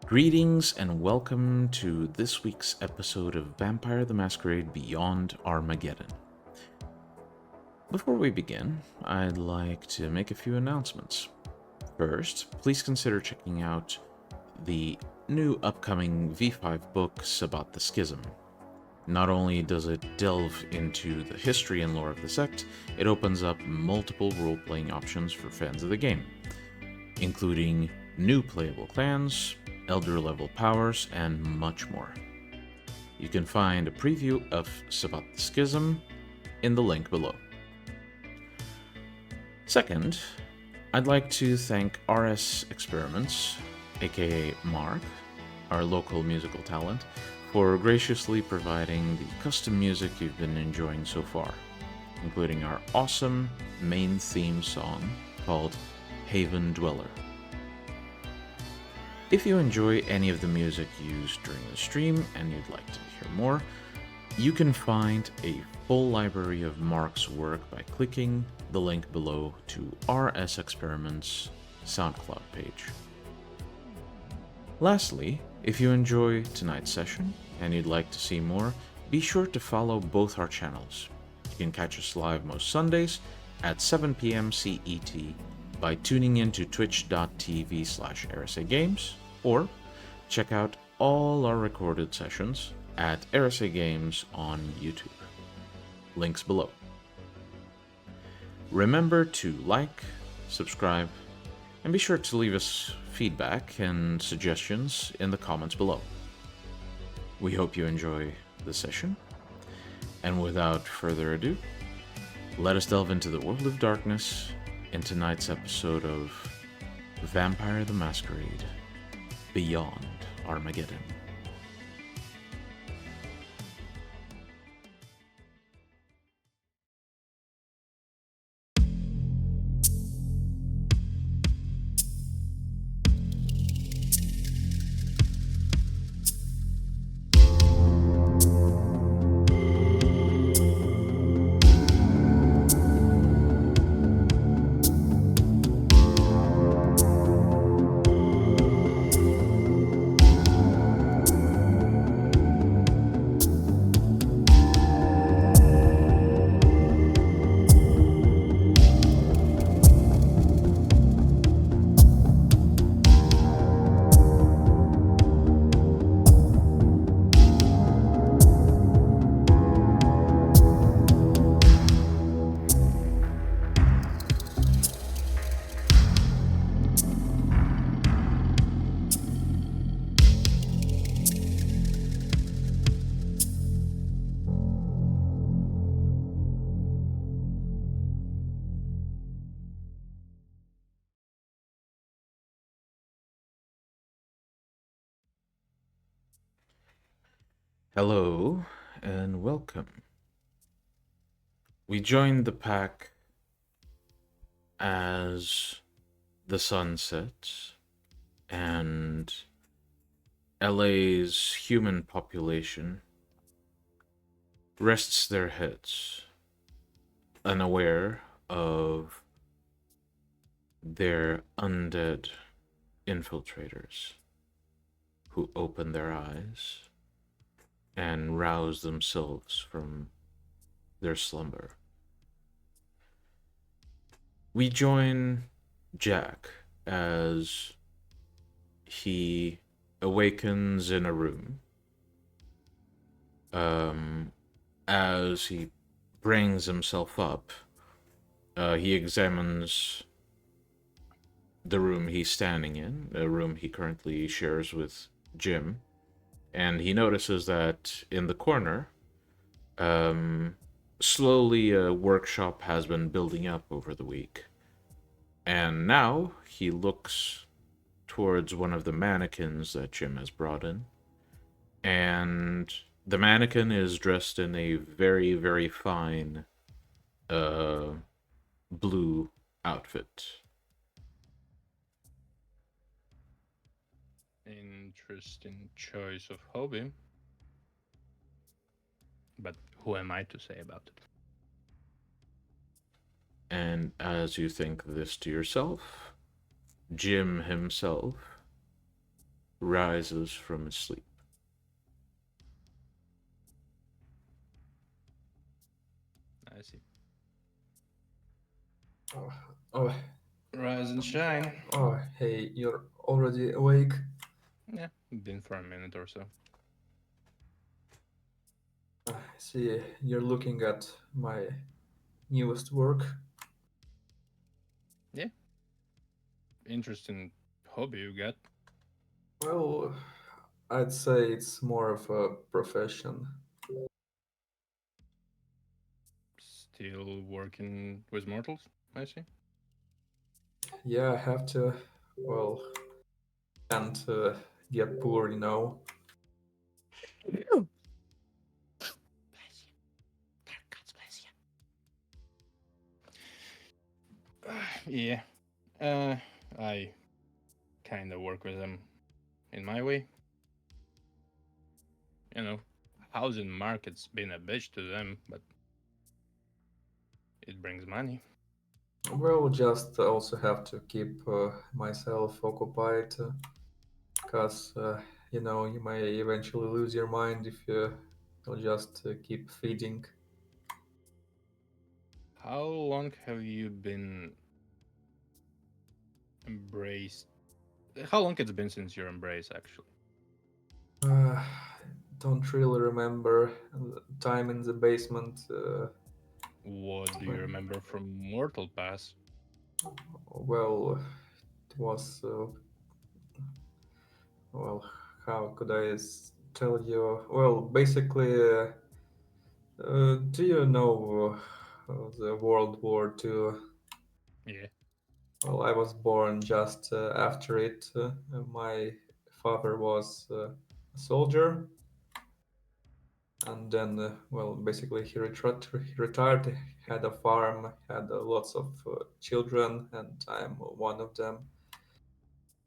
Greetings and welcome to this week's episode of Vampire the Masquerade Beyond Armageddon. Before we begin, I'd like to make a few announcements. First, please consider checking out the new upcoming V5 book, Sabbat the Schism. Not only does it delve into the history and lore of the sect, it opens up multiple role-playing options for fans of the game, including new playable clans, elder level powers, and much more. You can find a preview of Sabbat the Schism in the link below. Second, I'd like to thank RS Experiments, aka Mark, our local musical talent, for graciously providing the custom music you've been enjoying so far, including our awesome main theme song called Haven Dweller. If you enjoy any of the music used during the stream and you'd like to hear more, you can find a full library of Mark's work by clicking the link below to RS Experiments' SoundCloud page. Lastly, if you enjoy tonight's session and you'd like to see more, be sure to follow both our channels. You can catch us live most Sundays at 7 p.m. CET by tuning in to twitch.tv/RSAGames, or check out all our recorded sessions at RSA Games on YouTube. Links below. Remember to like, subscribe, and be sure to leave us feedback and suggestions in the comments below. We hope you enjoy the session, and without further ado, let us delve into the world of darkness in tonight's episode of Vampire the Masquerade Beyond Armageddon. Hello, and welcome. We joined the pack as the sun sets, and LA's human population rests their heads, unaware of their undead infiltrators who open their eyes and rouse themselves from their slumber. We join Jack as he awakens in a room. As he brings himself up, he examines the room he's standing in, a room he currently shares with Jim. And he notices that in the corner, slowly a workshop has been building up over the week. And now he looks towards one of the mannequins that Jim has brought in. And the mannequin is dressed in a very, very fine blue outfit. Interesting choice of hobby. But who am I to say about it? And as you think this to yourself, Jim himself rises from his sleep. I see. Oh, oh, Rise and shine. oh, hey, you're already awake? Yeah, been for a minute or so. I see you're looking at my newest work. Yeah, interesting hobby you got. Well, I'd say it's more of a profession. Still working with mortals, I see. Yeah, I have to, well, can't get poor, you know. Yeah, uh, I kind of work with them in my way. You know, housing market's been a bitch to them, but it brings money. Well, just also have to keep myself occupied, because, you know, you may eventually lose your mind if you will just keep feeding. How long have you been embraced? How long it's been since you're embraced, actually? Uh, don't really remember time in the basement. What do you remember from Mortal Pass? Well, it was well. How could I tell you? Well, basically, do you know the World War II? Yeah. Well, I was born just after it. My father was a soldier, and then well, basically he retired, had a farm, had lots of children, and I'm one of them.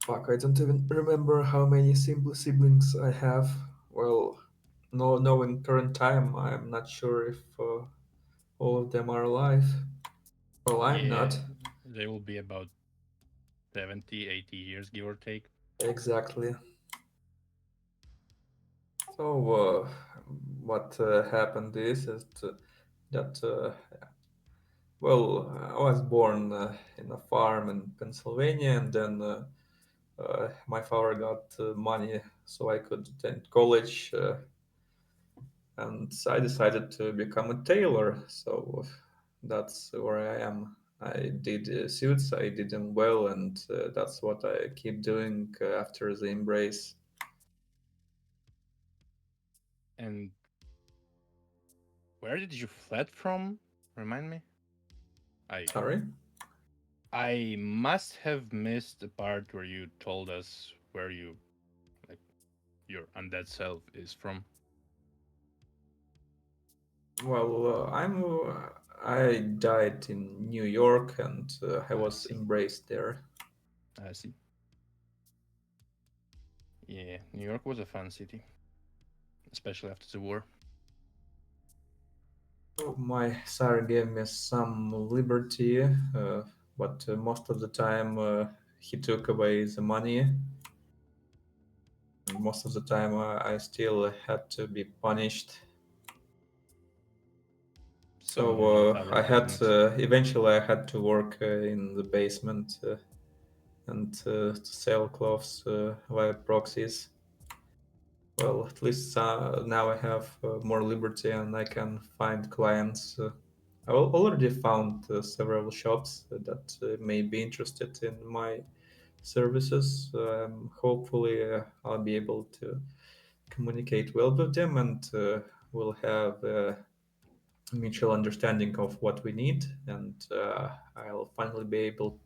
Fuck, I don't even remember how many siblings I have. Well, no, in current time I'm not sure if all of them are alive. Well, I'm Yeah, not. they will be about 70, 80 years, give or take. Exactly. So what happened is that well, I was born in a farm in Pennsylvania, and then my father got money so I could attend college, and I decided to become a tailor. So that's where I am. I did suits, I did them well, and that's what I keep doing after the embrace. And where did you fled from? Remind me. I Sorry? I must have missed the part where you told us where you like your undead self is from. Well, I died in New York, and I I was see. embraced there. I see. Yeah, New York was a fun city, especially after the war. My sire gave me some liberty, but most of the time he took away the money. Most of the time I still had to be punished. So not So our I had business. eventually I had to work in the basement and to sell clothes via proxies. Well, at least now I have more liberty and I can find clients. I already found several shops that may be interested in my services. Hopefully, I'll be able to communicate well with them, and we'll have a mutual understanding of what we need, and I'll finally be able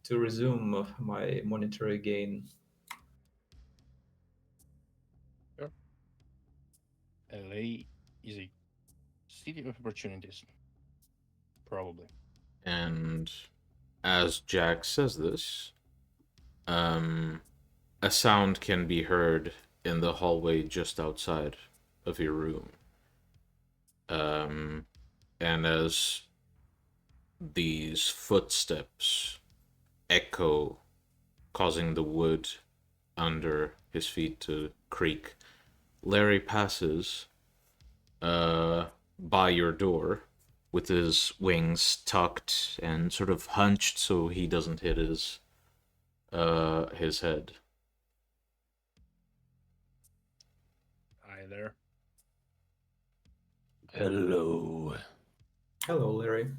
to resume my monetary gain. Sure. LA is a city of opportunities, probably. And as Jack says this, um, a sound can be heard in the hallway just outside of your room. Um, and as these footsteps echo, causing the wood under his feet to creak. Larry passes uh, by your door with his wings tucked and sort of hunched so he doesn't hit his head. Hi there. Hello. Hello, Larry.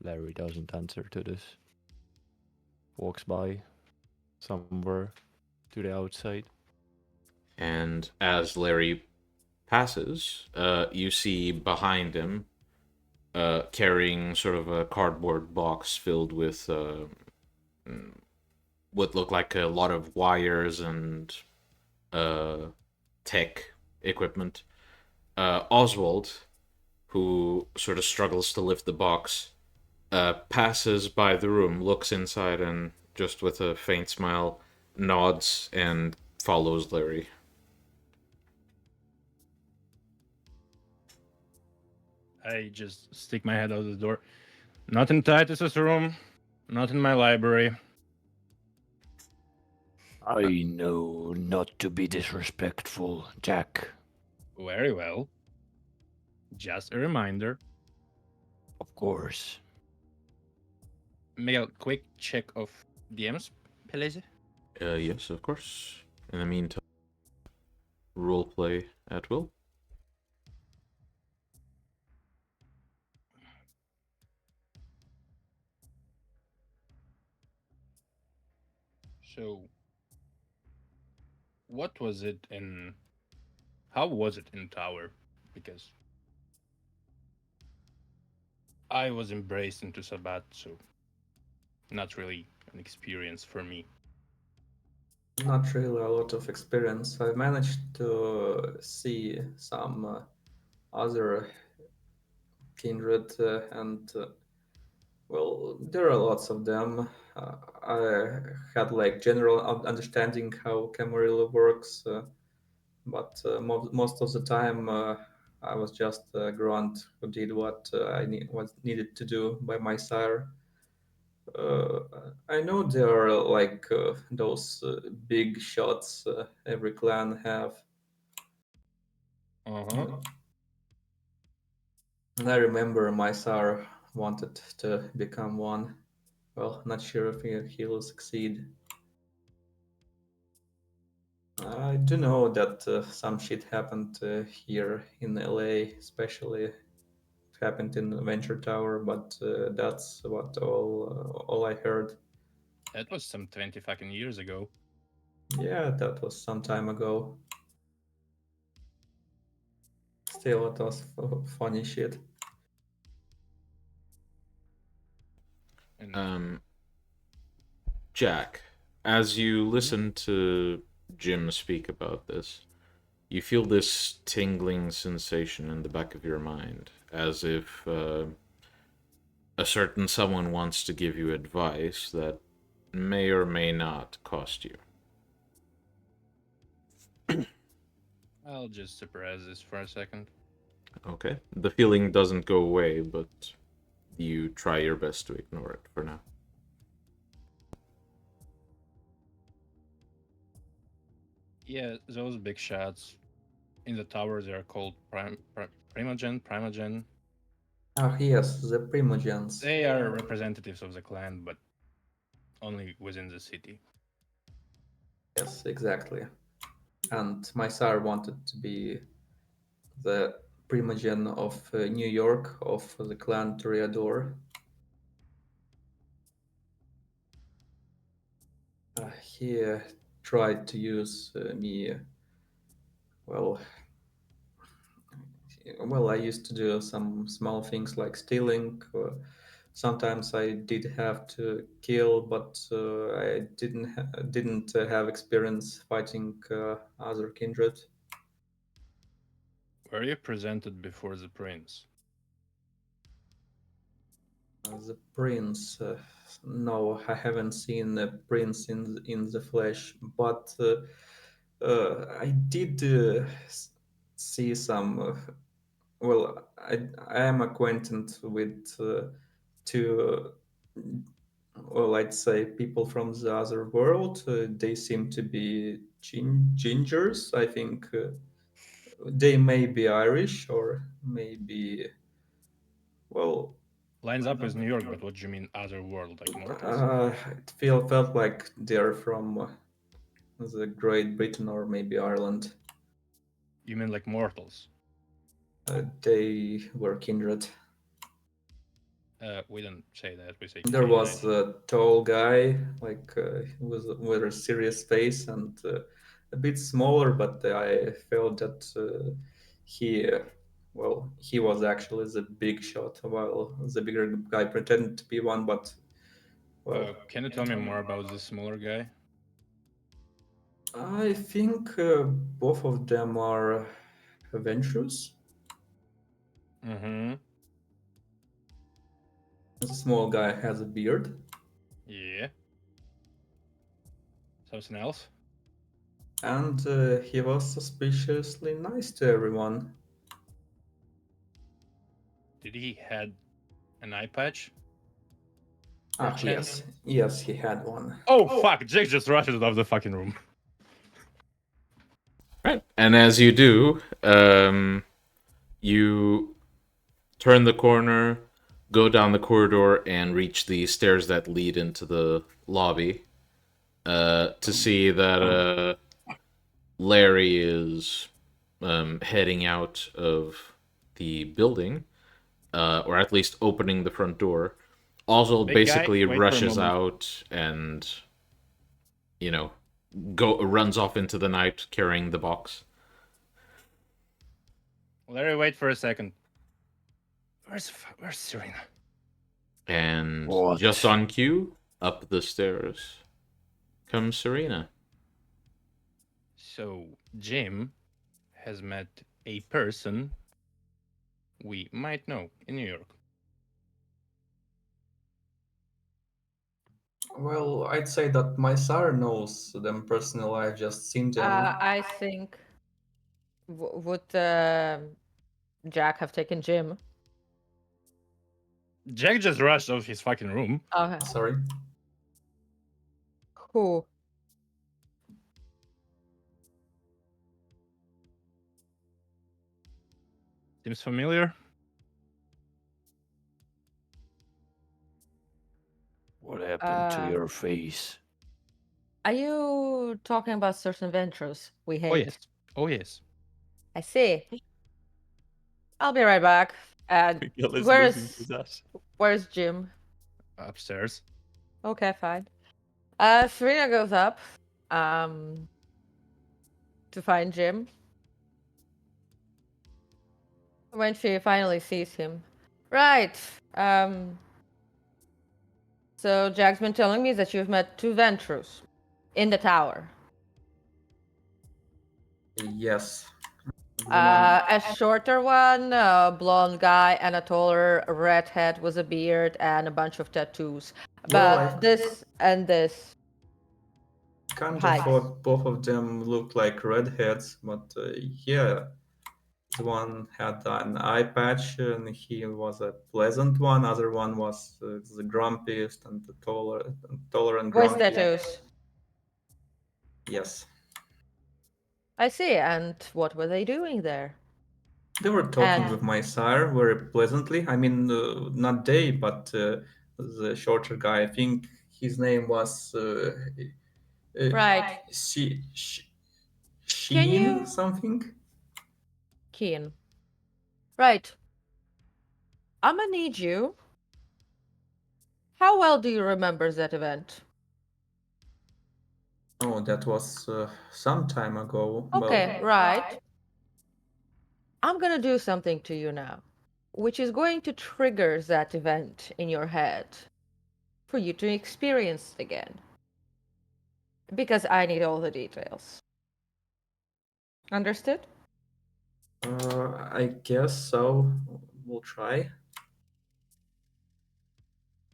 Larry doesn't answer to this. Walks by somewhere to the outside. And as Larry passes, you see behind him, carrying sort of a cardboard box filled with what look like a lot of wires and uh, tech equipment. Oswald, who sort of struggles to lift the box, passes by the room, looks inside, and just with a faint smile, nods and follows Larry. I just stick my head out the door. Not in Titus's room, not in my library. I know not to be disrespectful, Jack. Very well. Just a reminder. Of course. Miguel, quick check of DMs, please. Yes, of course. In the meantime, roleplay at will. So, what was it in? How was it in Tower? Because I was embraced into Sabbat, so not really an experience for me. Not really a lot of experience. I managed to see some other kindred, and well, there are lots of them. I had like general understanding how Camarilla works, but most of the time I was just a grunt who did what was needed to do by my sire. Uh, I know there are like those big shots every clan have. Uh huh. And I remember my sire wanted to become one. Well, not sure if he'll succeed. I do know that some shit happened here in LA, especially it happened in Venture Tower, but that's what all I heard. That was some 20 fucking years ago. Yeah, that was some time ago. Still, it was funny shit. And Um, Jack, as you listen to Jim speak about this, you feel this tingling sensation in the back of your mind, as if a certain someone wants to give you advice that may or may not cost you. I'll just suppress this for a second. Okay? The feeling doesn't go away, but you try your best to ignore it for now. Yeah, those big shots in the tower, they are called Primogen. Ah, yes, the Primogens. They are representatives of the clan, but only within the city. Yes, exactly. And my sire wanted to be the Primogen of New York of the clan Toreador. He tried to use me. Well, well, I used to do some small things like stealing. Sometimes I did have to kill, but I didn't have experience fighting other kindred. Were you presented before the prince? The prince. No, I haven't seen the prince in the flesh, but I did see some. I am acquainted with two Well, I'd say people from the other world. They seem to be gingers. I think they may be Irish or maybe, well, Lines up as New York, but what do you mean other world? Like mortals? it felt like they're from the Great Britain or maybe Ireland. You mean like mortals? They were kindred. We don't say that. We say There was Cainite. a tall guy, like with a serious face, and a bit smaller, but I felt that he, well, he was actually the big shot, while the bigger guy pretended to be one. But well, Can you tell me more about this smaller guy? I think both of them are adventurous. Mm-hmm. The small guy has a beard, Yeah. Something else? and he was suspiciously nice to everyone. Did he had an eye patch? Ah, Perchance? yes, he had one. Oh fuck! Jake just rushes out of the fucking room. Right. And as you do, you turn the corner, go down the corridor, and reach the stairs that lead into the lobby. To see that Larry is heading out of the building, or at least opening the front door. Oswald Big guy, basically wait for a rushes moment. out and, you know, runs off into the night carrying the box. Larry, wait for a second. Where's Serena? And What? just on cue, up the stairs comes Serena. So Jim has met a person we might know in New York. Well, I'd say that my sire knows them personally. I've just seen them. I think would Jack have taken Jim? Jack just rushed out of his fucking room. Okay, Sorry. cool. Seems familiar. What happened to Uh, your face? Are you talking about certain ventures we hate? Oh yes. Oh yes. I see. I'll be right back. Miguel is Where's- losing his ass. Where's Jim? Upstairs. Okay, fine. Serena goes up to find Jim. When she finally sees him. Right. So Jack's been telling me that you've met two Ventrus in the tower. Yes. A shorter one, a blonde guy, and a taller redhead with a beard and a bunch of tattoos. But Well, this and this. kind Hi. of thought both of them looked like redheads, but yeah, the one had an eye patch and he was a pleasant one. Other one was the grumpiest and the taller and With grumpy. tattoos. Yes. I see. And what were they doing there? They were talking And- with my sire very pleasantly. I mean, not they, but the shorter guy. I think his name was Right. Sheen you- something. Keen. Right. I'm gonna need you. How well do you remember that event? Oh, that was some time ago. Okay, right. I'm gonna do something to you now, which is going to trigger that event in your head for you to experience it again. Because I need all the details. Understood? I guess so. We'll try.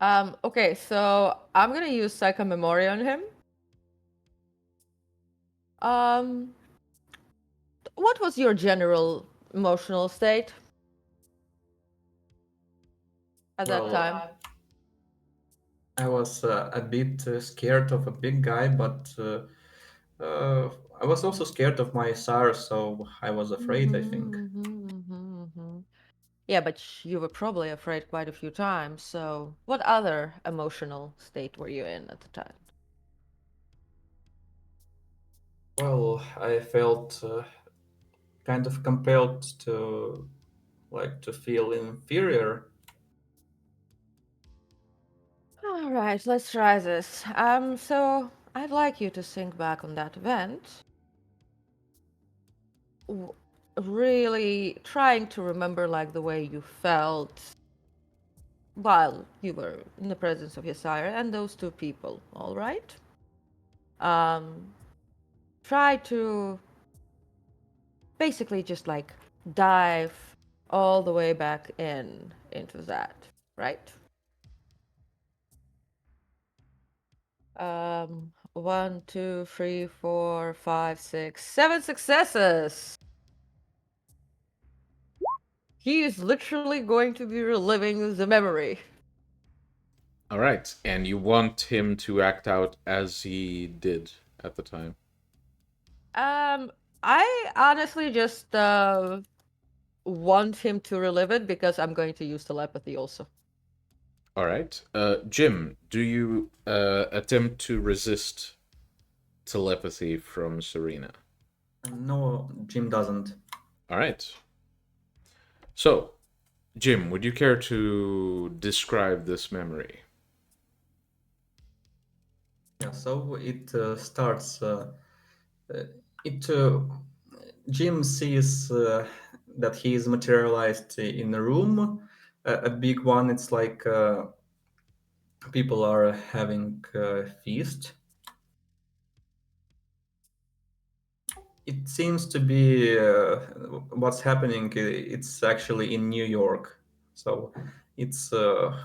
Okay, so I'm gonna use Psychomemory on him. What was your general emotional state at that Well, time? I was a bit scared of a big guy, but I was also scared of my sire, so I was afraid, I think. Yeah, but you were probably afraid quite a few times, so what other emotional state were you in at the time? Well, I felt kind of compelled to feel inferior. All right, let's try this. So I'd like you to think back on that event. w- Really trying to remember like the way you felt while you were in the presence of your sire and those two people, all right? Um, Try to basically just like dive all the way back into that, right? 1, 2, 3, 4, 5, 6, 7 successes. He is literally going to be reliving the memory. All right, and you want him to act out as he did at the time. I honestly just want him to relive it because I'm going to use telepathy also. All right. Jim, do you attempt to resist telepathy from Serena? No, Jim doesn't. All right. So, Jim, would you care to describe this memory? Yeah, so it starts. It Jim sees that he is materialized in a room, a big one. It's like people are having a feast. It seems to be what's happening. It's actually in New York, so it's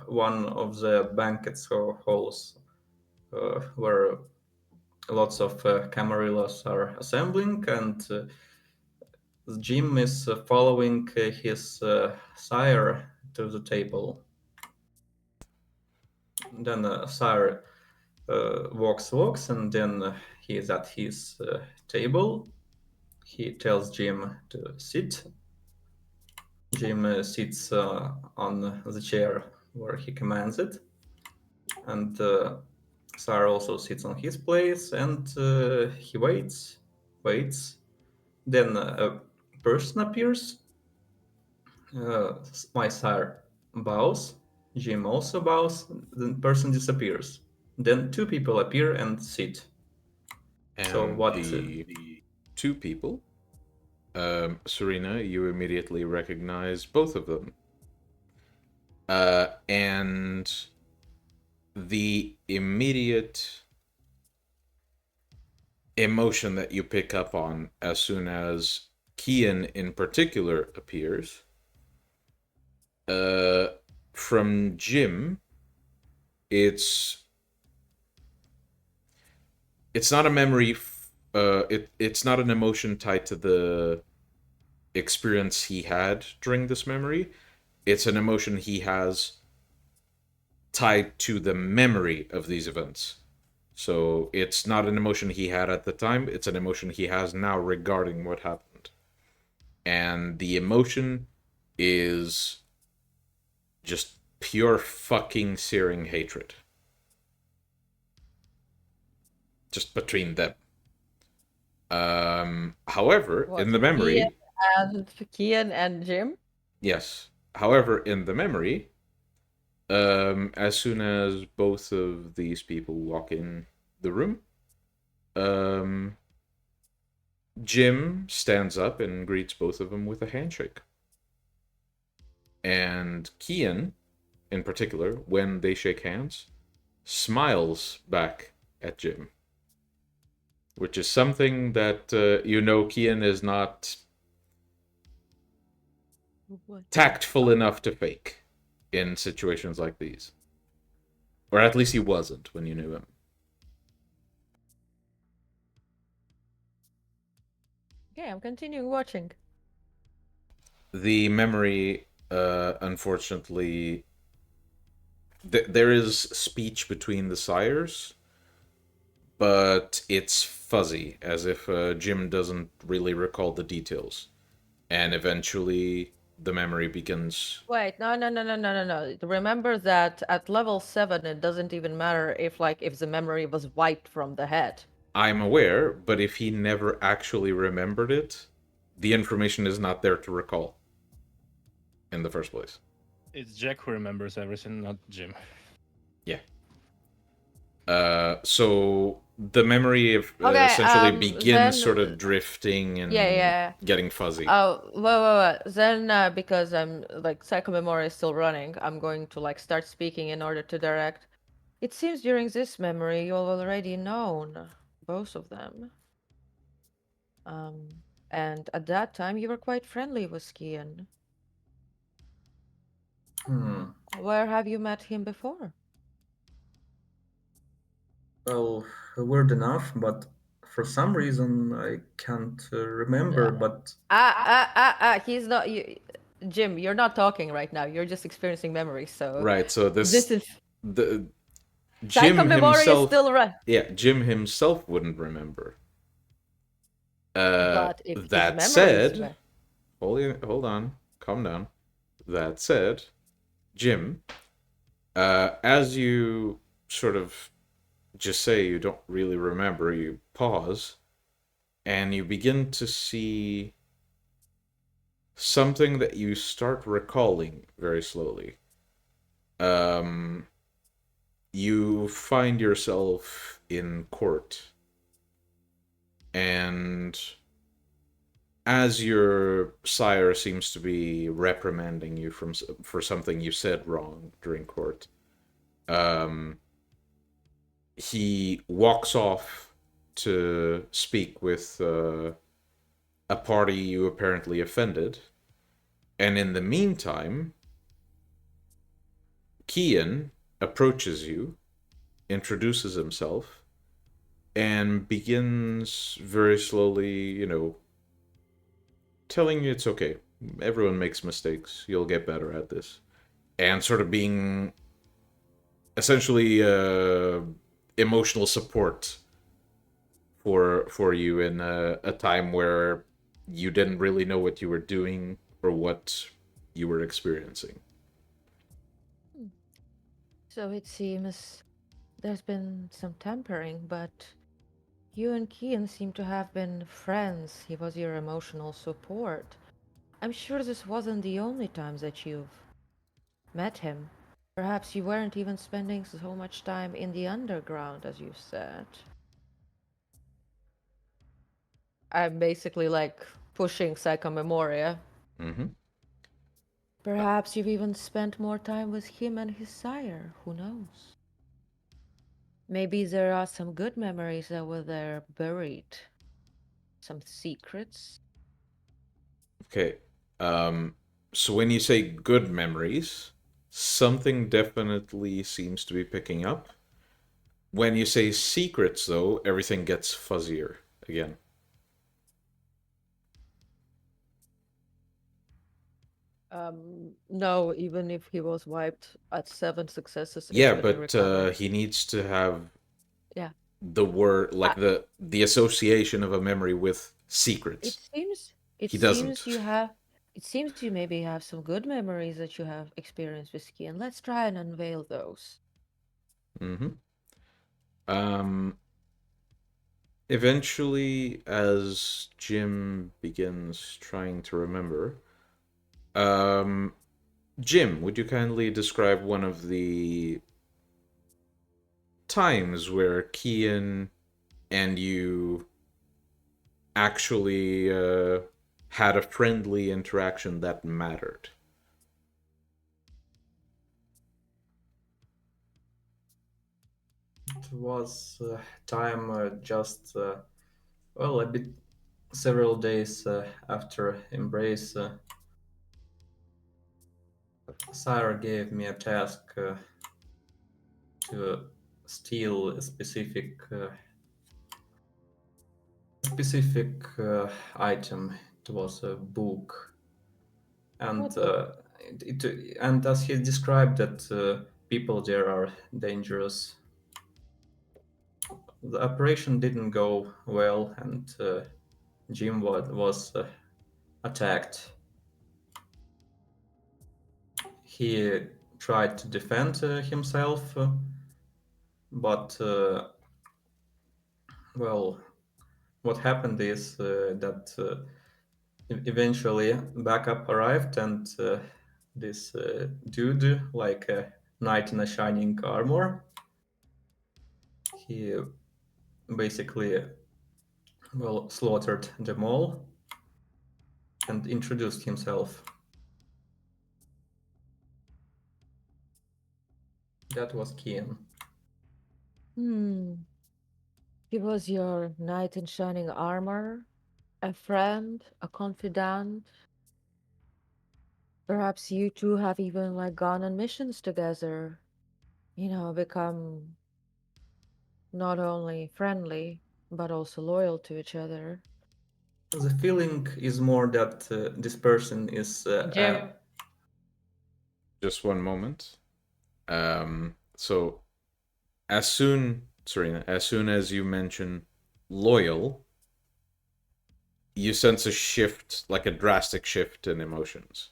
one of the banquet halls where lots of Camarillos are assembling, and Jim is following his sire to the table. Then sire walks, and then he is at his table. He tells Jim to sit. Jim sits on the chair where he commands it, and sire also sits on his place, and he waits. Then a person appears. My sire bows. Jim also bows. The person disappears. Then two people appear and sit. So And what? the two people, Serena, you immediately recognize both of them. And the immediate emotion that you pick up on as soon as Kian in particular appears, from Jim, it's not a memory. It's not an emotion tied to the experience he had during this memory. It's an emotion he has tied to the memory of these events. So it's not an emotion he had at the time, it's an emotion he has now regarding what happened. And the emotion is just pure fucking searing hatred. Just between them. However, What? in the memory, Kian and Jim? yes. However, in the memory, as soon as both of these people walk in the room, um, Jim stands up and greets both of them with a handshake. And Kian, in particular, when they shake hands, smiles back at Jim, which is something that Kian is not What? tactful enough to fake in situations like these. Or at least he wasn't when you knew him. Okay, I'm continuing watching. The memory, unfortunately, there is speech between the sires, but it's fuzzy, as if Jim doesn't really recall the details. And eventually, the memory begins. Wait, no. Remember that at level 7, it doesn't even matter if the memory was wiped from the head. I'm aware, but if he never actually remembered it, the information is not there to recall in the first place. It's Jack who remembers everything, not Jim. Yeah. So the memory of Okay, essentially begins then- sort of drifting and Yeah. getting fuzzy. Oh, wait. Then, because I'm like psychomemory is still running, I'm going to like start speaking in order to direct. It seems during this memory you've already known both of them. And at that time you were quite friendly with Skian. Where have you met him before? Well, weird enough, but for some reason I can't remember. But He's not you. Jim, you're not talking right now. You're just experiencing memories. So Right. So this is the Jim psychomemory is himself. still right. Yeah, Jim himself wouldn't remember. But if his That memory is said, hold on, calm down. That said, Jim, as you sort of just say you don't really remember, you pause, and you begin to see something that you start recalling very slowly. You find yourself in court, and as your sire seems to be reprimanding you for something you said wrong during court, he walks off to speak with a party you apparently offended, and in the meantime, Kian approaches you, introduces himself, and begins very slowly, telling you it's okay. Everyone makes mistakes. You'll get better at this. And sort of being essentially emotional support for you in a time where you didn't really know what you were doing or what you were experiencing. So it seems there's been some tampering, but you and Kian seem to have been friends. He was your emotional support. I'm sure this wasn't the only time that you've met him. Perhaps you weren't even spending so much time in the underground, as you said. I'm basically like pushing psychomemoria. Mm-hmm. Perhaps you've even spent more time with him and his sire. Who knows? Maybe there are some good memories that were there buried. Some secrets. Okay. So when you say good memories, something definitely seems to be picking up. When you say secrets, though, everything gets fuzzier again. No, even if he was wiped at 7 successes, Yeah, it's gonna but recover. he needs to have Yeah. the word, like the association of a memory with secrets. It He seems doesn't. it seems you maybe have some good memories that you have experienced with Ski, and let's try and unveil those. Mm-hmm. Eventually, as Jim begins trying to remember, Jim, would you kindly describe one of the times where Kian and you actually had a friendly interaction that mattered? it was time just a bit several days after Embrace. Sire gave me a task to steal a specific item. It was a book, and What book? and as he described that people there are dangerous. The operation didn't go well, and Jim was attacked. He tried to defend himself, but well, what happened is that eventually backup arrived, and this dude, like a knight in a shining armor, he basically slaughtered them all and introduced himself. That was Kian. He was your knight in shining armor, a friend, a confidant. Perhaps you two have even like gone on missions together. Become not only friendly but also loyal to each other. The feeling is more that this person is Jim. Just one moment. So, Serena, as soon as you mention loyal, you sense a shift, like a drastic shift in emotions.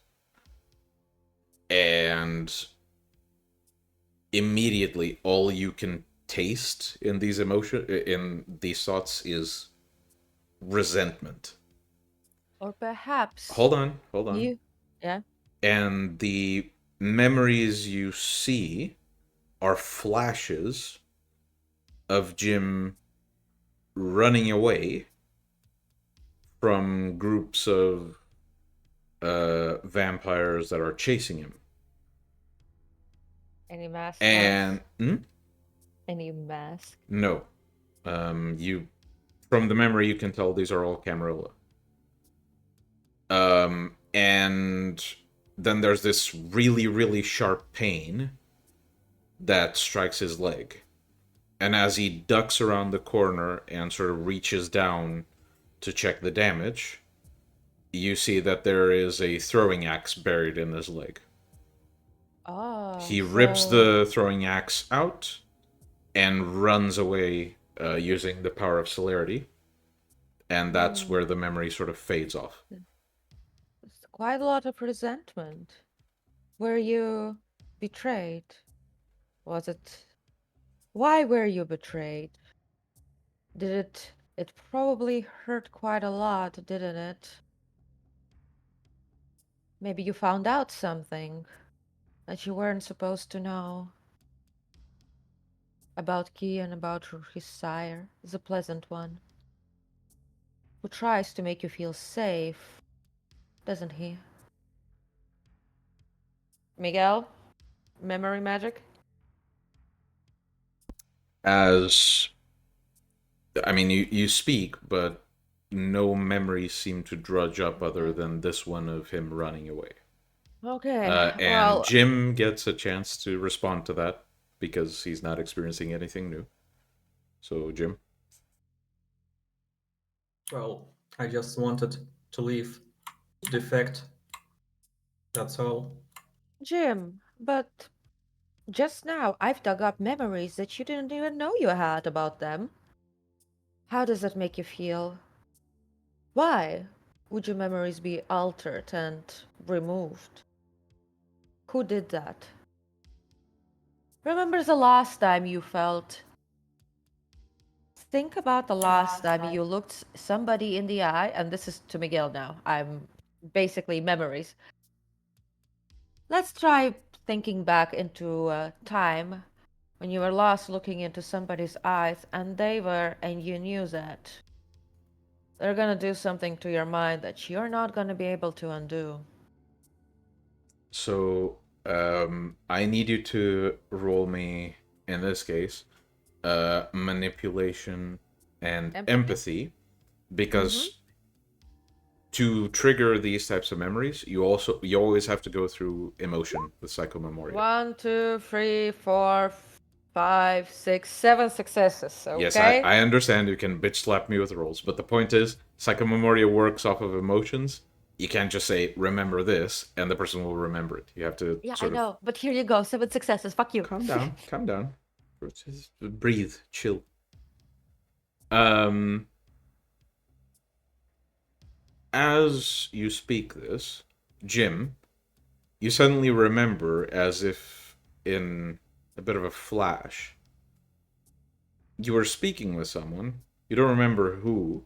And immediately, all you can taste in these thoughts is resentment. Or perhaps Hold on. you. Yeah. And the memories you see are flashes of Jim running away from groups of vampires that are chasing him. Any mask? And Any mask? no, you from the memory you can tell these are all Camarilla. And then there's this really, really sharp pain that strikes his leg. And as he ducks around the corner and sort of reaches down to check the damage, you see that there is a throwing axe buried in his leg. Oh. He rips the throwing axe out and runs away using the power of celerity. And that's where the memory sort of fades off. It's quite a lot of resentment. Were you betrayed? Was it... Why were you betrayed? It probably hurt quite a lot, didn't it? Maybe you found out something that you weren't supposed to know. About Key and about his sire, the pleasant one. Who tries to make you feel safe, doesn't he? Miguel? Memory magic? You speak, but no memories seem to drudge up other than this one of him running away. Okay, and Jim gets a chance to respond to that because he's not experiencing anything new. So, Jim? Well, I just wanted to leave. Defect. That's all. Jim, but just now I've dug up memories that you didn't even know you had about them. How does that make you feel? Why would your memories be altered and removed? Who did that? Remember the last time you felt... Think about the last time you looked somebody in the eye, and this is to Miguel now. I'm basically memories. Let's try thinking back into a time when you were last looking into somebody's eyes and you knew that they're gonna do something to your mind that you're not gonna be able to undo. So, I need you to roll me, in this case, manipulation and empathy because to trigger these types of memories, you always have to go through emotion with psychomemoria. 1, 2, 3, 4, 5, 6, 7 successes. Okay. Yes, I understand you can bitch slap me with rolls, but the point is, psychomemoria works off of emotions, You can't just say, remember this, and the person will remember it. You have to Yeah, I sort of know, but here you go. 7 successes. Fuck you. calm down, calm down. Just breathe, chill. Um, as you speak this, Jim, you suddenly remember, as if in a bit of a flash, you were speaking with someone. You don't remember who.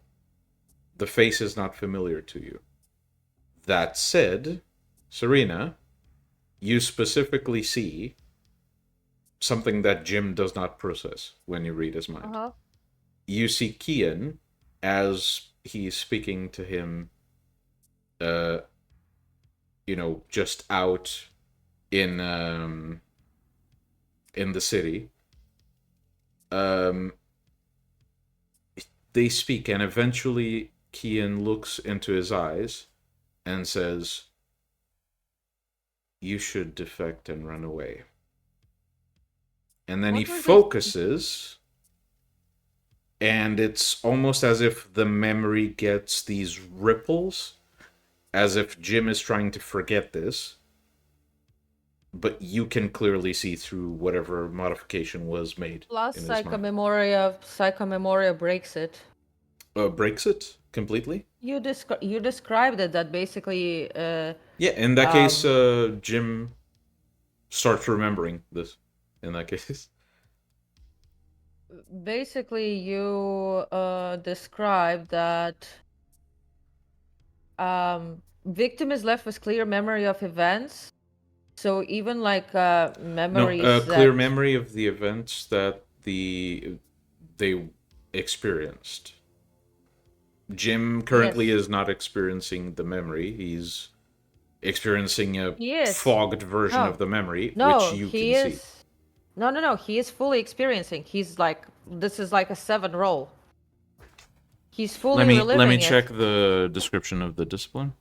The face is not familiar to you. That said, Serena, you specifically see something that Jim does not process when you read his mind. Uh-huh. You see Kian as he's speaking to him, just out in the city. They speak, and eventually Kian looks into his eyes and says, "You should defect and run away." And then he What were they- focuses, and it's almost as if the memory gets these ripples, as if Jim is trying to forget this, but you can clearly see through whatever modification was made Plus, in his mind. Psychomemoria breaks it. Breaks it completely? You described it that basically Yeah, in that case, Jim starts remembering this. In that case. basically you described that victim is left with clear memory of events. So even like memories No, clear that memory of the events that they experienced. Jim currently Yes. is not experiencing the memory. He's experiencing a He is. fogged version No. of the memory, No, which you he can is. see. No. He is fully experiencing. He's like, this is like a 7 roll. He's fully reliving let me it. check the description of the discipline.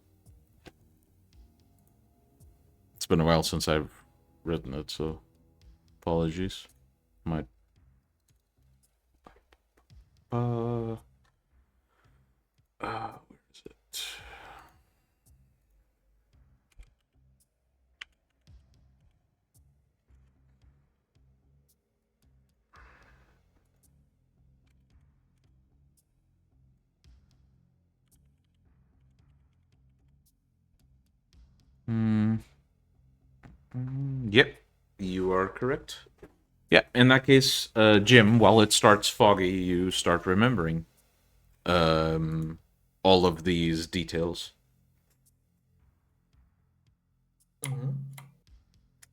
It's been a while since I've written it, so apologies. Might. Where is it? Yep, you are correct. Yeah, in that case, Jim, while it starts foggy, you start remembering all of these details. Mhm.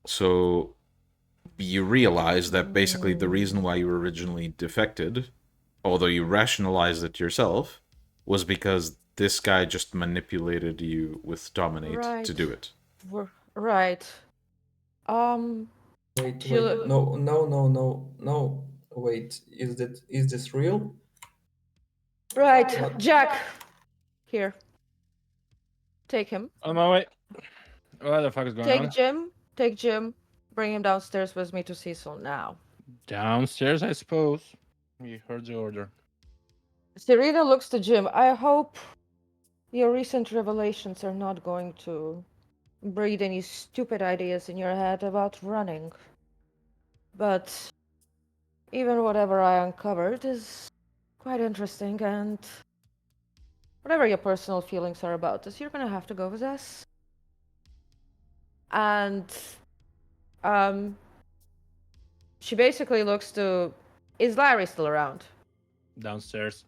So you realize that basically the reason why you originally defected, although you rationalized it yourself, was because this guy just manipulated you with Dominate to do it. Right. Wait, She wait. No. Wait, is this real? Right, What? Jack. Here. Take him. On my way. What the fuck is going on? Take Jim. Bring him downstairs with me to Cecil now. Downstairs, I suppose. We heard the order. Serena looks to Jim. I hope your recent revelations are not going to breed any stupid ideas in your head about running. But even whatever I uncovered is quite interesting, and whatever your personal feelings are about this, you're gonna have to go with us. And she basically looks to, is Larry still around? Downstairs.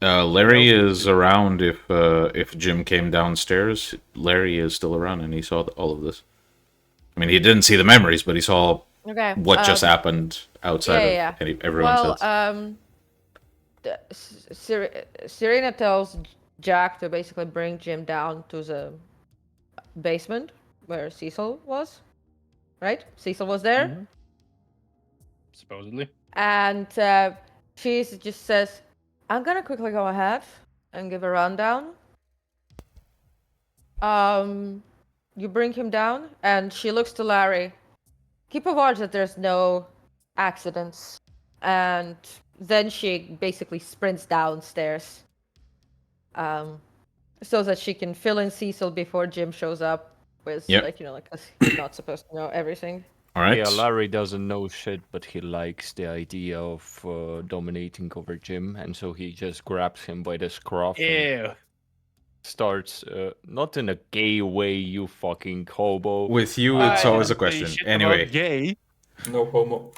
Larry is around if Jim came downstairs. Larry is still around and he saw all of this. I mean, he didn't see the memories, but he saw what just happened outside of everyone's heads. Serena tells Jack to basically bring Jim down to the basement where Cecil was. Right? Cecil was there. Mm-hmm. Supposedly. And she just says, I'm gonna quickly go ahead and give a rundown. You bring him down, and she looks to Larry. Keep a watch that there's no accidents. And then she basically sprints downstairs. so that she can fill in Cecil before Jim shows up with, Yep. like, 'cause he's not supposed to know everything. All right. Yeah, Larry doesn't know shit, but he likes the idea of dominating over Jim, and so he just grabs him by the scruff and Ew. starts, not in a gay way, you fucking hobo. With you, I it's always a didn't say question. shit Anyway, about gay. No homo.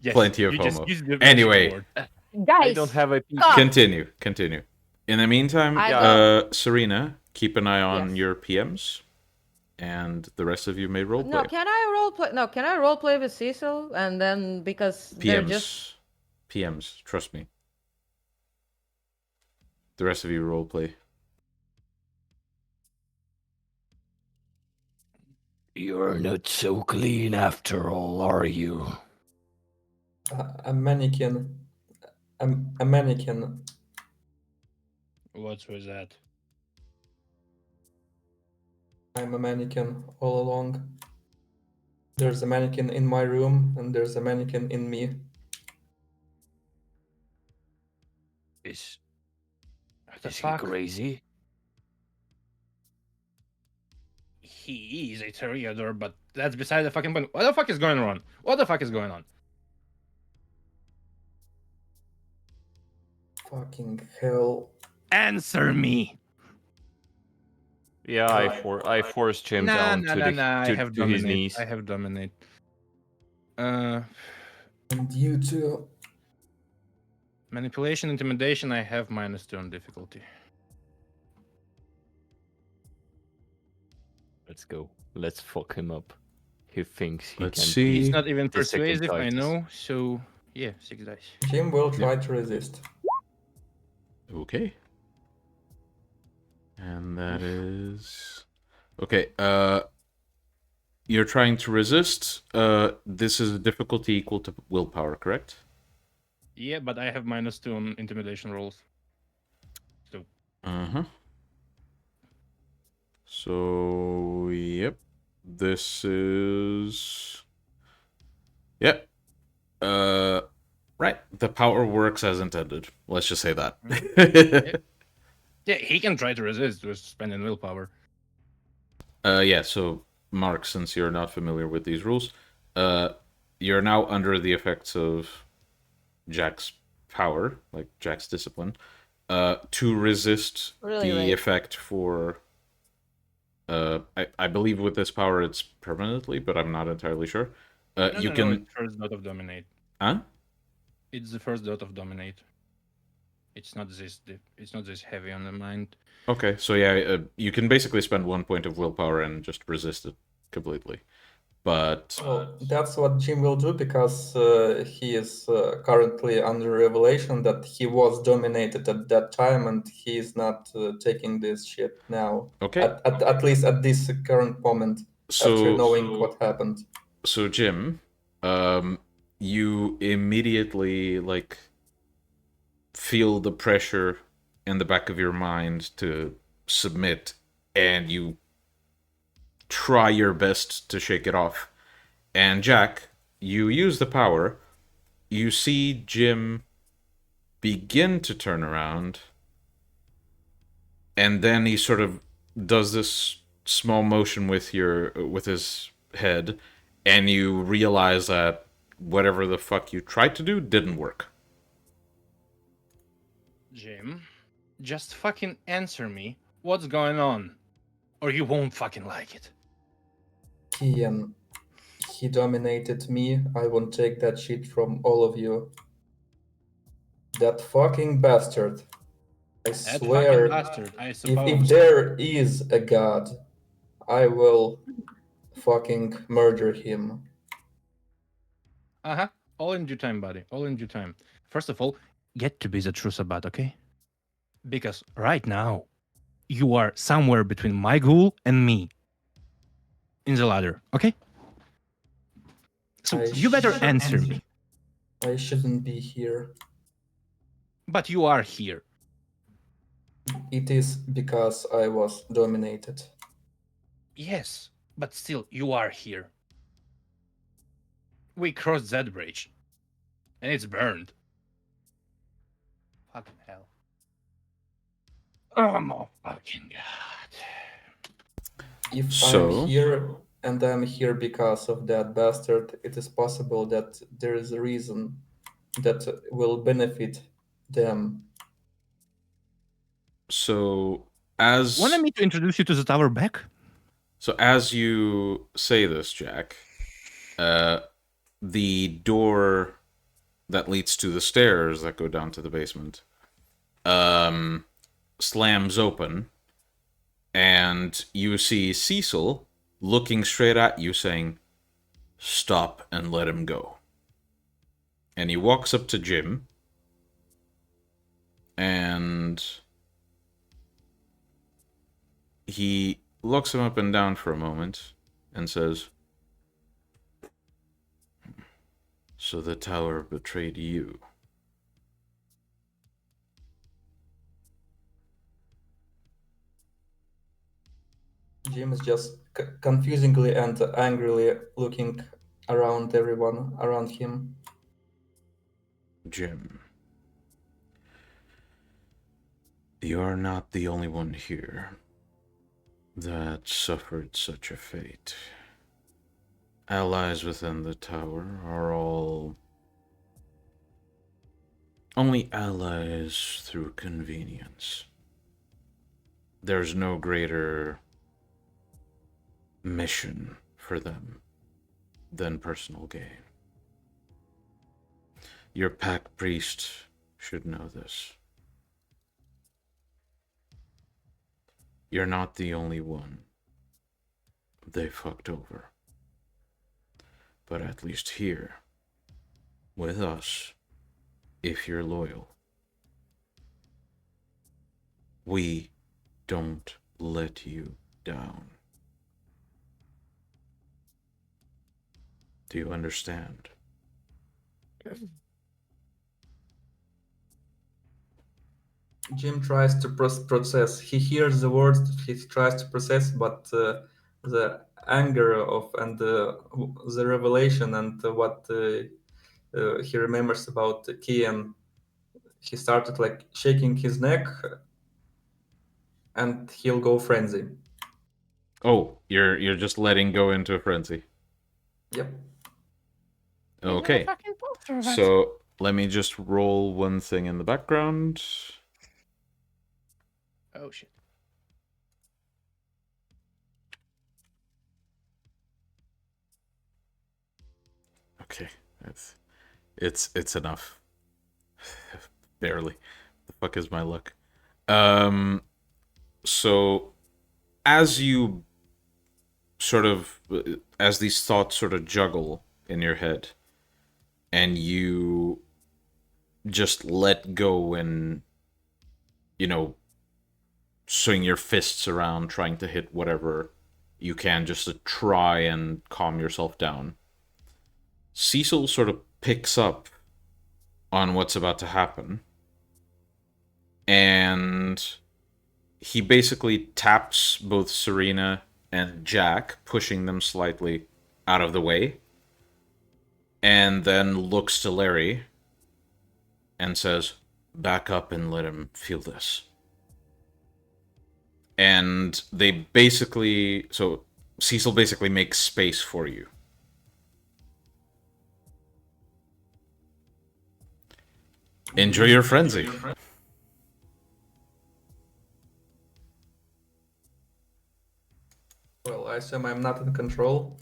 Yes, plenty of you just homo. used the Anyway. word. Guys, I don't have a stop! Continue. In the meantime, I Serena, keep an eye on Yes. your PMs, and the rest of you may roleplay. No, can I roleplay? No, can I roleplay with Cecil? And then, because they're just... PMs, trust me. The rest of you roleplay. You're not so clean after all, are you? A mannequin. A mannequin. What was that? I'm a mannequin all along. There's a mannequin in my room, and there's a mannequin in me. Is What the he fuck? crazy? He is a Toreador, but that's beside the fucking point. What the fuck is going on? What the fuck is going on? Fucking hell. Answer me! Yeah, I forced Jim down to I have to his dominate. knees. I have dominate. And you too. Manipulation, intimidation, I have -2 on difficulty. Let's go. Let's fuck him up. He thinks he Let's can. see. He's not even the second persuasive, I Titus. know, so yeah, 6 dice. Jim will try to resist. Okay. And that is... Okay, you're trying to resist. This is a difficulty equal to willpower, correct? Yeah, but I have -2 on intimidation rolls. So Uh-huh. So, yep. This is... Yep. Right. The power works as intended. Let's just say that. yeah, he can try to resist with spending willpower. Yeah, so Mark, since you're not familiar with these rules, you're now under the effects of Jack's power, like Jack's discipline, to resist Really, the right. effect for... I believe with this power it's permanently, but I'm not entirely sure. You can... it's first dot of dominate. Huh? It's the first dot of dominate. It's not this heavy on the mind. Okay, so yeah, you can basically spend 1 point of willpower and just resist it completely. But... Well, that's what Jim will do because he is currently under revelation that he was dominated at that time and he is not taking this shit now. Okay. At least at this current moment, after knowing what happened. So Jim, you immediately like feel the pressure in the back of your mind to submit, and you try your best to shake it off. And Jack, you use the power. You see Jim begin to turn around, and then he sort of does this small motion with his head, and you realize that whatever the fuck you tried to do didn't work. Jim, just fucking answer me. What's going on? Or you won't fucking like it. He dominated me. I won't take that shit from all of you. That fucking bastard. I That swear, fucking bastard, I suppose. if there is a god, I will fucking murder him. Uh-huh. All in due time, buddy. All in due time. First of all, get to be the True Sabbat, okay? Because right now, you are somewhere between my ghoul and me. In the ladder, okay? So you better answer me. I shouldn't be here. But you are here. It is because I was dominated. Yes, but still, you are here. We crossed that bridge. And it's burned. Fucking hell. Oh my fucking god. If I'm So, here and I'm here because of that bastard, it is possible that there is a reason that will benefit them. so as Wanted me to introduce you to the tower back? so as you say this, Jack, the door that leads to the stairs that go down to the basement slams open, and you see Cecil looking straight at you saying, "Stop and let him go." And he walks up to Jim and he looks him up and down for a moment and says, "So the tower betrayed you." Jim is just confusingly and angrily looking around everyone around him. Jim, you're not the only one here that suffered such a fate. Allies within the tower are all only allies through convenience. There's no greater mission for them than personal gain. Your pack priest should know this. You're not the only one they fucked over. But at least here, with us, if you're loyal, we don't let you down. Do you understand? Jim tries to process. He hears the words, he tries to process, but the anger of and the revelation and what he remembers about Kian, he started like shaking his neck, and he'll go frenzy. Oh, you're just letting go into a frenzy. Yep. Okay. So let me just roll one thing in the background. Oh shit. Okay, it's enough. Barely. The fuck is my luck? So as you sort of as these thoughts sort of juggle in your head, and you just let go and swing your fists around trying to hit whatever you can just to try and calm yourself down. Cecil sort of picks up on what's about to happen, and he basically taps both Serena and Jack, pushing them slightly out of the way, and then looks to Larry and says, "Back up and let him feel this." And so Cecil basically makes space for you. Enjoy your frenzy. Well, I assume I'm not in control.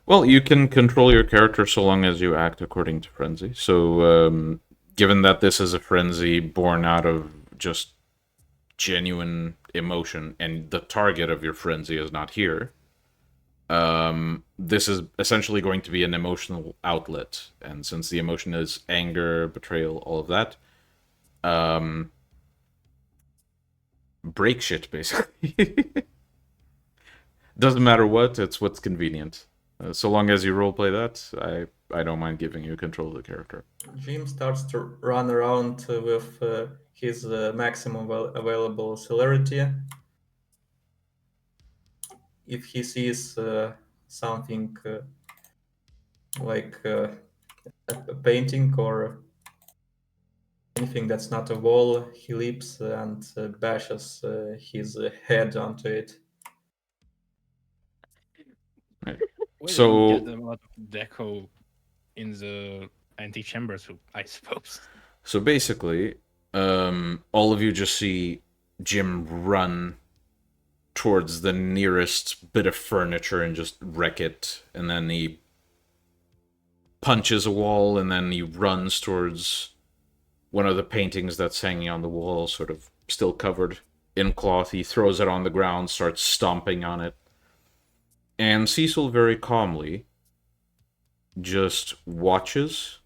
Well, you can control your character so long as you act according to frenzy. So, given that this is a frenzy born out of just genuine emotion, and the target of your frenzy is not here, this is essentially going to be an emotional outlet. And since the emotion is anger, betrayal, all of that, break shit, basically. Doesn't matter what, it's what's convenient. So long as you roleplay that, I don't mind giving you control of the character. Jim starts to run around with his maximum available celerity. If he sees something like a painting or anything that's not a wall, he leaps and bashes his head onto it. We So- didn't get a lot of deco in the antechamber soup, I suppose. So basically, all of you just see Jim run towards the nearest bit of furniture and just wreck it, and then he punches a wall, and then he runs towards one of the paintings that's hanging on the wall, sort of still covered in cloth. He throws it on the ground, starts stomping on it. And Cecil very calmly just watches.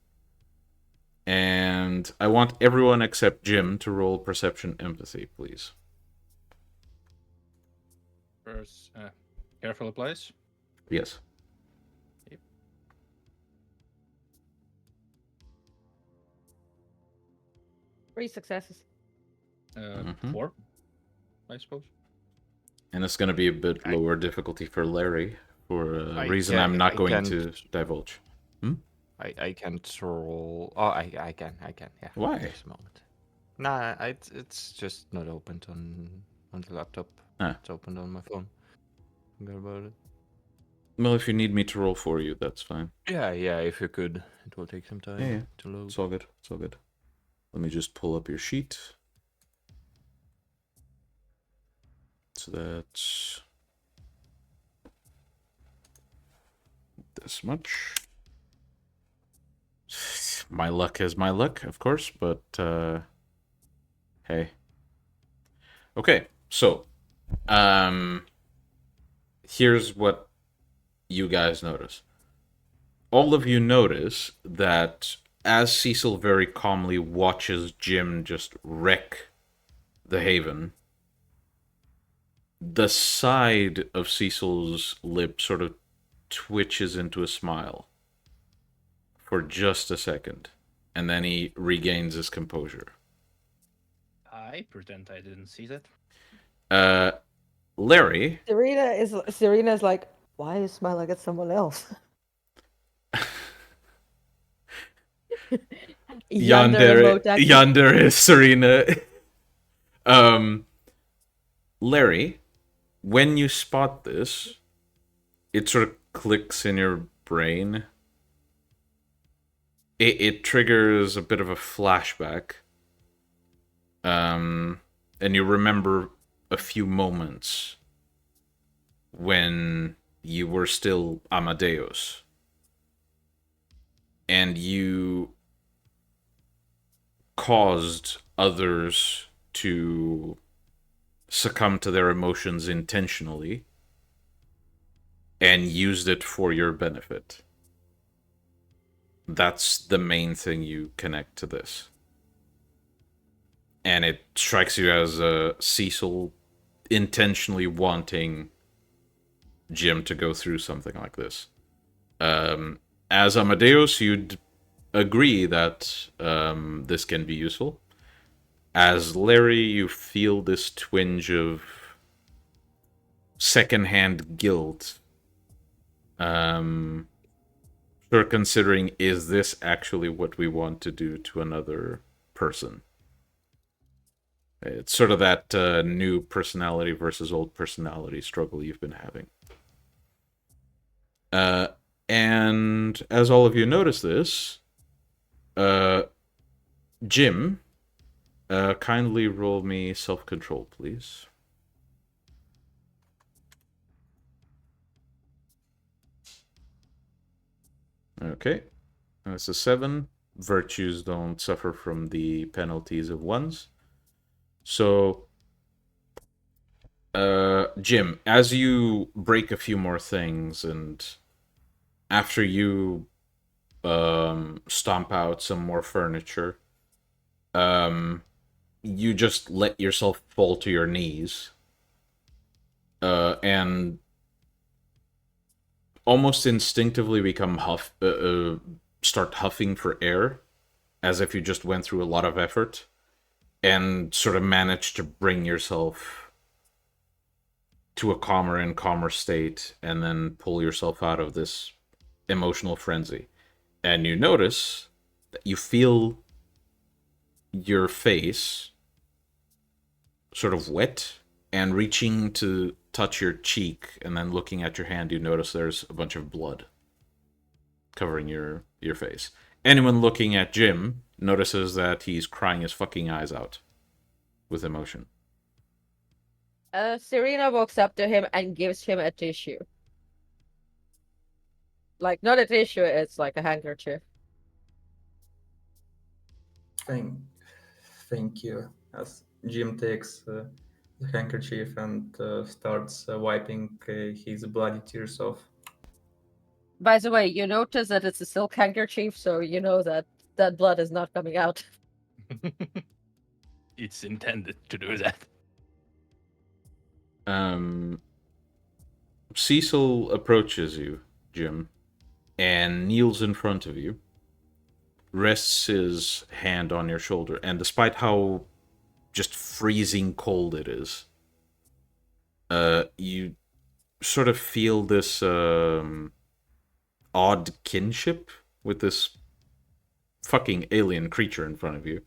And I want everyone except Jim to roll perception empathy, please. First, careful place. Yes. 3 successes. 4, I suppose. And it's going to be a bit lower difficulty for Larry for a I reason can't- I'm not I going can't- to divulge. I can't roll. Oh, I can. Yeah. Why? Just a moment. Nah, it's just not opened on the laptop. Ah. It's opened on my phone. Forgot about it. Well, if you need me to roll for you, that's fine. Yeah. If you could, it will take some time Yeah. to load. It's all good. It's all good. Let me just pull up your sheet. So that's this much. My luck is my luck, of course, but hey. Okay, so here's what you guys notice. All of you notice that as Cecil very calmly watches Jim just wreck the Haven, the side of Cecil's lip sort of twitches into a smile for just a second, and then he regains his composure. I pretend I didn't see that. Larry, Serena's like, why you smile like it's someone else? Yonder is Serena. Larry, when you spot this, it sort of clicks in your brain. It triggers a bit of a flashback. And you remember a few moments when you were still Amadeus. And you caused others to succumb to their emotions intentionally and used it for your benefit. That's the main thing you connect to this. And it strikes you as Cecil intentionally wanting Jim to go through something like this. As Amadeus, you'd agree that this can be useful. As Larry, you feel this twinge of secondhand guilt. Sort of considering, is this actually what we want to do to another person? It's sort of that new personality versus old personality struggle you've been having. And as all of you notice this, Jim, kindly roll me self-control, please. Okay, that's a 7. Virtues don't suffer from the penalties of 1s. So, Jim, as you break a few more things, and after you stomp out some more furniture, you just let yourself fall to your knees, and almost instinctively become start huffing for air, as if you just went through a lot of effort, and sort of manage to bring yourself to a calmer and calmer state, and then pull yourself out of this emotional frenzy. And you notice that you feel your face sort of wet, and reaching to touch your cheek and then looking at your hand, you notice there's a bunch of blood covering your face. Anyone looking at Jim notices that he's crying his fucking eyes out with emotion. Serena walks up to him and gives him a tissue. Like, not a tissue, it's like a handkerchief. Thank you. As Jim takes the handkerchief and starts wiping his bloody tears off. By the way, you notice that it's a silk handkerchief, so you know that that blood is not coming out. It's intended to do that. Cecil approaches you, Jim, and kneels in front of you, rests his hand on your shoulder, and despite how just freezing cold it is, you sort of feel this odd kinship with this fucking alien creature in front of you.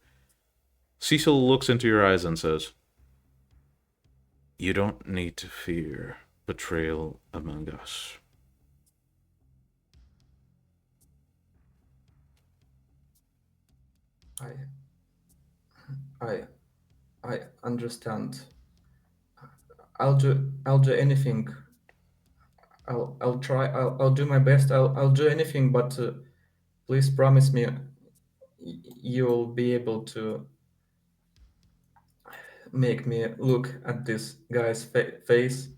Cecil looks into your eyes and says, "You don't need to fear betrayal among us." I understand. I'll do anything. I'll try. I'll do my best. I'll do anything, but please promise me you'll be able to make me look at this guy's face.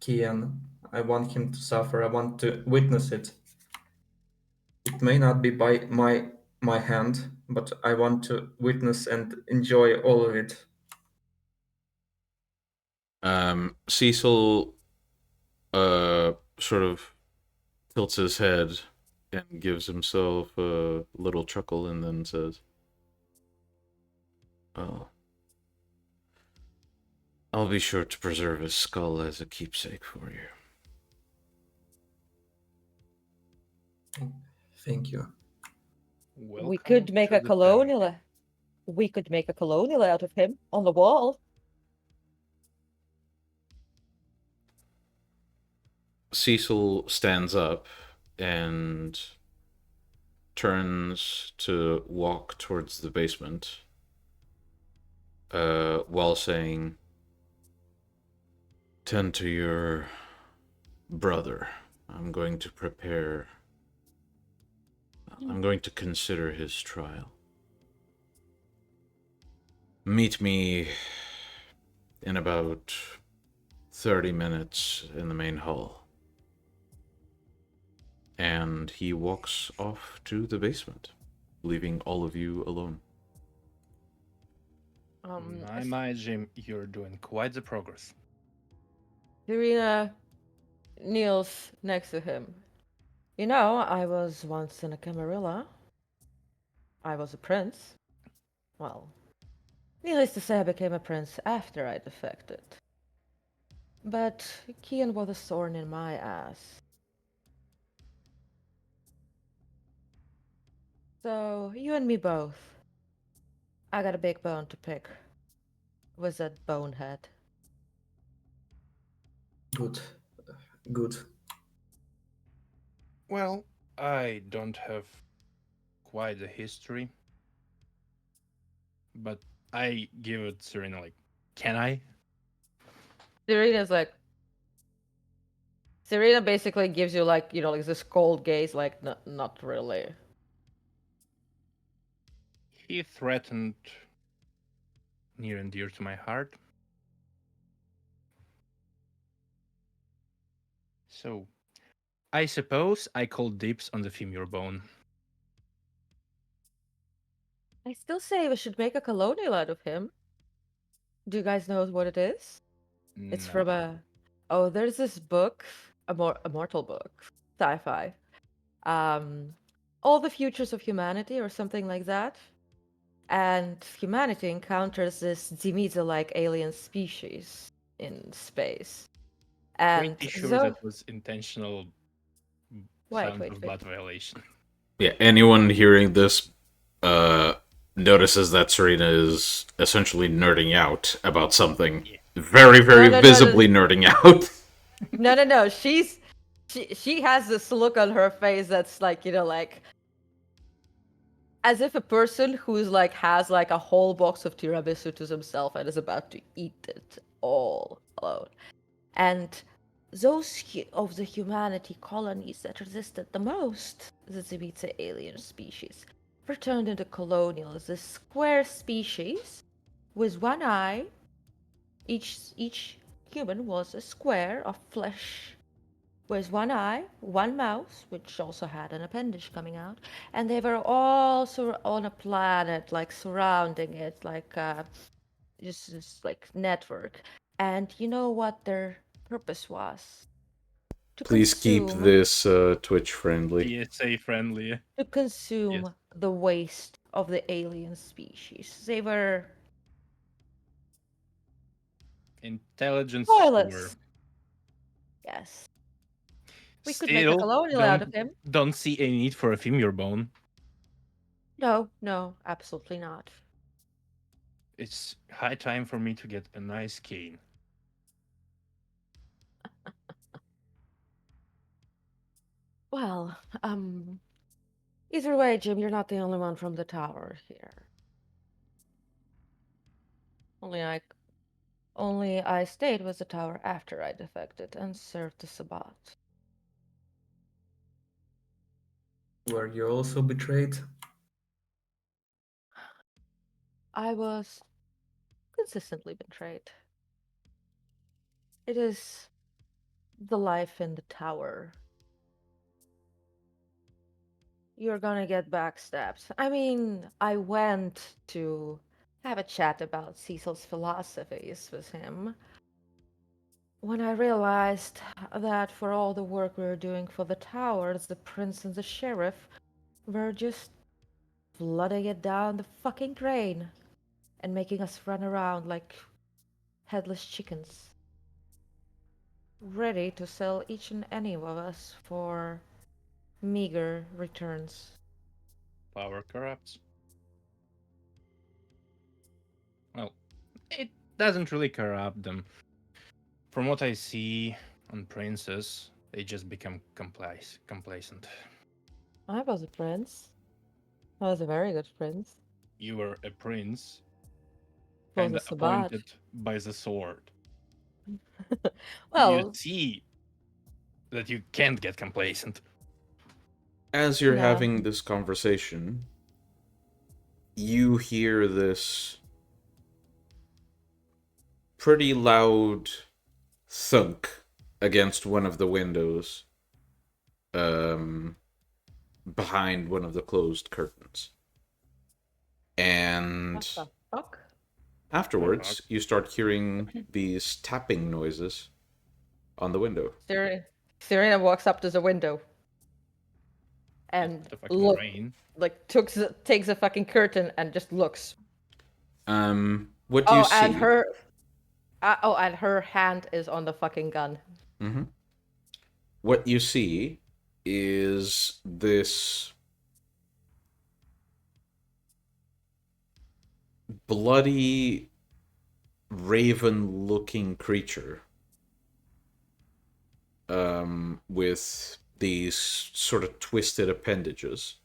Kian, I want him to suffer. I want to witness it. It may not be by my hand, but I want to witness and enjoy all of it. Cecil sort of tilts his head and gives himself a little chuckle and then says, "Oh, I'll be sure to preserve his skull as a keepsake for you." Thank you. We could make a colonial. We could make a colonial out of him on the wall. Cecil stands up and turns to walk towards the basement, while saying, "Tend to your brother. I'm going to consider his trial. Meet me in about 30 minutes in the main hall." And he walks off to the basement, leaving all of you alone. My Jim, you're doing quite the progress. Serena kneels next to him. You know, I was once in a Camarilla. I was a prince. Well, needless to say, I became a prince after I defected. But Kian was a thorn in my ass. So, you and me both. I got a big bone to pick with that bonehead. Good. Well, I don't have quite a history, but I give it Serena, like, can I? Serena basically gives you like, you know, like this cold gaze, like, not really. He threatened near and dear to my heart. So, I suppose I call dibs on the femur bone. I still say we should make a colonial out of him. Do you guys know what it is? It's from there's this book, a mortal book, sci-fi. All the Futures of Humanity or something like that. And humanity encounters this Demeter-like alien species in space. And pretty sure that was intentional sound of wait. blood violation. Yeah, anyone hearing this notices that Serena is essentially nerding out about something. Yeah. Very, very No. visibly nerding out. No. She has this look on her face that's like, like as if a person who's like has like a whole box of tiramisu to himself and is about to eat it all alone. And those of the humanity colonies that resisted the most the Zibitsa alien species were turned into colonials. This square species with one eye. Each human was a square of flesh with one eye, one mouth, which also had an appendage coming out, and they were all on a planet, like surrounding it, like just this like network. And you know what their purpose was? To Please keep consume, this Twitch friendly. PSA friendly. to consume Yes. the waste of the alien species. They were Intelligence score. toilets. Yes. We could make a Still, colonial out of him. don't see any need for a femur bone. No, absolutely not. It's high time for me to get a nice cane. Well, either way, Jim, you're not the only one from the tower here. Only I stayed with the tower after I defected and served the Sabbat. Were you also betrayed? I was consistently betrayed. It is the life in the tower. You're gonna get backstabbed. I mean, I went to have a chat about Cecil's philosophies with him when I realized that for all the work we were doing for the towers, the prince and the sheriff were just flooding it down the fucking drain and making us run around like headless chickens, ready to sell each and any of us for meager returns. Power corrupts. Well, it doesn't really corrupt them. From what I see on princes, they just become complacent. I was a prince. I was a very good prince. You were a prince, Was kind a of Sabbat. appointed by the sword. You Well, see that you can't get complacent. As you're No. having this conversation, you hear this pretty loud thunk against one of the windows behind one of the closed curtains. And what the fuck? afterwards, you start hearing these tapping noises on the window. Serena walks up to the window and The fucking rain. takes a fucking curtain and just looks. What do you see? And her hand is on the fucking gun. Mm-hmm. What you see is this bloody, raven-looking creature with these sort of twisted appendages.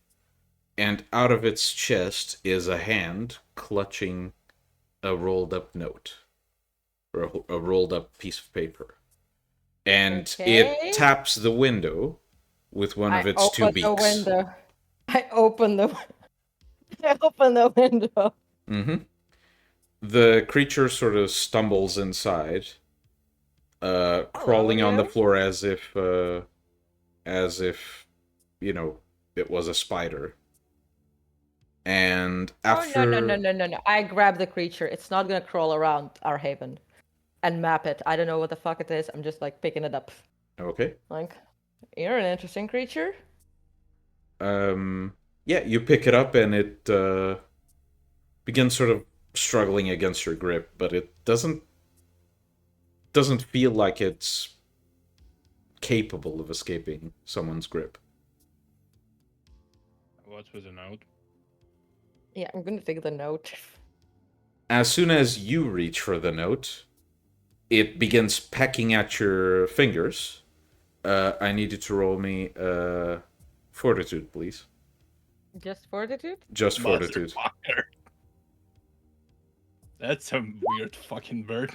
And out of its chest is a hand clutching a rolled-up note, or a rolled-up piece of paper. And Okay. it taps the window with one of its two beaks. I open the window. Mm-hmm. The creature sort of stumbles inside, crawling on the floor as if it was a spider. And after No. I grab the creature. It's not gonna crawl around our haven and map it. I don't know what the fuck it is. I'm just like picking it up. Okay. Like, you're an interesting creature. Yeah, you pick it up and it begins sort of struggling against your grip, but it doesn't feel like it's capable of escaping someone's grip. What was the note? Yeah, I'm gonna take the note. As soon as you reach for the note, it begins pecking at your fingers. I need you to roll me fortitude, please. Just fortitude? Just fortitude. Motherfucker. That's a weird fucking bird.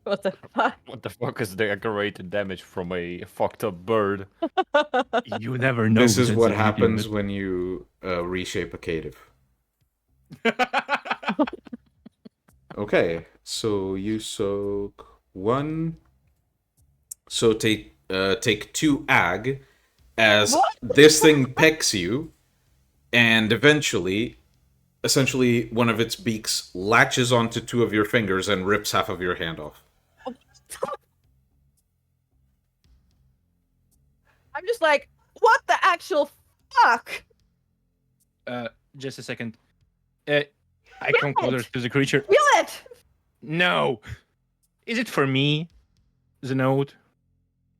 What the fuck? What the fuck is the aggravated damage from a fucked up bird? You never know. This who is sends what a video of happens it. when you reshape a cative. Okay, so you soak 1. So take 2 ag as What? this thing pecks you, and eventually, essentially, one of its beaks latches onto 2 of your fingers and rips half of your hand off. I'm just like, what the actual fuck? Just a second. I come closer to the creature. Kill it! No. Is it for me? The note?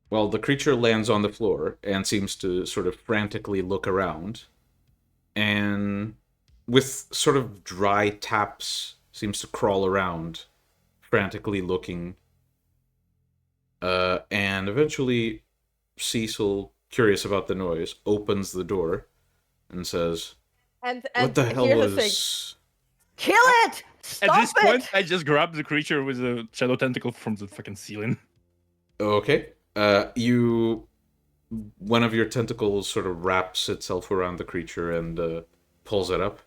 Well, the creature lands on the floor and seems to sort of frantically look around, and with sort of dry taps, seems to crawl around, frantically looking. And eventually, Cecil, curious about the noise, opens the door and says, And "What the hell here's the thing. was?" Kill it! Stop At this it! point, I just grab the creature with a shadow tentacle from the fucking ceiling. Okay. One of your tentacles sort of wraps itself around the creature and pulls it up.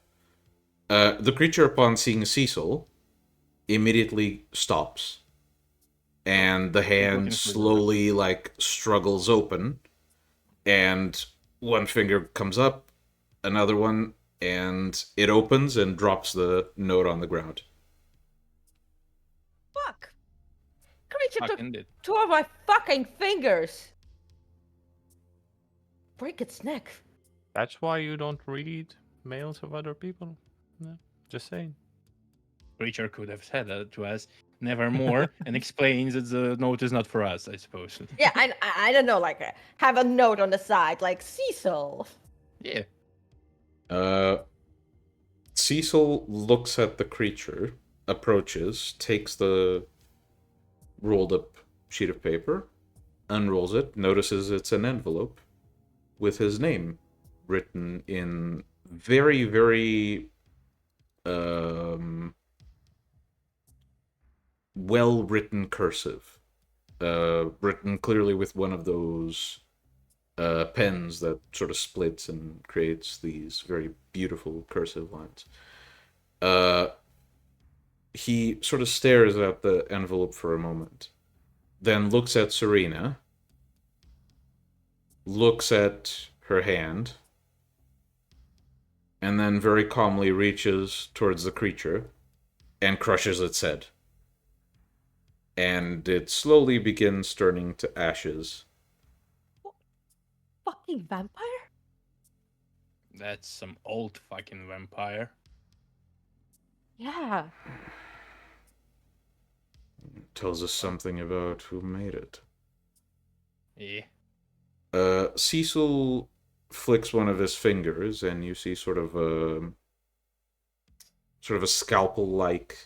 The creature, upon seeing Cecil, immediately stops. And the hand slowly, like, struggles open. And one finger comes up, another one, and it opens and drops the note on the ground. Fuck! Creature took Fucking did. 2 of my fucking fingers! Break its neck. That's why you don't read mails of other people. No, just saying. Creature could have said that to us, nevermore, and explains that the note is not for us, I suppose. Yeah, I don't know, like, have a note on the side, like, Cecil. Yeah. Cecil looks at the creature, approaches, takes the rolled up sheet of paper, unrolls it, notices it's an envelope with his name written in very, very well-written cursive. Written clearly with one of those pens that sort of splits and creates these very beautiful cursive lines. He sort of stares at the envelope for a moment, then looks at Serena, looks at her hand, and then very calmly reaches towards the creature and crushes its head. And it slowly begins turning to ashes. Fucking vampire? That's some old fucking vampire. Yeah. Tells us something about who made it. Yeah. Cecil flicks one of his fingers, and you see sort of a scalpel-like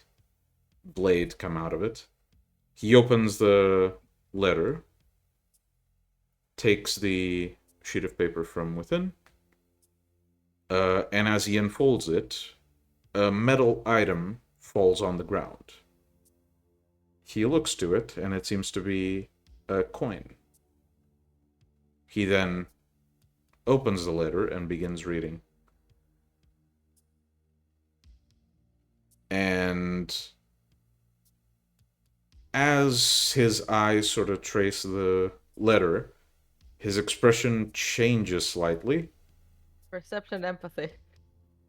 blade come out of it. He opens the letter, takes the sheet of paper from within, and as he unfolds it, a metal item falls on the ground. He looks to it, and it seems to be a coin. He then opens the letter and begins reading. And as his eyes sort of trace the letter, his expression changes slightly. Perception, empathy.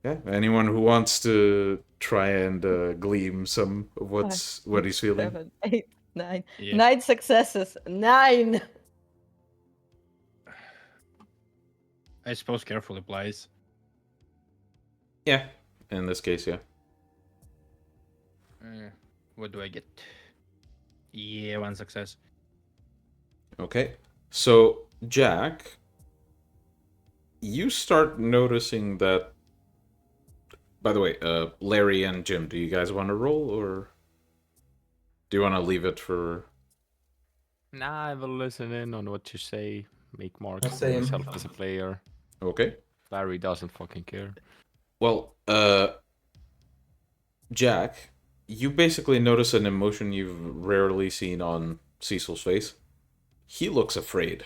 Yeah, anyone who wants to try and glean some of what he's feeling. 7, 8, 9. Yeah. 9 successes. 9! I suppose careful applies. Yeah, in this case, yeah. What do I get? Yeah, 1 success. Okay, so Jack, you start noticing that, By the way, Larry and Jim, do you guys want to roll, or do you want to leave it for... Nah, I will listen in on what you say. Make marks for Same. myself as a player. Okay. Larry doesn't fucking care. Well, Jack, you basically notice an emotion you've rarely seen on Cecil's face. He looks afraid.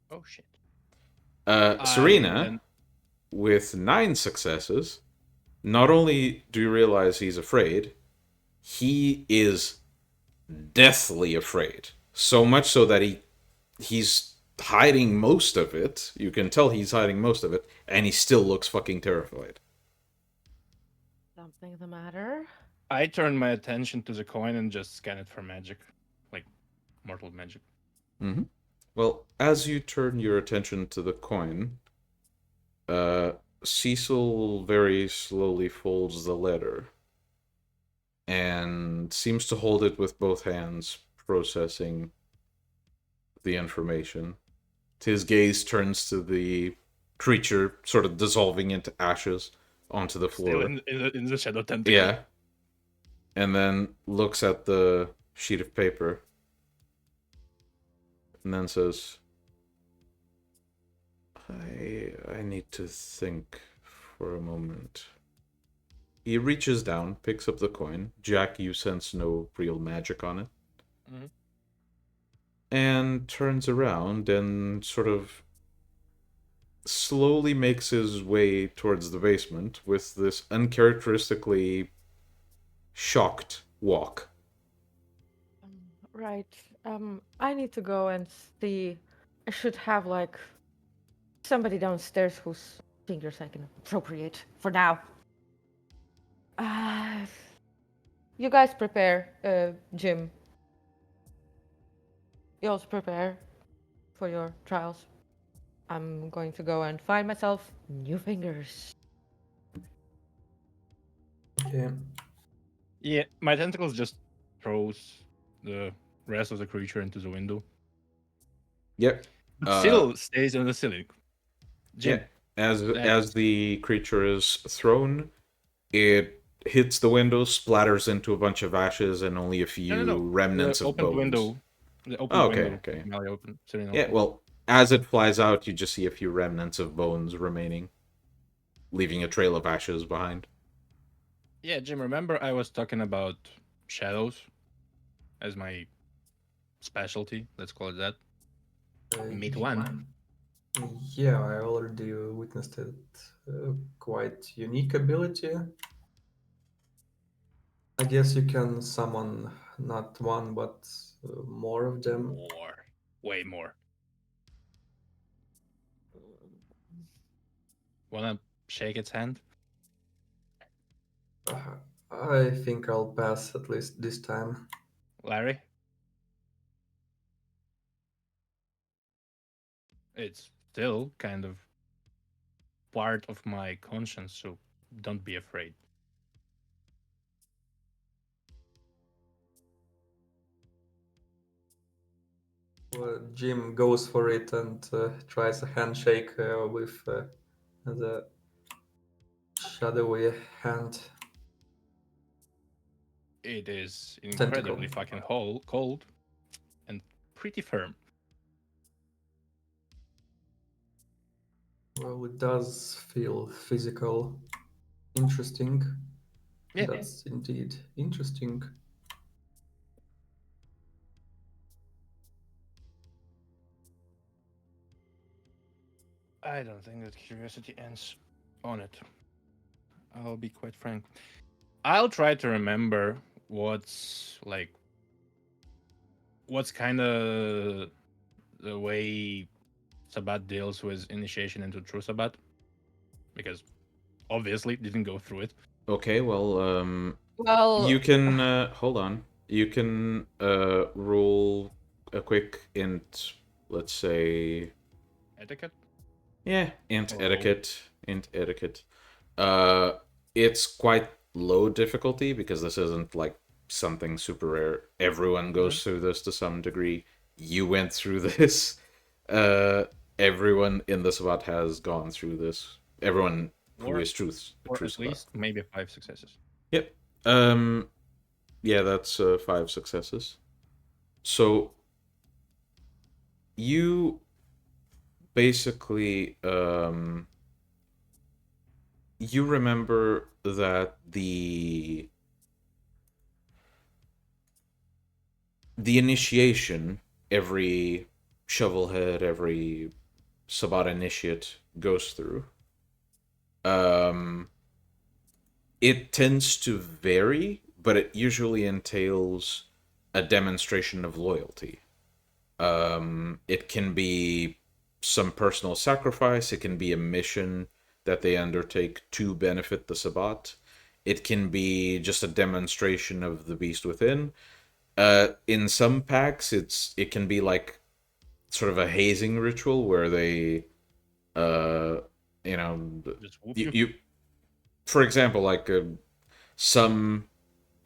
Oh shit. Serena, then- with 9 successes, not only do you realize he's afraid, he is deathly afraid. So much so that he's hiding most of it. You can tell he's hiding most of it, and he still looks fucking terrified. Something the matter? I turn my attention to the coin and just scan it for magic, like mortal magic. Mm-hmm. Well, as you turn your attention to the coin, Cecil very slowly folds the letter and seems to hold it with both hands, processing the information. His gaze turns to the creature sort of dissolving into ashes onto the floor. Still in the shadow tentacle. Yeah. And then looks at the sheet of paper. And then says, I need to think for a moment. He reaches down, picks up the coin. Jack, you sense no real magic on it. Mhm. And turns around and sort of slowly makes his way towards the basement with this uncharacteristically shocked walk. Right. I need to go and see. I should have like somebody downstairs whose fingers I can appropriate for now. You guys prepare, Jim. You also prepare for your trials. I'm going to go and find myself new fingers. Okay. Yeah, my tentacles just throws the rest of the creature into the window. Yep. But still stays on the ceiling. Jim, Yeah. As the creature is thrown, it hits the window, splatters into a bunch of ashes, and only a few no. remnants the of open bones. window. The open Oh, okay, window. okay. Amalia open. Serena Yeah, open. well, as it flies out, you just see a few remnants of bones remaining, leaving a trail of ashes behind. Yeah, Jim, remember I was talking about shadows as my specialty? Let's call it that. Meet one. Yeah, I already witnessed it. Quite unique ability. I guess you can summon not one, but more of them. More. Way more. Wanna shake its hand? I think I'll pass at least this time. Larry? It's still kind of part of my conscience, so don't be afraid. Jim goes for it and tries a handshake with the shadowy hand. It is Tentacle. incredibly fucking cold and pretty firm. Well, it does feel physical. Interesting. Yeah. That's indeed interesting. I don't think that curiosity ends on it. I'll be quite frank. I'll try to remember what's kind of the way Sabbat deals with initiation into True Sabbat, because obviously didn't go through it. Okay, well, Well, you can, hold on. You can, roll a quick int, let's say... Etiquette? Yeah, int Oh. etiquette. It's quite low difficulty because this isn't like something super rare. Everyone goes through this to some degree. You went through this. Everyone in the Sabbat has gone through this. Everyone who Or- is Truth. Or True at Sabbat. least maybe 5 successes. Yep. Yeah, that's 5 successes. So you basically you remember that the initiation, every shovelhead, every Sabbat initiate goes through. It tends to vary, but it usually entails a demonstration of loyalty. It can be some personal sacrifice. It can be a mission that they undertake to benefit the Sabbat. It can be just a demonstration of the beast within. In some packs, it can be like sort of a hazing ritual where they, uh, you know, Just whoop you, you. you for example, like some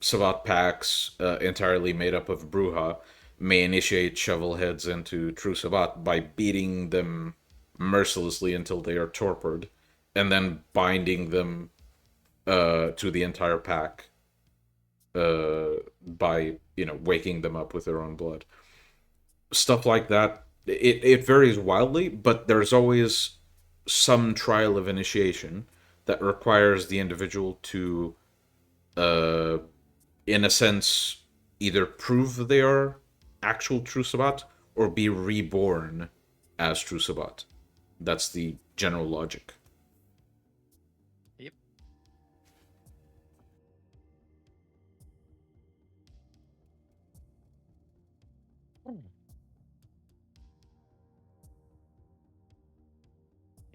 Sabbat packs entirely made up of Bruja may initiate shovelheads into True Sabbat by beating them mercilessly until they are torpid, and then binding them to the entire pack by waking them up with their own blood. Stuff like that. It varies wildly, but there's always some trial of initiation that requires the individual to uh, in a sense, either prove they are actual True Sabbat or be reborn as True Sabbat. That's the general logic. Yep.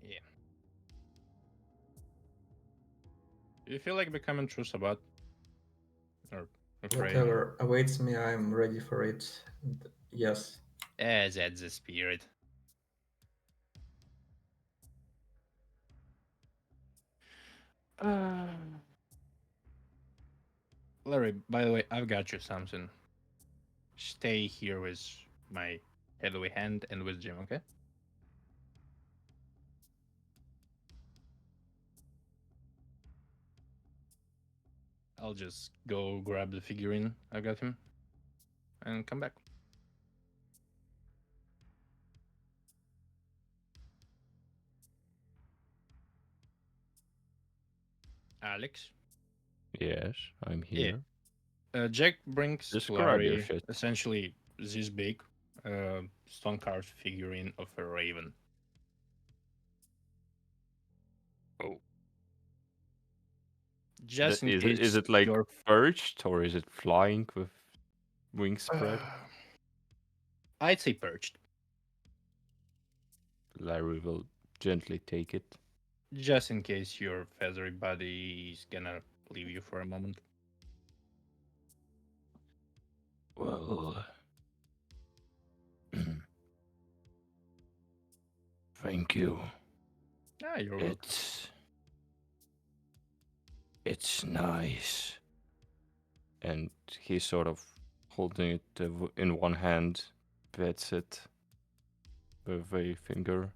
Yeah. Do you feel like becoming True Sabbat? Or afraid? Whatever awaits me, I'm ready for it. Yes. That's the spirit. Larry, by the way, I've got you something. Stay here with my heavy hand and with Jim, okay? I'll just go grab the figurine I got him and come back. Alex? Yes, I'm Yeah. here. Jack brings to Describe your Larry shit. essentially this big stone carved figurine of a raven. Oh. Just in Is case it like you're perched or is it flying with wings spread? I'd say perched. Larry will gently take it. Just in case your feathery body is gonna leave you for a moment. Well, thank you. Ah, you're welcome. It's nice. And he's sort of holding it in one hand, pets it with a finger.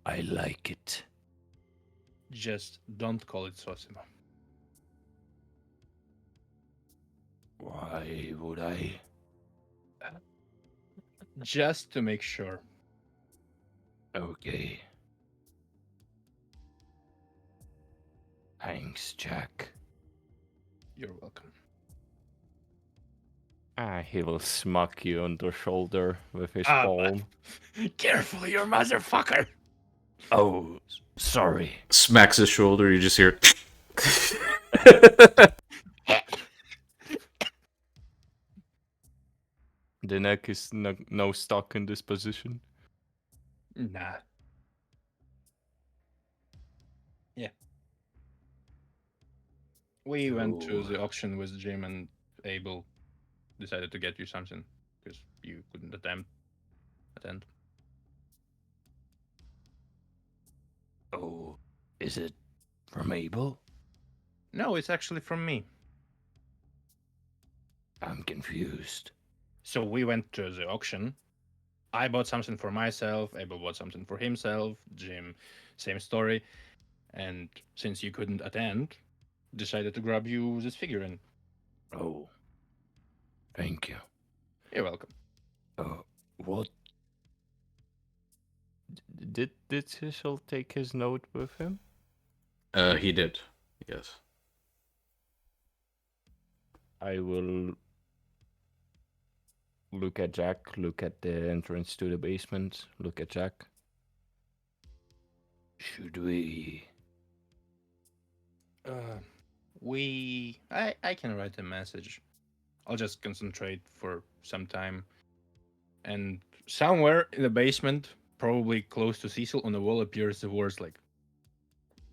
I like it. Just don't call it Sosima. Why would I? Just to make sure. Okay. Thanks, Jack. You're welcome. He will smack you on the shoulder with his Ah, palm. Careful, you motherfucker! Oh, sorry. Smacks his shoulder, you just hear. The neck is no stuck in this position. Nah. Yeah. We went to the auction with Jim and Abel decided to get you something because you couldn't attend. Oh, is it from Abel? No, it's actually from me. I'm confused. So we went to the auction. I bought something for myself. Abel bought something for himself. Jim, same story. And since you couldn't attend, decided to grab you this figurine. Oh, thank you. You're welcome. What? Did Cecil take his note with him? He did. Yes. I will look at Jack, look at the entrance to the basement, look at Jack. Should we? I can write a message. I'll just concentrate for some time. And somewhere in the basement, probably close to Cecil, on the wall appears the words like,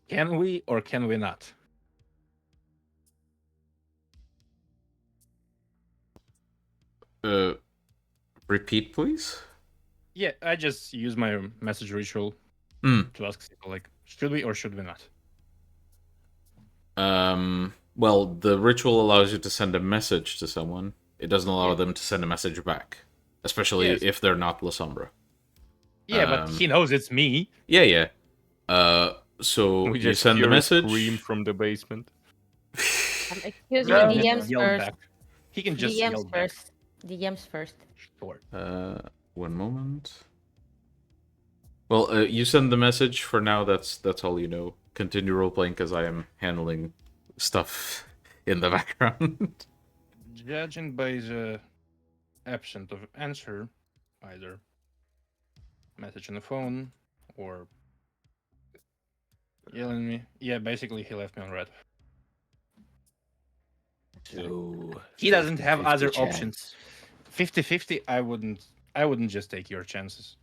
"Can we or can we not?" Repeat, please. Yeah, I just use my message ritual to ask Cecil, like, should we or should we not? Well, the ritual allows you to send a message to someone. It doesn't allow Yeah. them to send a message back, especially Yes. if they're not La Sombra. Yeah, but he knows it's me. Yeah. So We you just send the hear a message. scream from the basement. Excuse me, He can DMs just yell first. back. He can just yell DMs back. first. DMs first. Sure. One moment. Well, you send the message. For now, that's all you know. Continue roleplaying because I am handling stuff in the background. Judging by the absence of answer, either message on the phone or yelling me. Yeah, basically he left me on red. So He doesn't have 50-50 other chance. options. 50-50, I wouldn't just take your chances.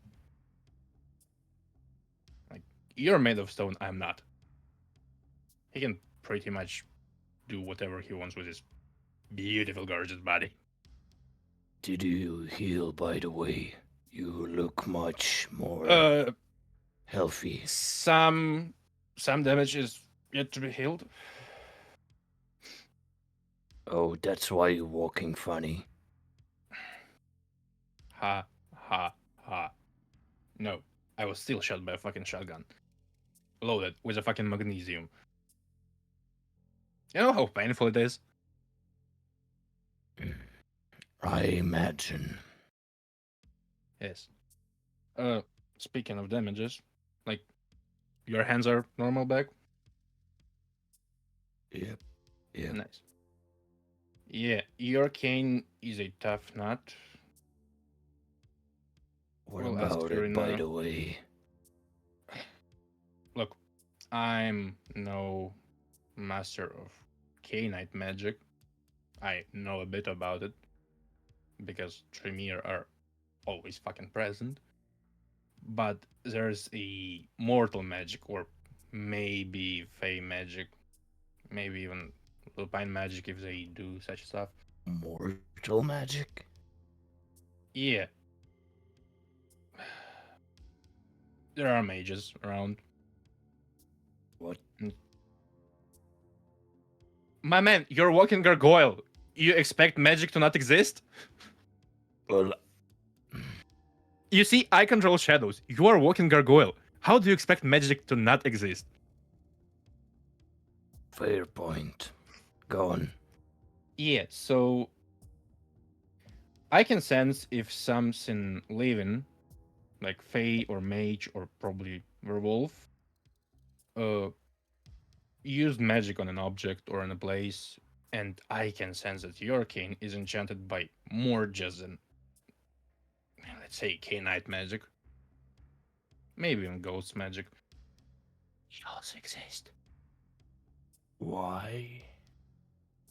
Like, you're made of stone, I'm not. He can pretty much do whatever he wants with his beautiful, gorgeous body. Did you heal, by the way? You look much more healthy. Some damage is yet to be healed. Oh, that's why you're walking funny. Ha, ha, ha. No, I was still shot by a fucking shotgun. Loaded with a fucking magnesium. You know how painful it is? I imagine. Yes. Speaking of damages, like, your hands are normal back? Yep. Nice. Yeah, your cane is a tough nut. What We'll ask about it, by Serena. the way? Look, I'm no master of Cainite magic. I know a bit about it because Tremere are always fucking present. But there's a mortal magic, or maybe fey magic, maybe even lupine magic if they do such stuff. Mortal magic? Yeah. There are mages around. What? My man, you're walking gargoyle. You expect magic to not exist? Well, You see, I control shadows. You are walking gargoyle. How do you expect magic to not exist? fair point. Go on. Yeah, so I can sense if something living, like Fey or Mage or probably Werewolf, used magic on an object or on a place, and I can sense that your cane is enchanted by more just than, let's say, Cainite magic. Maybe even ghost magic. It also exists. Why?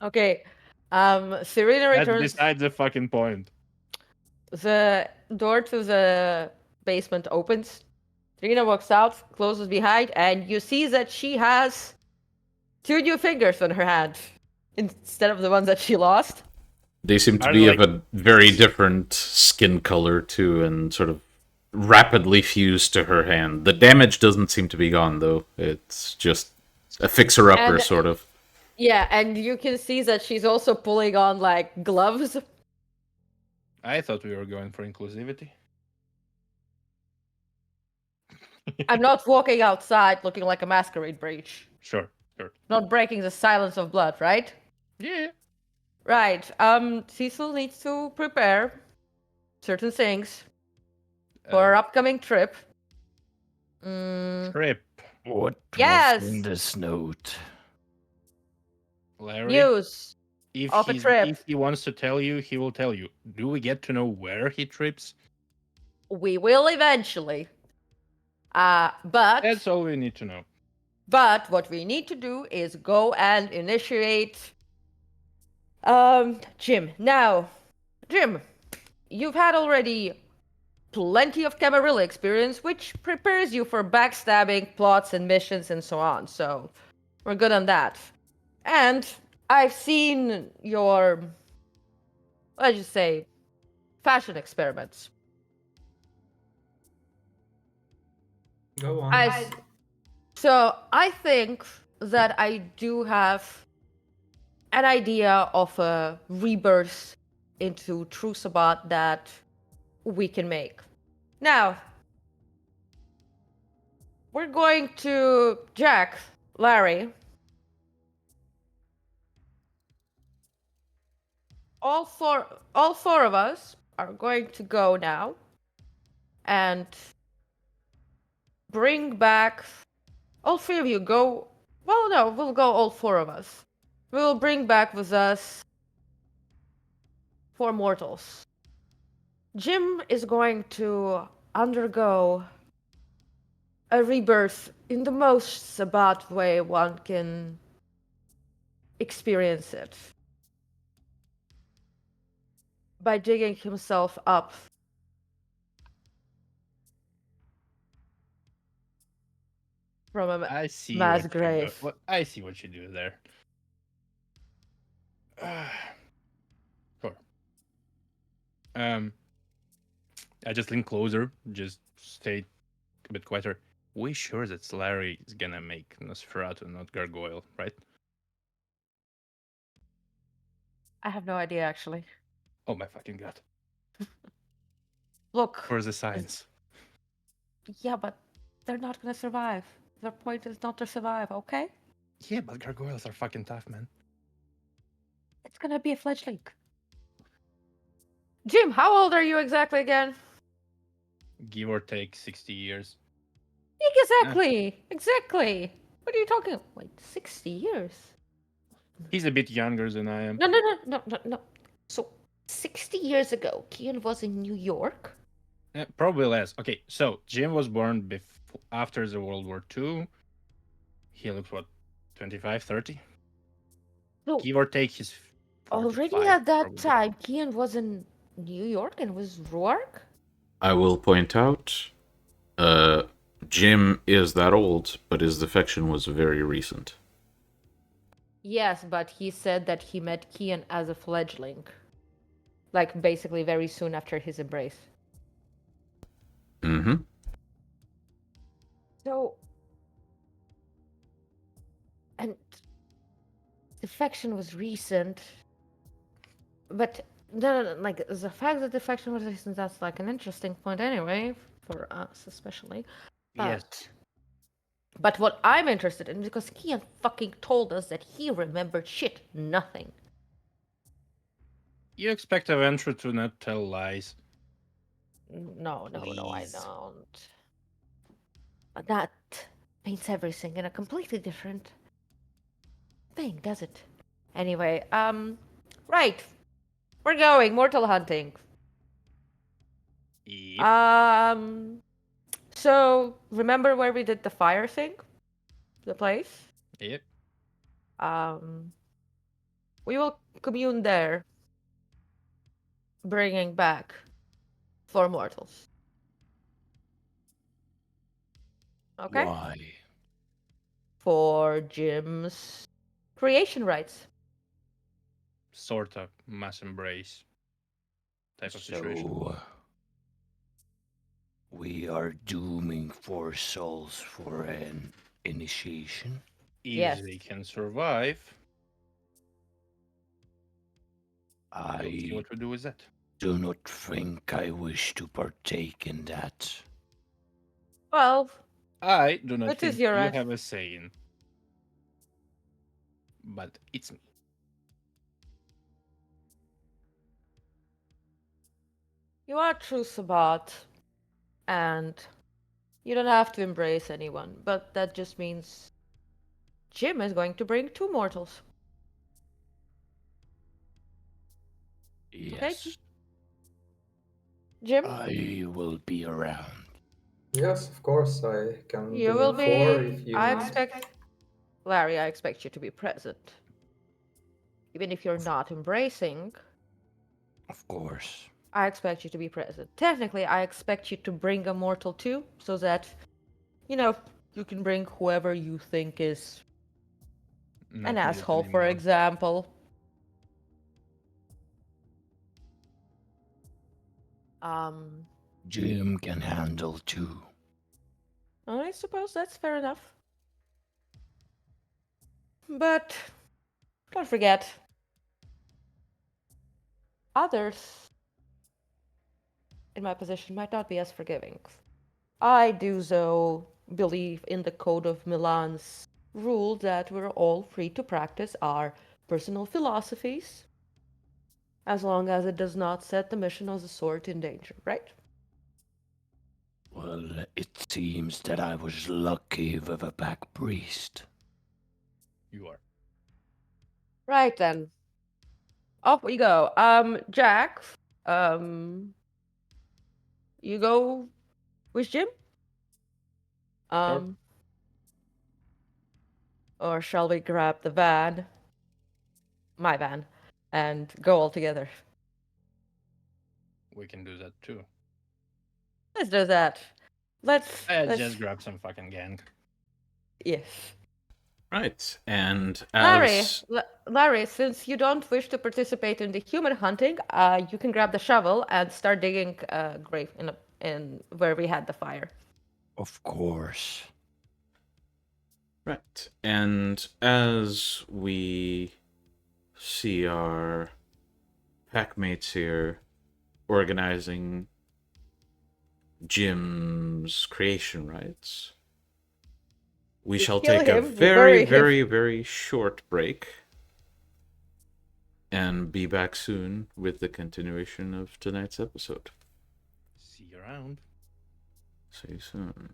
Okay. Serena That's returns. besides the fucking point. The door to the basement opens. Serena walks out, closes behind, and you see that she has 2 new fingers on her hand instead of the ones that she lost. They seem to Are be they of a very different skin color too, and sort of rapidly fused to her hand. The damage doesn't seem to be gone though. It's just a fixer-upper And- sort of. Yeah, and you can see that she's also pulling on like gloves. I thought we were going for inclusivity. I'm not walking outside looking like a masquerade breach. Sure, sure. Not breaking the silence of blood, right? Yeah. Right. Cecil needs to prepare certain things for our upcoming trip. Trip. What Yes. was in this note? Larry. News If of a trip. if he wants to tell you, he will tell you. Do we get to know where he trips? We will eventually. But That's all we need to know. But what we need to do is go and initiate Jim. Now, Jim, you've had already plenty of Camarilla experience, which prepares you for backstabbing, plots, and missions, and so on. So we're good on that. And I've seen your, let's just say, fashion experiments. Go on. So I think that I do have an idea of a rebirth into True Sabbat that we can make. Now, we're going to Jack, Larry. All four of us are going to go now and bring back. All three of you go. Well, no, we'll go all four of us. We'll bring back with us 4 mortals. Jim is going to undergo a rebirth in the most Sabbat way one can experience it. By digging himself up from a I see mass what you grave. do. I see what you do there. Sure. I just lean closer, just stay a bit quieter. We sure that Larry is gonna make Nosferatu, not Gargoyle, right? I have no idea, actually. Oh my fucking god. Look. For the science. Yeah, but they're not gonna survive. Their point is not to survive, okay? Yeah, but gargoyles are fucking tough, man. It's gonna be a fledgling. Jim, how old are you exactly again? Give or take 60 years. Exactly. What are you talking about? Wait, 60 years? He's a bit younger than I am. No. So, 60 years ago, Kian was in New York? Probably less. Okay, so Jim was born after the World War II. He looks, what, 25, 30? So, Give or take his 45, already at that probably. time, Kian was in New York and was Rourke? I will point out, Jim is that old, but his defection was very recent. Yes, but he said that he met Kian as a fledgling. Like, basically very soon after his embrace. Mm-hmm. So... And... defection was recent. But... No, like, the fact that defection was recent, that's, like, an interesting point anyway. For us, especially. Yes. But what I'm interested in, because Kian fucking told us that he remembered shit. Nothing. You expect a Venture to not tell lies. No, I Please. don't. But that paints everything in a completely different thing, does it? Anyway, right. We're going mortal hunting. Yep. So remember where we did the fire thing? The place? Yep. We will commune there, bringing back 4 mortals. Okay? Why? For Jim's creation rites. Sort of mass embrace type of situation. So, we are dooming 4 souls for an initiation? If Yes. they can survive, we'll see I what we do with that. Do not think I wish to partake in that. Well, I do not It is think your you right. have a say in. But it's me. you are True Sabbat, and you don't have to embrace anyone, but that just means Jim is going to bring 2 mortals. Yes, Jim, I will be around. Yes, of course, I can you bring will 4 be. if you I need. expect. Larry, I expect you to be present. Even if you're not embracing, Of course. I expect you to be present. Technically, I expect you to bring a mortal too, so that, you know, you can bring whoever you think is Not an needed asshole, for anymore. example. Um, Jim can handle 2. I suppose that's fair enough. But don't forget, others in my position might not be as forgiving. I do, though, believe in the Code of Milan's rule that we're all free to practice our personal philosophies as long as it does not set the mission of the sword in danger, right? Well, it seems that I was lucky with a back priest. You are. Right then. Off we go. Jack, you go with Jim? Um, or shall we grab the van, my van, and go all together? We can do that too. Let's do that. Let's Just grab some fucking gang. yes. Right, and Larry, as Larry, since you don't wish to participate in the human hunting, you can grab the shovel and start digging a grave in where we had the fire. Of course. right, and as we see our packmates here organizing Jim's creation rites, we shall kill take a him, we very, bury him. very, very short break and be back soon with the continuation of tonight's episode. See you around. See you soon.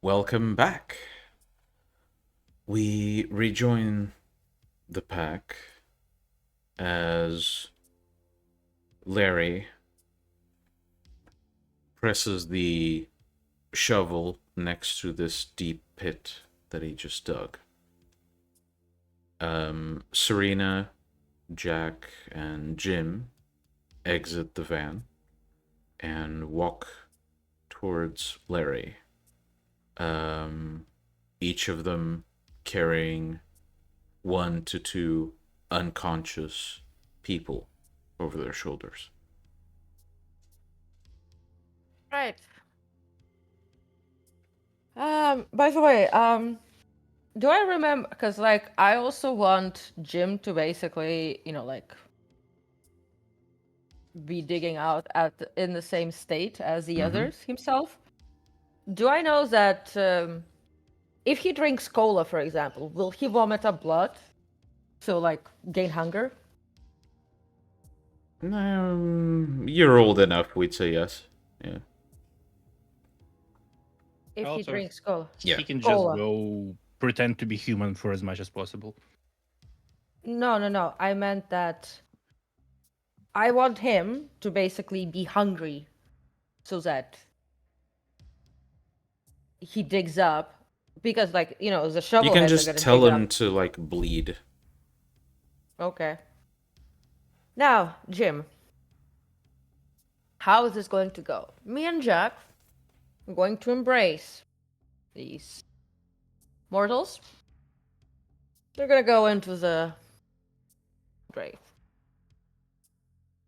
Welcome back. We rejoin the pack as Larry presses the shovel next to this deep pit that he just dug. Serena, Jack, and Jim exit the van and walk towards Larry. Each of them carrying 1 to 2 unconscious people over their shoulders. Right. By the way, do I remember? Because like I also want Jim to basically, be digging out in the same state as the others himself. Do I know that if he drinks cola, for example, will he vomit up blood? So like gain hunger? You're old enough, we'd say yes. Yeah. If he Also, drinks cola. Yeah. He can just Cola. go pretend to be human for as much as possible. No. I meant that I want him to basically be hungry so that he digs up because like, the shovel You can heads are just gonna tell dig him up. to, like, bleed. Okay. Now, Jim, how is this going to go? Me and Jack are going to embrace these mortals. They're gonna go into the grave.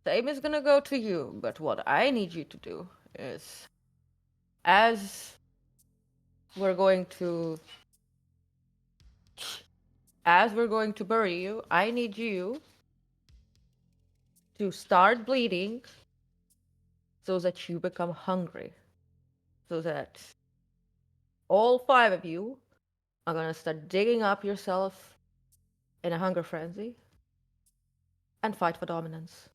Same is gonna go to you, but what I need you to do is, as we're going to bury you, I need you to start bleeding so that you become hungry. So that all 5 of you are gonna start digging up yourself in a hunger frenzy and fight for dominance.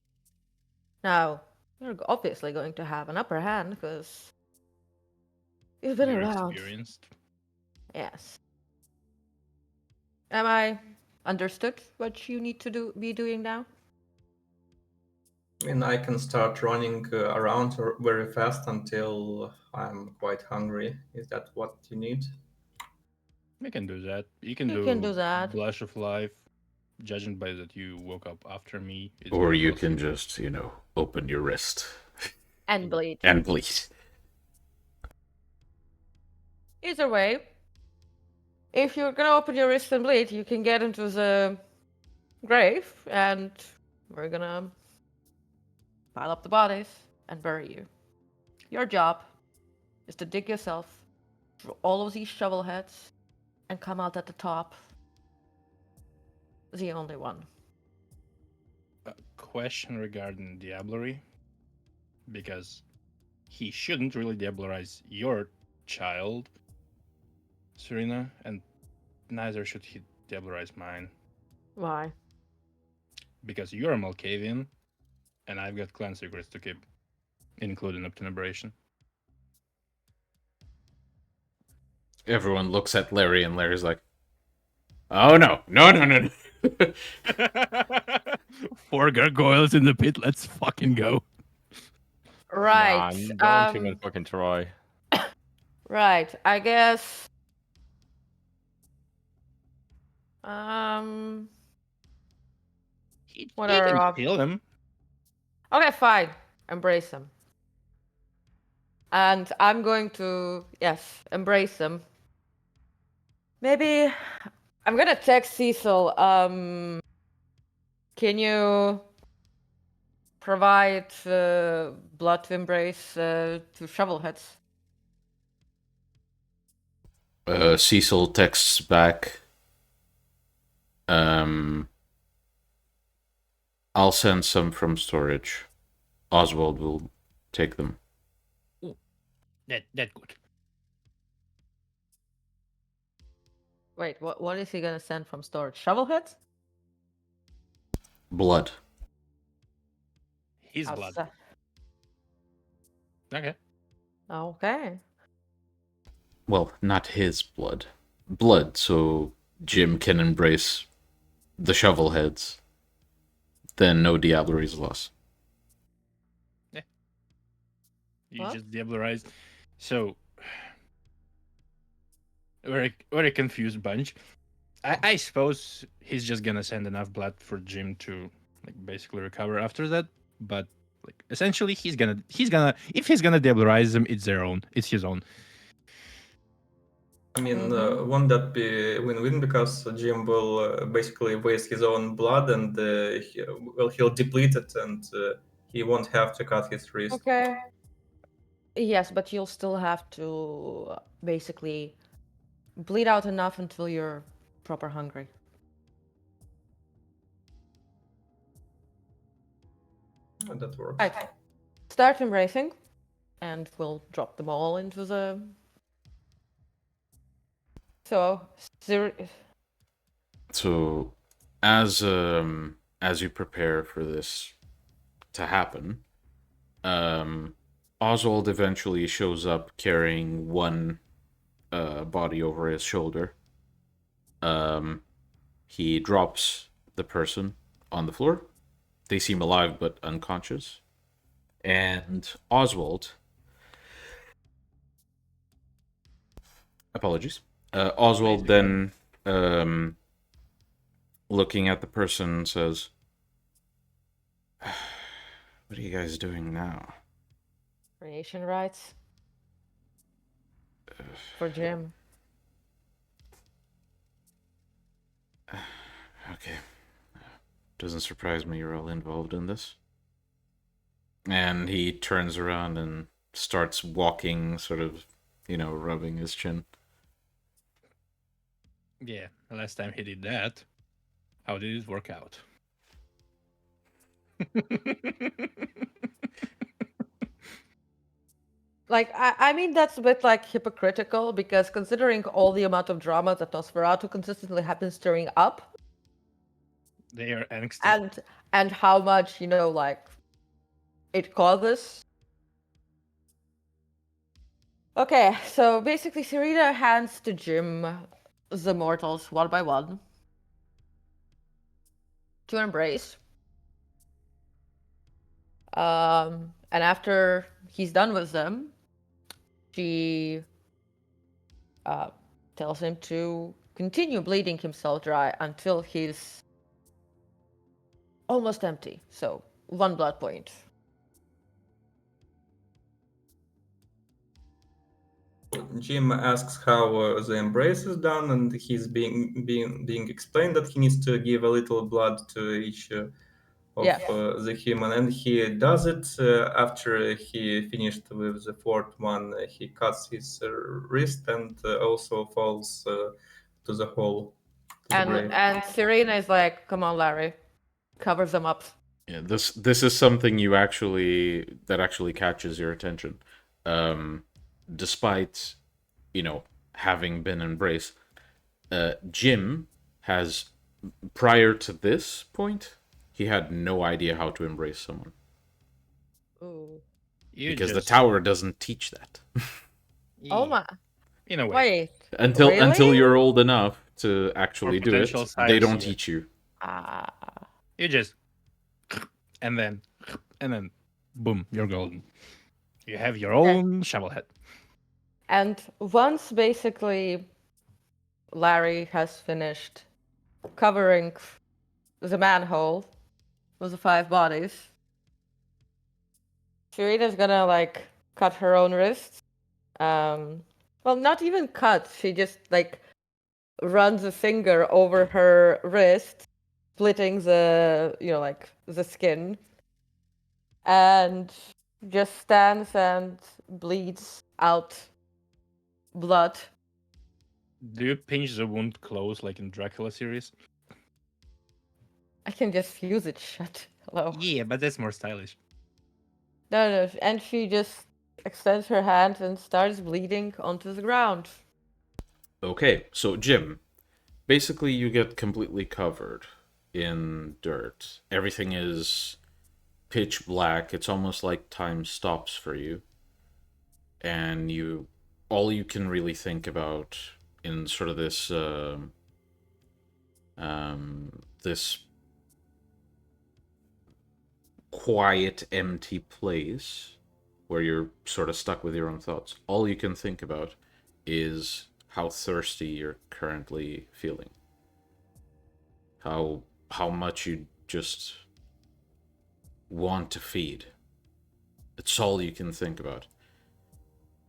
Now, you're obviously going to have an upper hand because you've been You're around. experienced. Yes. Am I understood what you need to be doing now? I mean, I can start running around very fast until I'm quite hungry. Is that what you need? We can do that. You You can do that. Blush of Life. Judging by that you woke up after me. It's Or very you possible. can just, open your wrist And bleed. and bleed. Either way, if you're gonna open your wrist and bleed, you can get into the grave and we're gonna pile up the bodies and bury you. Your job is to dig yourself through all of these shovel heads and come out at the top. The only one. A question regarding diablerie, because he shouldn't really diablerize your child, Serena, and neither should he diablerize mine, Why? because you're a Malkavian, and I've got clan secrets to keep, including up to liberation. Everyone looks at Larry, and Larry's like, oh, no. No. 4 gargoyles in the pit, let's fucking go. Right. Nah, don't even fucking try. Right. I guess. What He are can our kill him. Okay, fine. Embrace them. And I'm going to, yes, embrace them. Maybe I'm gonna text Cecil. Can you provide blood to embrace to shovelheads? Cecil texts back. I'll send some from storage. Oswald will take them. That good. Wait, what is he gonna send from storage? Shovelheads? Blood. His blood. Okay. Okay. well, not his blood. Blood, so Jim can embrace the shovelheads. Then no Diableries loss. You What? just Diablerized. So, very confused bunch. I suppose he's just gonna send enough blood for Jim to like basically recover after that. But like essentially, he's gonna if he's gonna Diablerize them, it's his own. I mean, Mhm. won't that be win-win because Jim will basically waste his own blood and he'll deplete it and he won't have to cut his wrist. Okay. Yes, but you'll still have to basically bleed out enough until you're proper hungry. That works. Right. Start embracing, and we'll drop them all into the. So, So, as you prepare for this to happen, Oswald eventually shows up carrying one body over his shoulder. He drops the person on the floor. They seem alive but unconscious. And Oswald, apologies. Oswald then, looking at the person, says, "What are you guys doing now?" creation rights for Jim. Okay. Doesn't surprise me you're all involved in this. And he turns around and starts walking, sort of, rubbing his chin. Yeah, the last time he did that, how did it work out? Like, I mean, that's a bit like hypocritical because considering all the amount of drama that Nosferatu consistently have been stirring up, They are angsty. and how much like it causes. Okay, so basically, Serena hands to Jim the mortals one by one to embrace. And after he's done with them, she tells him to continue bleeding himself dry until he's almost empty. So 1 blood point. Jim asks how the embrace is done, and he's being explained that he needs to give a little blood to each of Yes. the human, and he does it after he finished with the fourth one. He cuts his wrist and also falls to the hole, to the grave. And Serena is like, "Come on, Larry," covers them up. Yeah, this is something that actually catches your attention. Despite, having been embraced, Jim has, prior to this point, he had no idea how to embrace someone. Ooh. Because the tower doesn't teach that. Oh my. In a way. Wait. until Really? you're old enough to actually do it, potential they size, don't yeah. teach you. You just and then boom, you're golden. You have your own shovelhead. And once basically Larry has finished covering the manhole with the 5 bodies, Serena's gonna like cut her own wrists. Well, not even cut. She just like runs a finger over her wrist, splitting the like the skin, and just stands and bleeds out blood. Do you pinch the wound close like in Dracula series? I can just fuse it shut. Hello. Yeah, but that's more stylish. No, and she just extends her hand and starts bleeding onto the ground. Okay, so Jim, basically you get completely covered in dirt. Everything is pitch black. It's almost like time stops for you. And you all you can really think about in sort of this this quiet, empty place where you're sort of stuck with your own thoughts, all you can think about is how thirsty you're currently feeling. How much you just want to feed. It's all you can think about.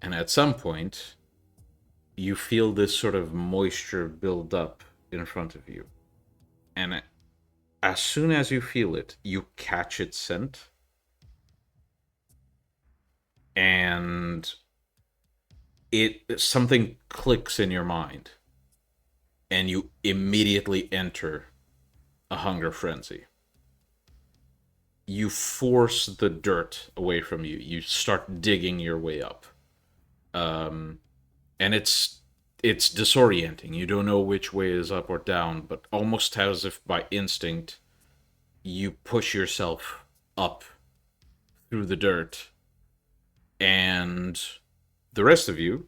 And at some point, you feel this sort of moisture build up in front of you. And as soon as you feel it, you catch its scent. And something clicks in your mind. And you immediately enter a hunger frenzy. You force the dirt away from you. You start digging your way up. And it's disorienting. You don't know which way is up or down, but almost as if by instinct, you push yourself up through the dirt. And the rest of you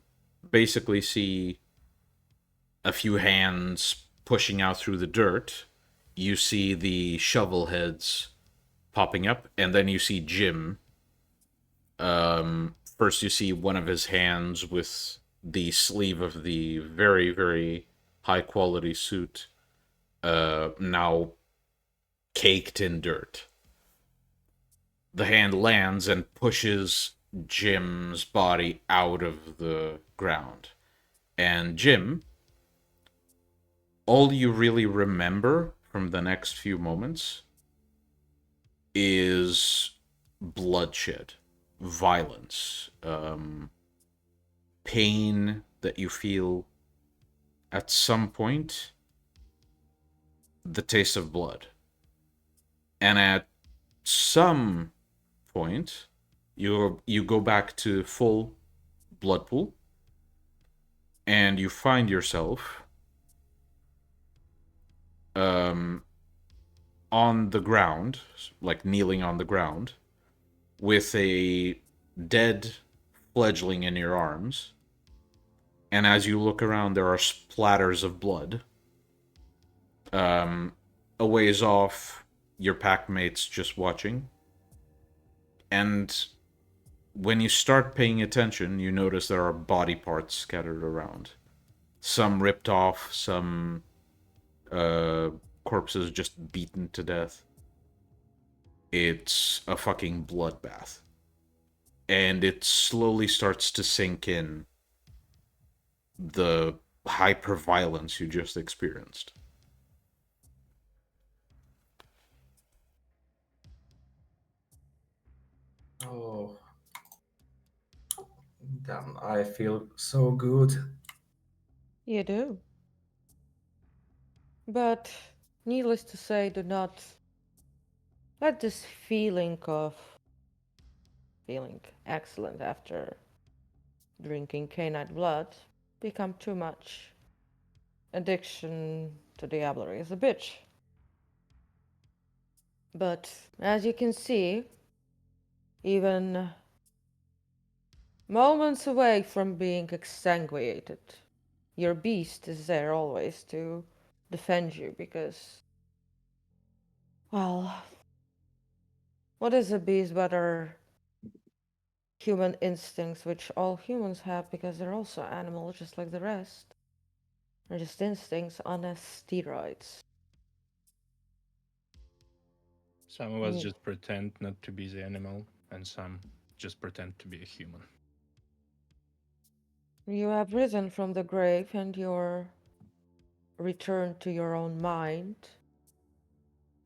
basically see a few hands pushing out through the dirt. You see the shovel heads popping up, and then you see Jim. First you see one of his hands with the sleeve of the very, very high quality suit now caked in dirt. The hand lands and pushes Jim's body out of the ground. And Jim, all you really remember from the next few moments is bloodshed, violence, pain that you feel at some point, the taste of blood. And at some point, you go back to full blood pool, and you find yourself on the ground, like kneeling on the ground, with a dead fledgling in your arms. And as you look around, there are splatters of blood. A ways off, your pack mates just watching. And when you start paying attention, you notice there are body parts scattered around. Some ripped off, some corpses just beaten to death. It's a fucking bloodbath. And it slowly starts to sink in the hyper-violence you just experienced. Oh, damn, I feel so good. You do. But needless to say, do not let this feeling of feeling excellent after drinking Cainite blood become too much. Addiction to diablerie is a bitch. But as you can see, even moments away from being exsanguinated, your beast is there always to defend you because, well, what is a beast but our human instincts, which all humans have because they're also animals just like the rest? They're just instincts on steroids. Some of us Mm. just pretend not to be the animal, and some just pretend to be a human. You have risen from the grave and your return to your own mind,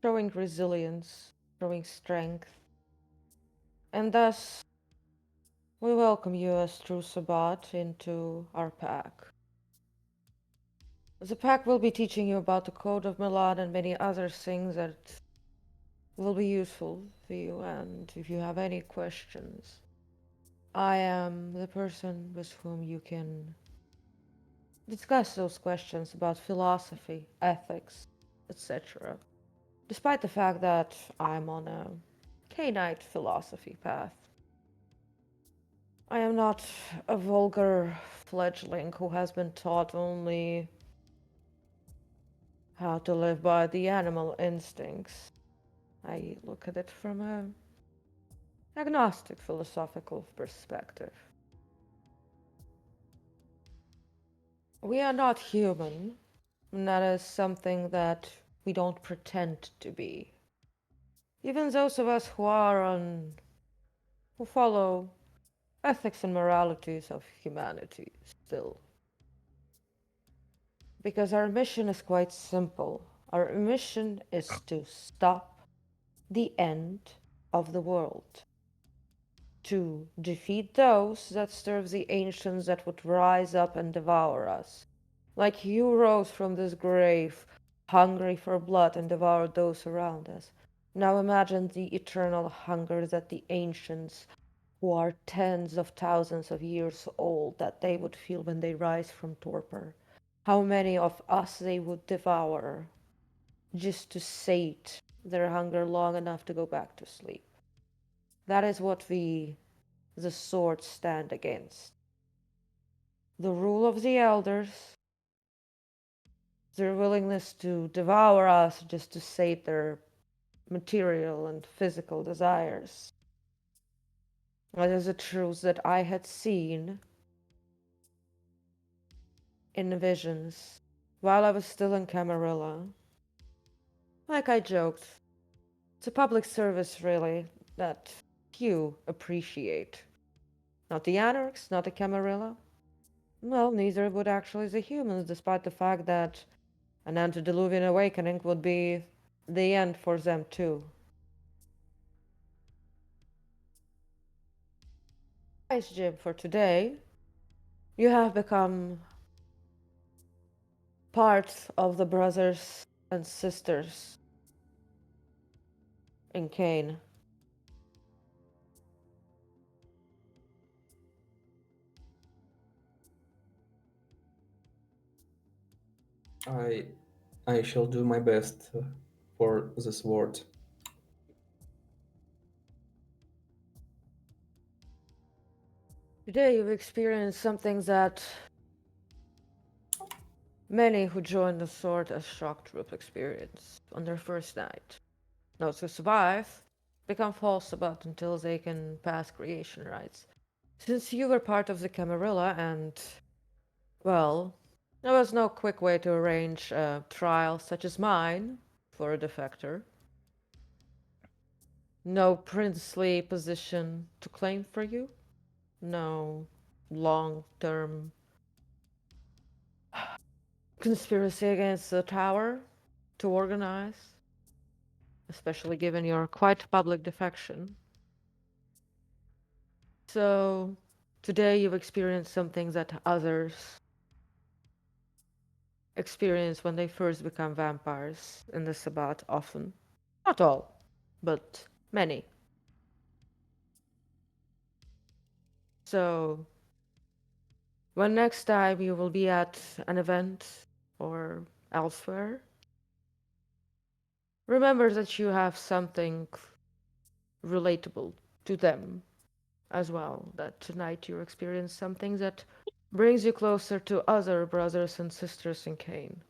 showing resilience, showing strength, and thus we welcome you as True Sabbat into our pack. The pack will be teaching you about the Code of Milan and many other things that will be useful for you, and if you have any questions, I am the person with whom you can discuss those questions about philosophy, ethics, etc. Despite the fact that I'm on a Cainite philosophy path. I am not a vulgar fledgling who has been taught only how to live by the animal instincts. I look at it from a agnostic philosophical perspective. We are not human, and that is something that we don't pretend to be. Even those of us who follow ethics and moralities of humanity still. Because our mission is quite simple. Our mission is to stop the end of the world. To defeat those that serve the ancients that would rise up and devour us. Like you rose from this grave, hungry for blood, and devoured those around us. Now imagine the eternal hunger that the ancients, who are tens of thousands of years old, that they would feel when they rise from torpor. How many of us they would devour just to sate their hunger long enough to go back to sleep. That is what the swords stand against. The rule of the elders, their willingness to devour us just to sate their material and physical desires. That is a truth that I had seen in visions while I was still in Camarilla. Like I joked, it's a public service, really, that few appreciate. Not the Anarchs, not the Camarilla. Well, neither would actually the humans, despite the fact that an antediluvian awakening would be the end for them too. Nice, Jim, for today. You have become part of the brothers and sisters in Cain. I shall do my best for the sword. Today you've experienced something that many who join the Sword as Shock Troop experience on their first night. Those who survive become false Sabbat until they can pass creation rites. Since you were part of the Camarilla and, well, there was no quick way to arrange a trial such as mine for a defector. No princely position to claim for you. No long-term conspiracy against the tower to organize, especially given your quite public defection. So, today you've experienced something that others experience when they first become vampires in the Sabbat often. Not all, but many. So, when next time you will be at an event or elsewhere, remember that you have something relatable to them as well. That tonight you experience something that brings you closer to other brothers and sisters in Cain.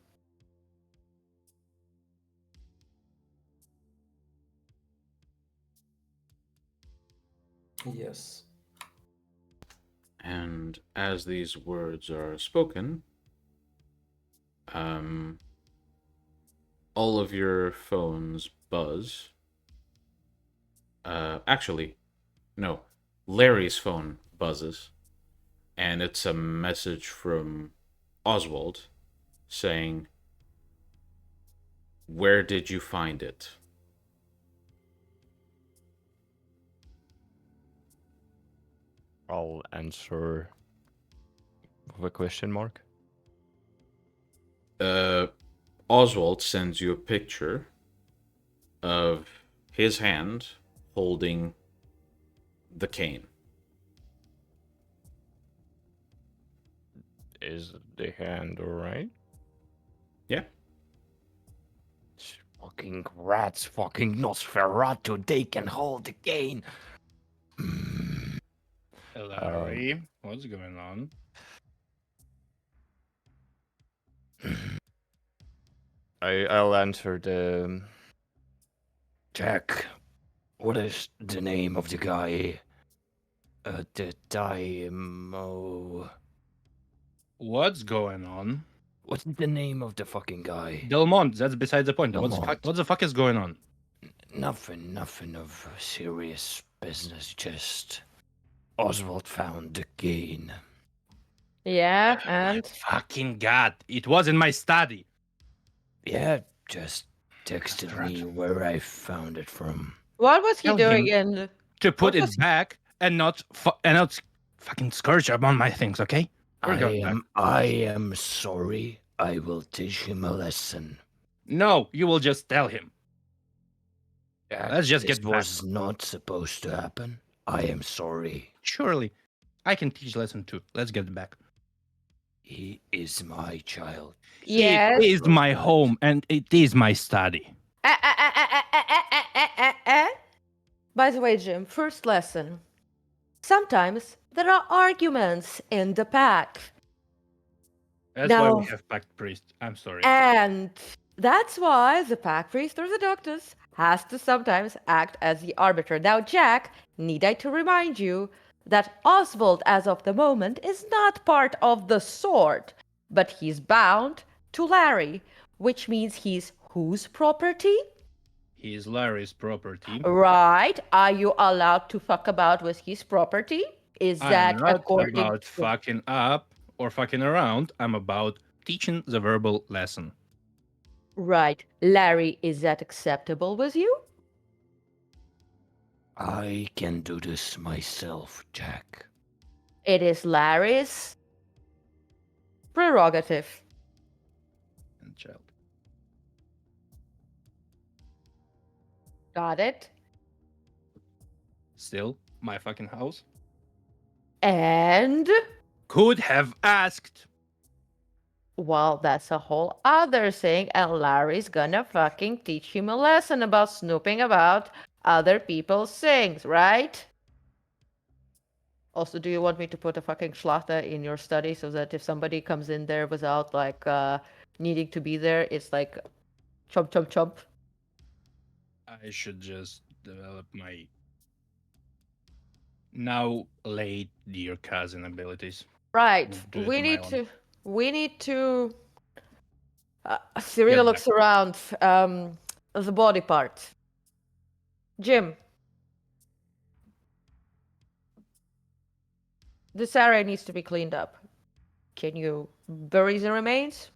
Yes. And as these words are spoken, all of your phones buzz. Actually, no. Larry's phone buzzes, and it's a message from Oswald saying, "Where did you find it?" I'll answer with a question mark. Oswald sends you a picture of his hand holding the cane. Is the hand alright? Yeah. Fucking rats, fucking Nosferatu, they can hold the cane. Larry, what's going on? I'll answer the. Jack, what is the name of the guy? The Dimo. What's going on? What's the name of the fucking guy? Delmont, that's beside the point. Delmont. What the fuck is going on? Nothing of serious business. Just Oswald found the gain. Yeah, and Fucking god, it was in my study. Yeah, just texted me where I found it from. what was he Tell doing him in? To put What it was- back and not fucking scourge upon my things, okay? We're going back. I am sorry. I will teach him a lesson. No, you will just tell him. Jack, Let's just this get back. was not supposed to happen. I am sorry. Surely, I can teach lesson too. Let's get back. He is my child. Yes. It is my home and it is my study. By the way, Jim, first lesson. Sometimes there are arguments in the pack. That's why we No. have pact priest. I'm sorry. And that's why the pack priest or the Ductus has to sometimes act as the arbiter. Now, Jack, need I to remind you that Oswald, as of the moment, is not part of the sword, but he's bound to Larry, which means he's whose property? He is Larry's property. Right. Are you allowed to fuck about with his property? Is that I'm not according about to... fucking up or fucking around. I'm about teaching the verbal lesson. Right. Larry, is that acceptable with you? I can do this myself, Jack. It is Larry's prerogative. And child. Got it? Still, my fucking house. And... Could have asked. well, that's a whole other thing, and Larry's gonna fucking teach him a lesson about snooping about other people's things, right? Also, do you want me to put a fucking Schlachter in your study so that if somebody comes in there without, like, needing to be there, it's like, chomp, chomp, chomp? I should just develop my now late dear cousin abilities. Right. Do it We on my need own. to... we need to... Serena Get looks around the body part. Jim. This area needs to be cleaned up. Can you bury the remains?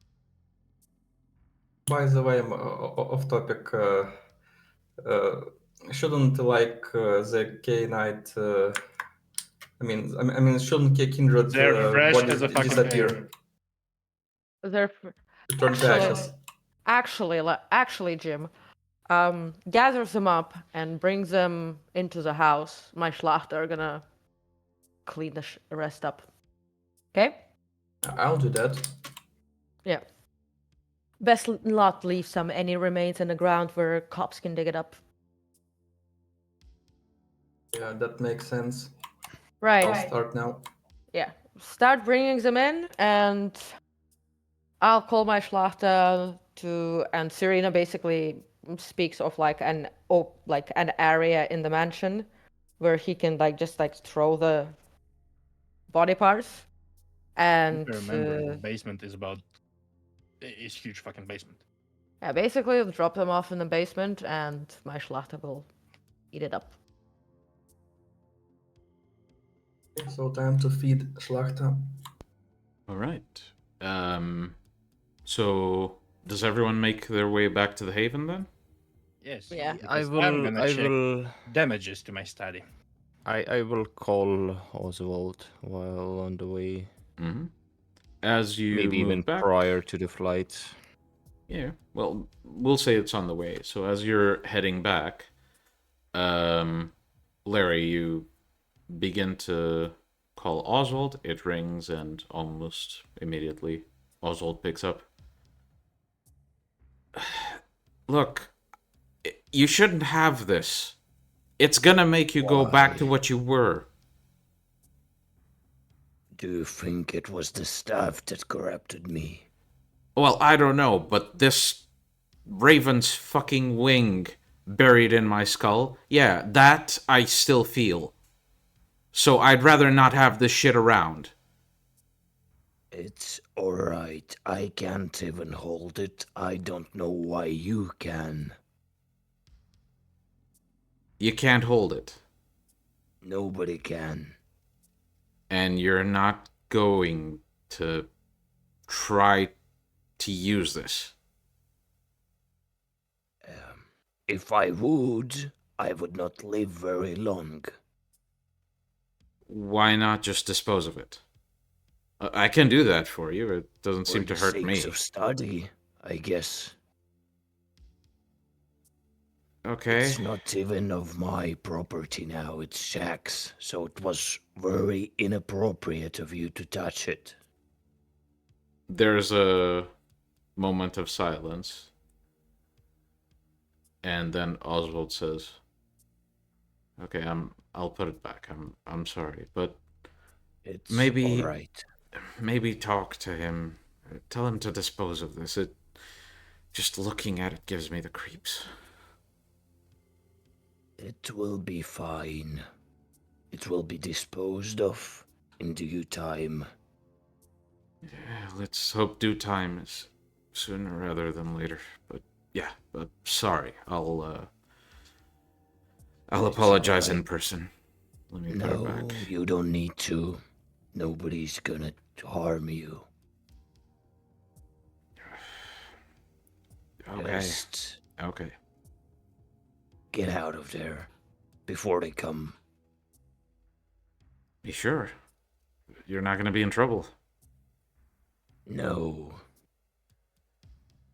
By the way, I'm off topic. Shouldn't the Cainite? I mean, shouldn't kindred They're fresh bodies as a fucking disappear, They're turn to ashes? actually, Jim, gathers them up and brings them into the house. My Schlachter are gonna clean the rest up. Okay? I'll do that. Yeah. Best not leave any remains in the ground where cops can dig it up. Yeah, that makes sense. Right. I'll start now. Yeah. Start bringing them in, and I'll call my Schlachter to, and Serena basically speaks of like an area in the mansion where he can just throw the body parts. And Remember, the basement is huge fucking basement. yeah, basically I'll drop them off in the basement, and my Schlachter will eat it up. So time to feed Schlachter. All right. So does everyone make their way back to the haven then? Yes. Yeah. because I'm gonna check damages to my study. I will call Oswald while on the way. Mm-hmm. As you Maybe move even back, prior to the flight. Yeah, well, we'll say it's on the way. So as you're heading back, Larry, you begin to call Oswald. It rings, and almost immediately Oswald picks up. Look, you shouldn't have this. It's gonna make you go back to what you were. Do you think it was the staff that corrupted me? Well, I don't know, but this raven's fucking wing buried in my skull, yeah, that I still feel. So I'd rather not have this shit around. It's alright. I can't even hold it. I don't know why you can. You can't hold it. Nobody can. And you're not going to try to use this. If I would not live very long. Why not just dispose of it? I can do that for you. It doesn't For seem to the hurt sakes me. of study, I guess. Okay. It's not even of my property now, it's Shaq's, so it was very inappropriate of you to touch it. There's a moment of silence. And then Oswald says, "Okay, I'll put it back. I'm sorry, but It's maybe alright. maybe talk to him. Tell him to dispose of this. It just looking at it gives me the creeps." It will be fine. It will be disposed of in due time. Yeah, let's hope due time is sooner rather than later. But yeah, sorry. I'll It's apologize in alright. person. Let me put it No, back. you don't need to. Nobody's gonna harm you. Okay. Just Okay. get out of there before they come. Be sure. You're not gonna be in trouble. No,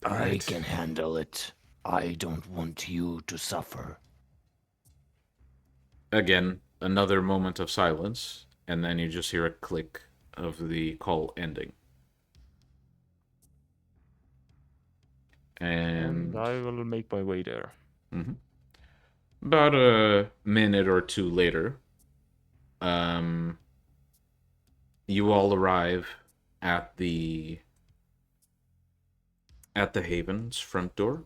I Alright. can handle it. I don't want you to suffer. Again, another moment of silence, and then you just hear a click of the call ending. And I will make my way there. about a minute or two later, you all arrive at the Haven's front door.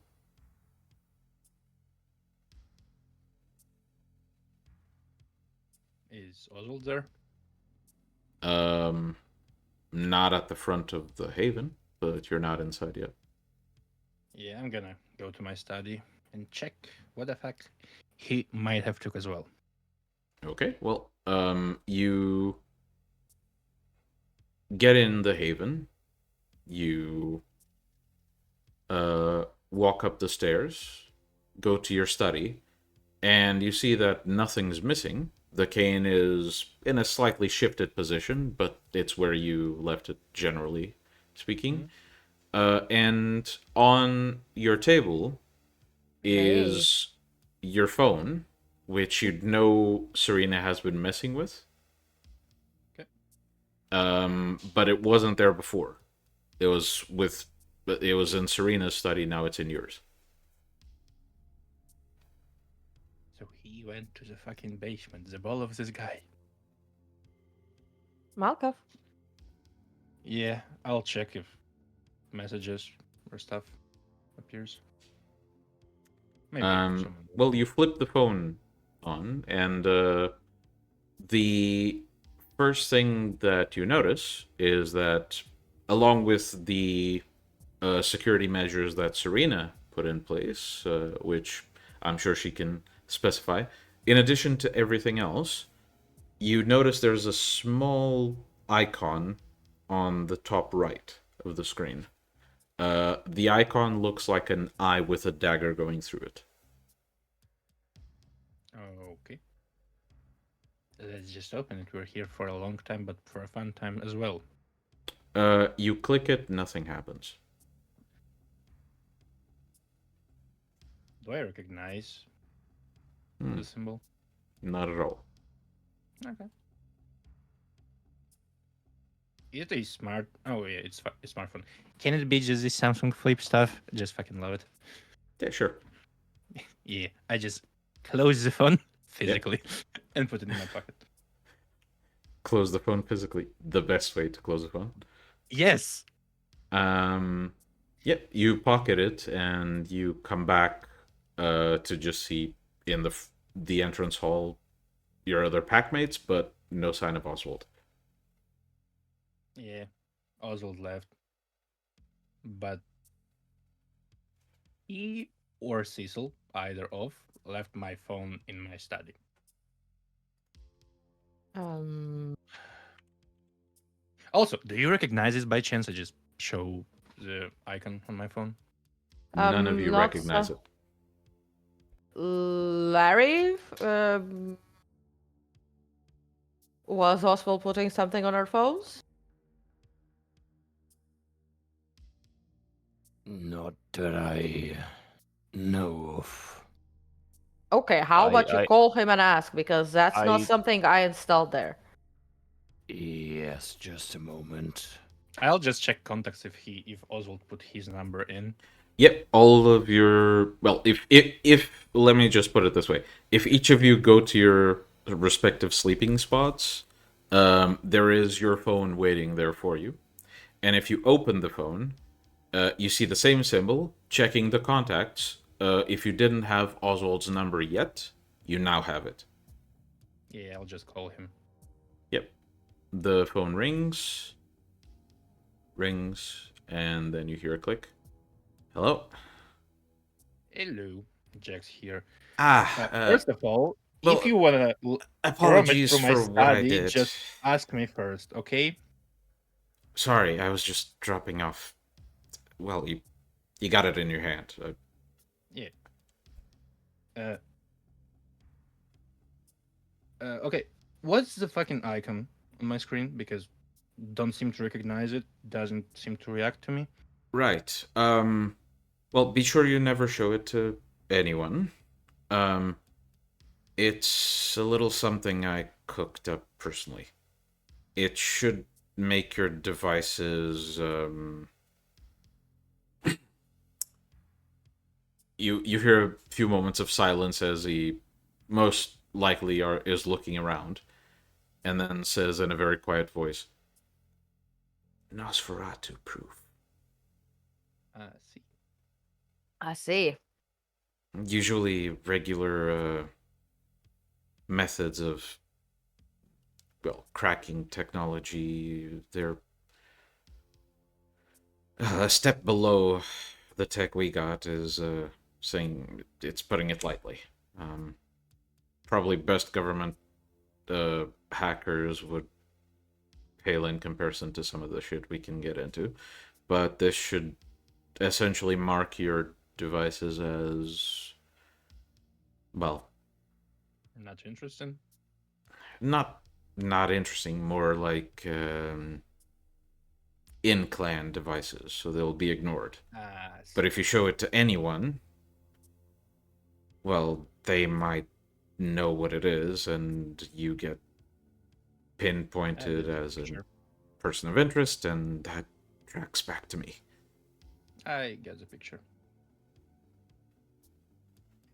Is Oswald there? Not at the front of the Haven, but you're not inside yet. Yeah, I'm gonna go to my study and check what the fuck he might have took as well. Okay, well, you get in the Haven. You walk up the stairs, go to your study, and you see that nothing's missing. The cane is in a slightly shifted position, but it's where you left it, generally speaking. And on your table is your phone, which you'd know Serena has been messing with. Okay. But it wasn't there before. It was in Serena's study. Now it's in yours. So he went to the fucking basement. The ball of this guy. Malkov. Yeah, I'll check if messages or stuff appears. Maybe someone. Well, you flip the phone on, and the first thing that you notice is that, along with the security measures that Serena put in place, which I'm sure she can specify, in addition to everything else, you notice there's a small icon on the top right of the screen. The icon looks like an eye with a dagger going through it. Okay. Let's just open it. We're here for a long time, but for a fun time as well. You click it, nothing happens. Do I recognize the symbol? Not at all. Okay. It is smart. Oh yeah, it's a smartphone. Can it be just this Samsung Flip stuff? Just fucking love it. Yeah, sure. Yeah, I just close the phone physically and put it in my pocket. Close the phone physically. The best way to close a phone. Yes. Yep, you pocket it and you come back to just see in the entrance hall your other packmates, but no sign of Oswald. Yeah, Oswald left, but he or Cecil, either of, left my phone in my study. Um, Also, do you recognize this by chance? I just show the icon on my phone. None of you not recognize it. Larry. Was Oswald putting something on our phones? Not that I know of. Okay, how about you I call him and ask, because that's not I something I installed there. Yes, just a moment. I'll just check contacts if Oswald put his number in. Yep, all of your if let me just put it this way: if each of you go to your respective sleeping spots, there is your phone waiting there for you, and if you open the phone, you see the same symbol, checking the contacts. If you didn't have Oswald's number yet, you now have it. Yeah, I'll just call him. Yep, the phone rings, and then you hear a click. Hello. Hello, Jack's here. Ah, First of all, well, if you wanna rummage apologies through my for what I study, did. just ask me first, okay? Sorry, I was just dropping off. Well, you got it in your hand. Yeah. Okay. What's the fucking icon on my screen? Because don't seem to recognize it. Doesn't seem to react to me. Right. Well, be sure you never show it to anyone. Um, it's a little something I cooked up personally. It should make your devices. You hear a few moments of silence as he most likely is looking around, and then says in a very quiet voice, "Nosferatu proof." See. I see. Usually, regular methods of cracking technology, they're a step below the tech we got. Is saying it's putting it lightly. Probably best government hackers would pale in comparison to some of the shit we can get into, but this should essentially mark your devices as, well, Not interesting. not not interesting, more like in clan devices, so they'll be ignored. But if you show it to anyone, well, they might know what it is, and you get pinpointed as a person of interest, and that tracks back to me. I get the picture.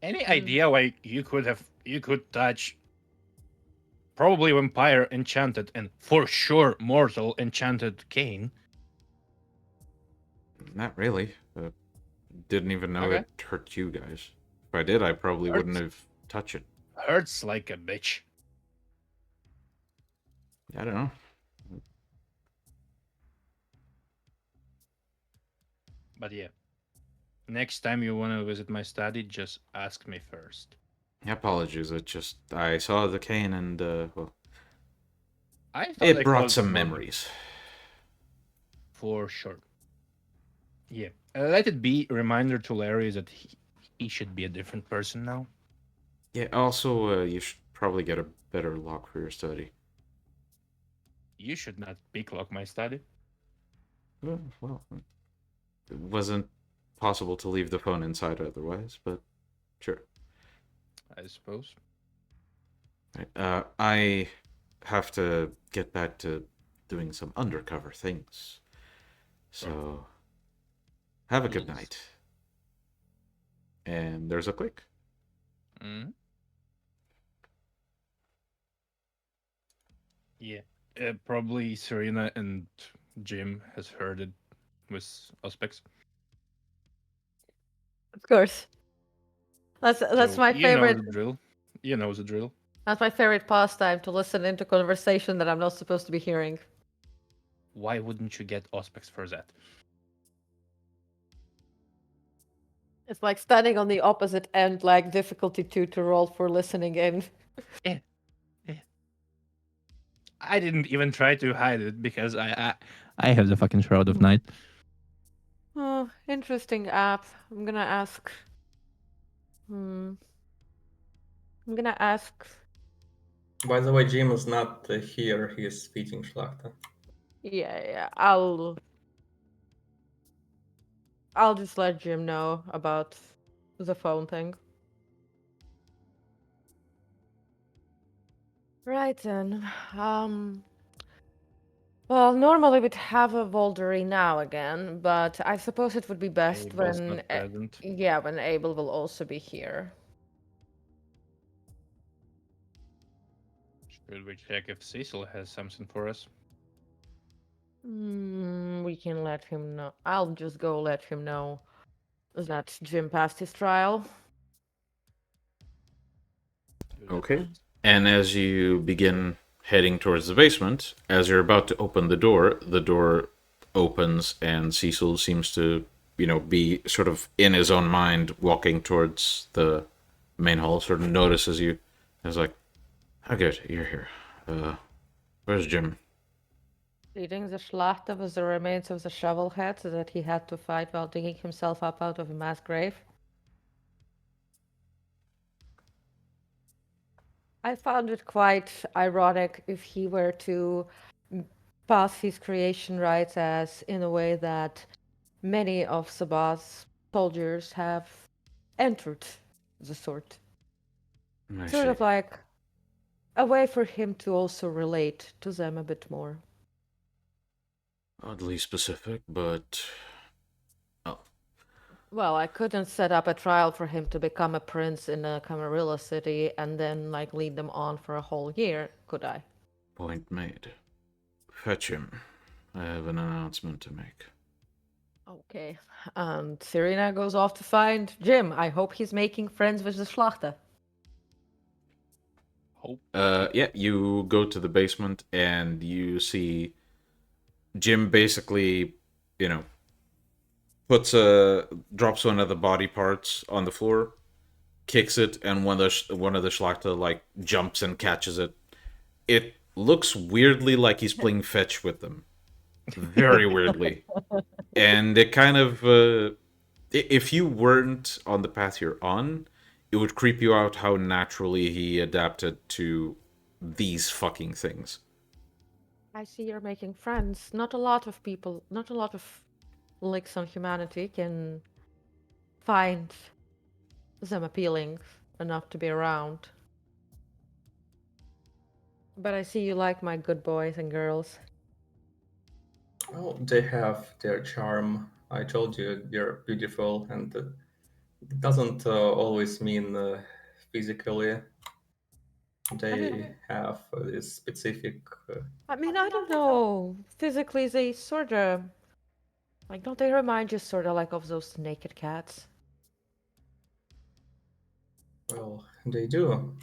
Any idea why you could touch probably vampire enchanted and for sure mortal enchanted Cain? Not really. Didn't even know Okay. it hurt you guys. If I did, I probably wouldn't have touched it. Hurts like a bitch. I don't know. But yeah. Next time you want to visit my study, just ask me first. Apologies. I saw the cane and well, I thought it I brought called some you memories. for sure. Yeah. Let it be a reminder to Larry that he should be a different person now. Yeah. Also, you should probably get a better lock for your study. You should not picklock my study. Well, it wasn't possible to leave the phone inside otherwise, but sure. I suppose. Right. I have to get back to doing some undercover things. So, have a good Yes. night. And there's a click. Mm. Yeah. Probably Serena and Jim has heard it with Auspex. Of course. That's So my you know favorite. the drill. You know the drill. That's my favorite pastime, to listen into conversation that I'm not supposed to be hearing. Why wouldn't you get Auspex for that? It's like standing on the opposite end, like difficulty 2 to roll for listening in. I didn't even try to hide it because I have the fucking Shroud of Night. Oh, interesting app. I'm gonna ask. I'm gonna ask. By the way, Jim is not here. He is speaking Schlachter. Yeah. I'll just let Jim know about the phone thing. Right then. Well, normally we'd have a Voldery now again, but I suppose it would be best Abel's when, not present. yeah, when Abel will also be here. Should we check if Cecil has something for us? We can let him know. I'll just go let him know that Jim passed his trial. Okay. And as you begin heading towards the basement, as you're about to open the door opens and Cecil seems to, be sort of in his own mind walking towards the main hall, sort of notices you. And is like, oh, good, you're here. Where's Jim? Eating the Schlachter with the remains of the shovelhead that he had to fight while digging himself up out of a mass grave. I found it quite ironic if he were to pass his creation rites as in a way that many of Sabbath's soldiers have entered the sword. I Sort see. of like a way for him to also relate to them a bit more. Oddly specific, but Well, I couldn't set up a trial for him to become a prince in a Camarilla city and then like lead them on for a whole year, could I? point made. Fetch him. I have an announcement to make. Okay. And Serena goes off to find Jim. I hope he's making friends with the Schlachter. Hope. Yeah, you go to the basement and you see Jim basically, drops one of the body parts on the floor, kicks it, and one of the Schlachter like jumps and catches it. It looks weirdly like he's playing fetch with them, very weirdly, and it kind of if you weren't on the path you're on, it would creep you out how naturally he adapted to these fucking things. I see you're making friends. Not a lot of people, not a lot of licks on humanity can find them appealing enough to be around. But I see you like my good boys and girls. Oh, they have their charm. I told you they're beautiful, and it doesn't always mean physically. They have this specific. I mean, I don't know. Physically, they sort of like, don't they remind you sort of like of those naked cats? Well, they do.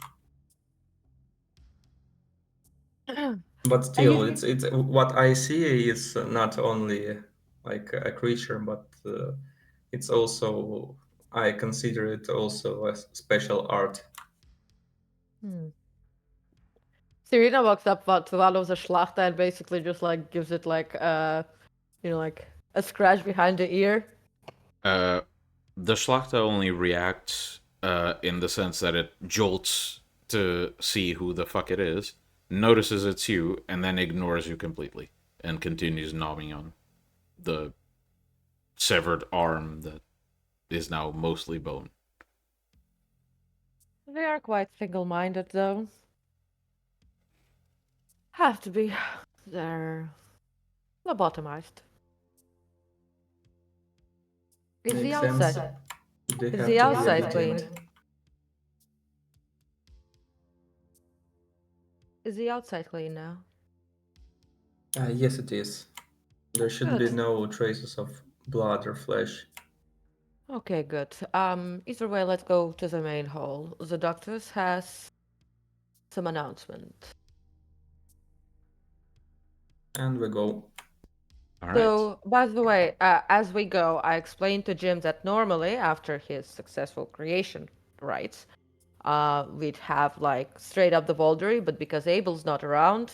But still, it's what I see is not only like a creature, but it's also, I consider it also a special art. Serena walks up to one of the Schlachter and basically just like gives it like like a scratch behind the ear. The Schlachter only reacts in the sense that it jolts to see who the fuck it is, notices it's you, and then ignores you completely and continues gnawing on the severed arm that is now mostly bone. They are quite single-minded, though. Have to be. They're lobotomized. Is the Makes sense. outside? They Is have the to be outside entertained. clean? Is the outside clean now? Yes, it is. There should be Good. no traces of blood or flesh. Okay, good. Either way, let's go to the main hall. The Ductus has some announcement. And we go. All right. So, by the way, as we go, I explained to Jim that normally, after his successful creation rites, we'd have like straight up the Vauldery, but because Abel's not around,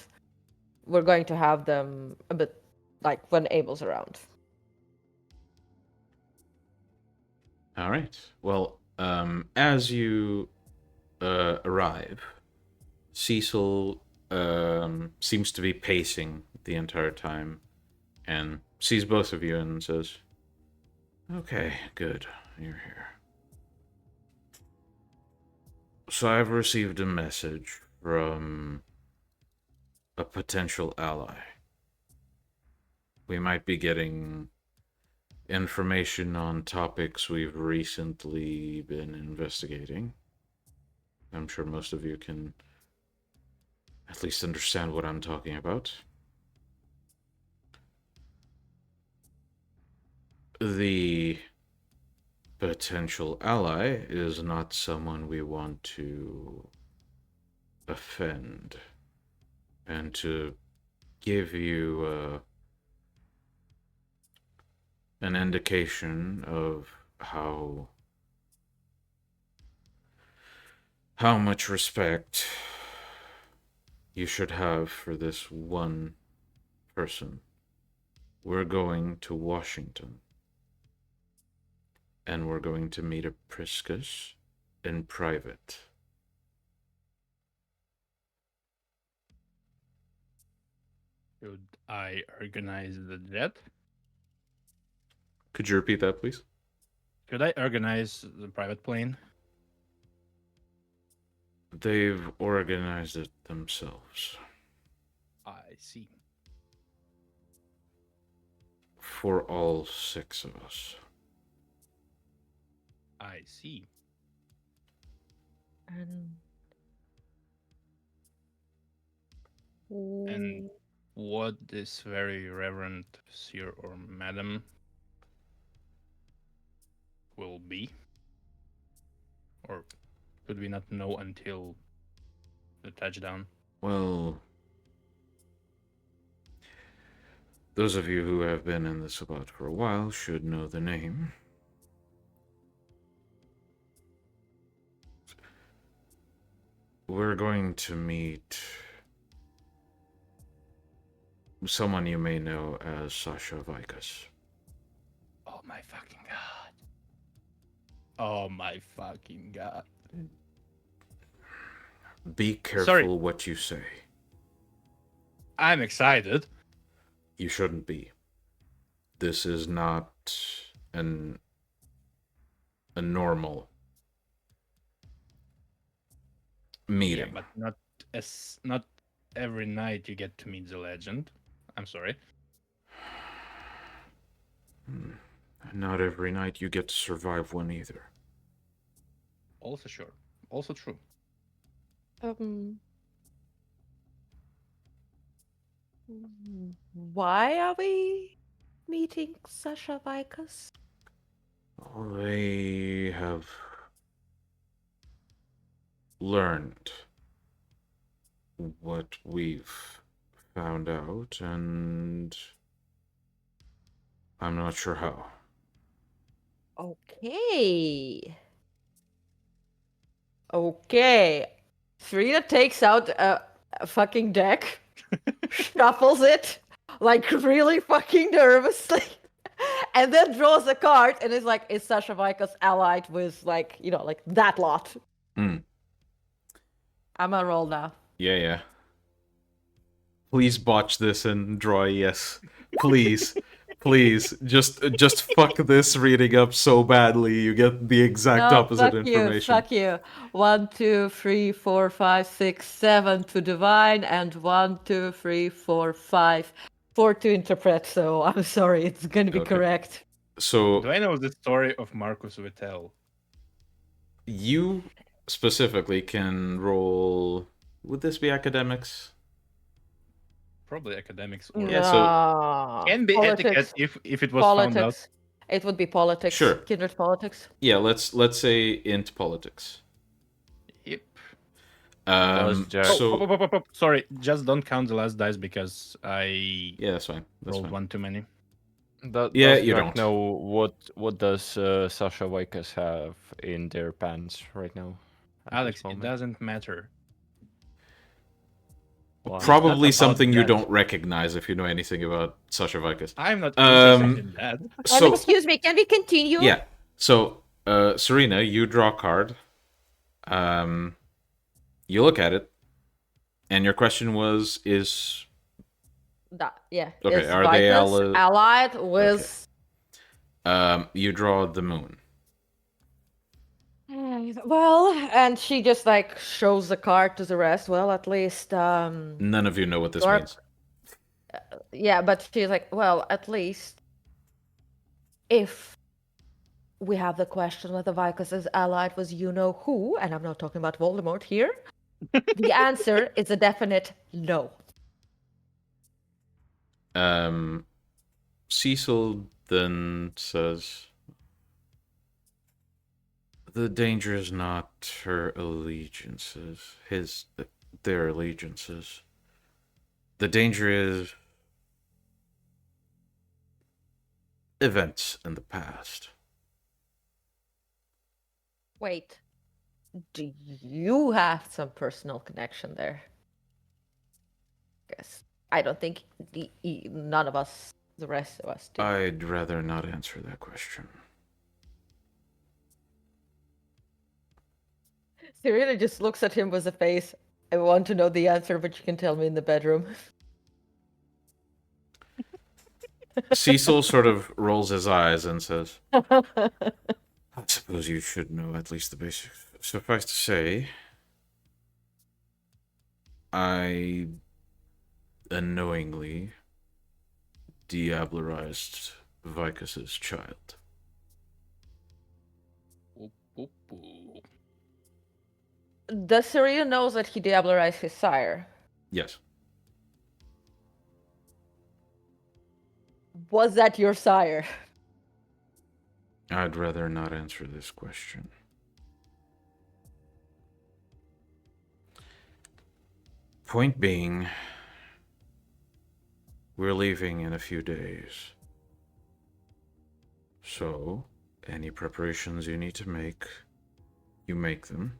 we're going to have them a bit like when Abel's around. All right. Well, as you arrive, Cecil seems to be pacing the entire time and sees both of you and says, "Okay, good. You're here." So I've received a message from a potential ally. We might be getting information on topics we've recently been investigating. I'm sure most of you can at least understand what I'm talking about. The potential ally is not someone we want to offend. And to give you an indication of how much respect you should have for this one person. We're going to Washington. And we're going to meet a Priscus in private. Should I organize the jet? Could you repeat that, please? Should I organize the private plane? They've organized it themselves. I see. For all 6 of us. I see. And what this very reverend sir or madam will be? Or could we not know until the touchdown? Well, those of you who have been in the Sabbat for a while should know the name. We're going to meet someone you may know as Sasha Vikas. Oh my fucking god. Oh my fucking god. Be careful Sorry. what you say. I'm excited. You shouldn't be. This is not a normal meeting. Yeah, but not every night you get to meet the legend. I'm sorry. Not every night you get to survive one either. Also sure. Also true. Why are we meeting Sasha Vikas? They have learned what we've found out, and I'm not sure how. Okay. Okay. Serena takes out a fucking deck, shuffles it, like really fucking nervously, and then draws a card and is like, is Sasha Vikas allied with, like, you know, like that lot? Hmm. I'm on roll now. Yeah. Please botch this and draw a yes. Please. Please. Just fuck this reading up so badly you get the exact opposite information. Fuck you. 1, 2, 3, 4, 5, 6, 7 to divine, and 1, 2, 3, 4, 5, 4 to interpret. So I'm sorry, it's going to be Okay. correct. So Do I know the story of Marcus Vittel? you specifically can roll. Would this be academics? Probably academics or Yeah, so can be politics, etiquette if it was found out. It would be politics. Sure. Kindred politics. Yeah, let's say int politics. Yep. Does Jack- So Sorry, just don't count the last dice because I yeah, that's fine. That's rolled fine. one too many. Yeah, does you Jack don't. know what does Sasha Vikas have in their pants right now? at this Alex, it moment? doesn't matter. Why? Probably It's not about something you that. don't recognize if you know anything about Sasha Vikas. I'm not Um, interested in that. And So excuse me, can we continue? yeah, so Serena, you draw a card. You look at it, and your question was, is Yeah. Okay, Is are they Vitus allied with? you draw the moon. Well, and she just like shows the card to the rest. Well, at least None of you know what this Or- means. yeah, but she's like, well, at least if we have the question whether Vicus is allied with you know who, and I'm not talking about Voldemort here, the answer is a definite no. Cecil then says, the danger is not her allegiances, their allegiances. The danger is events in the past. Wait, do you have some personal connection there? Guess I don't think none of us, the rest of us, do. I'd rather not answer that question. Serena just looks at him with a face. I want to know the answer, but you can tell me in the bedroom. Cecil sort of rolls his eyes and says, I suppose you should know at least the basics. Suffice to say, I unknowingly diablerized Vicus's child. Does Serena know that he diablerized his sire? Yes. Was that your sire? I'd rather not answer this question. Point being, we're leaving in a few days. So, any preparations you need to make, you make them.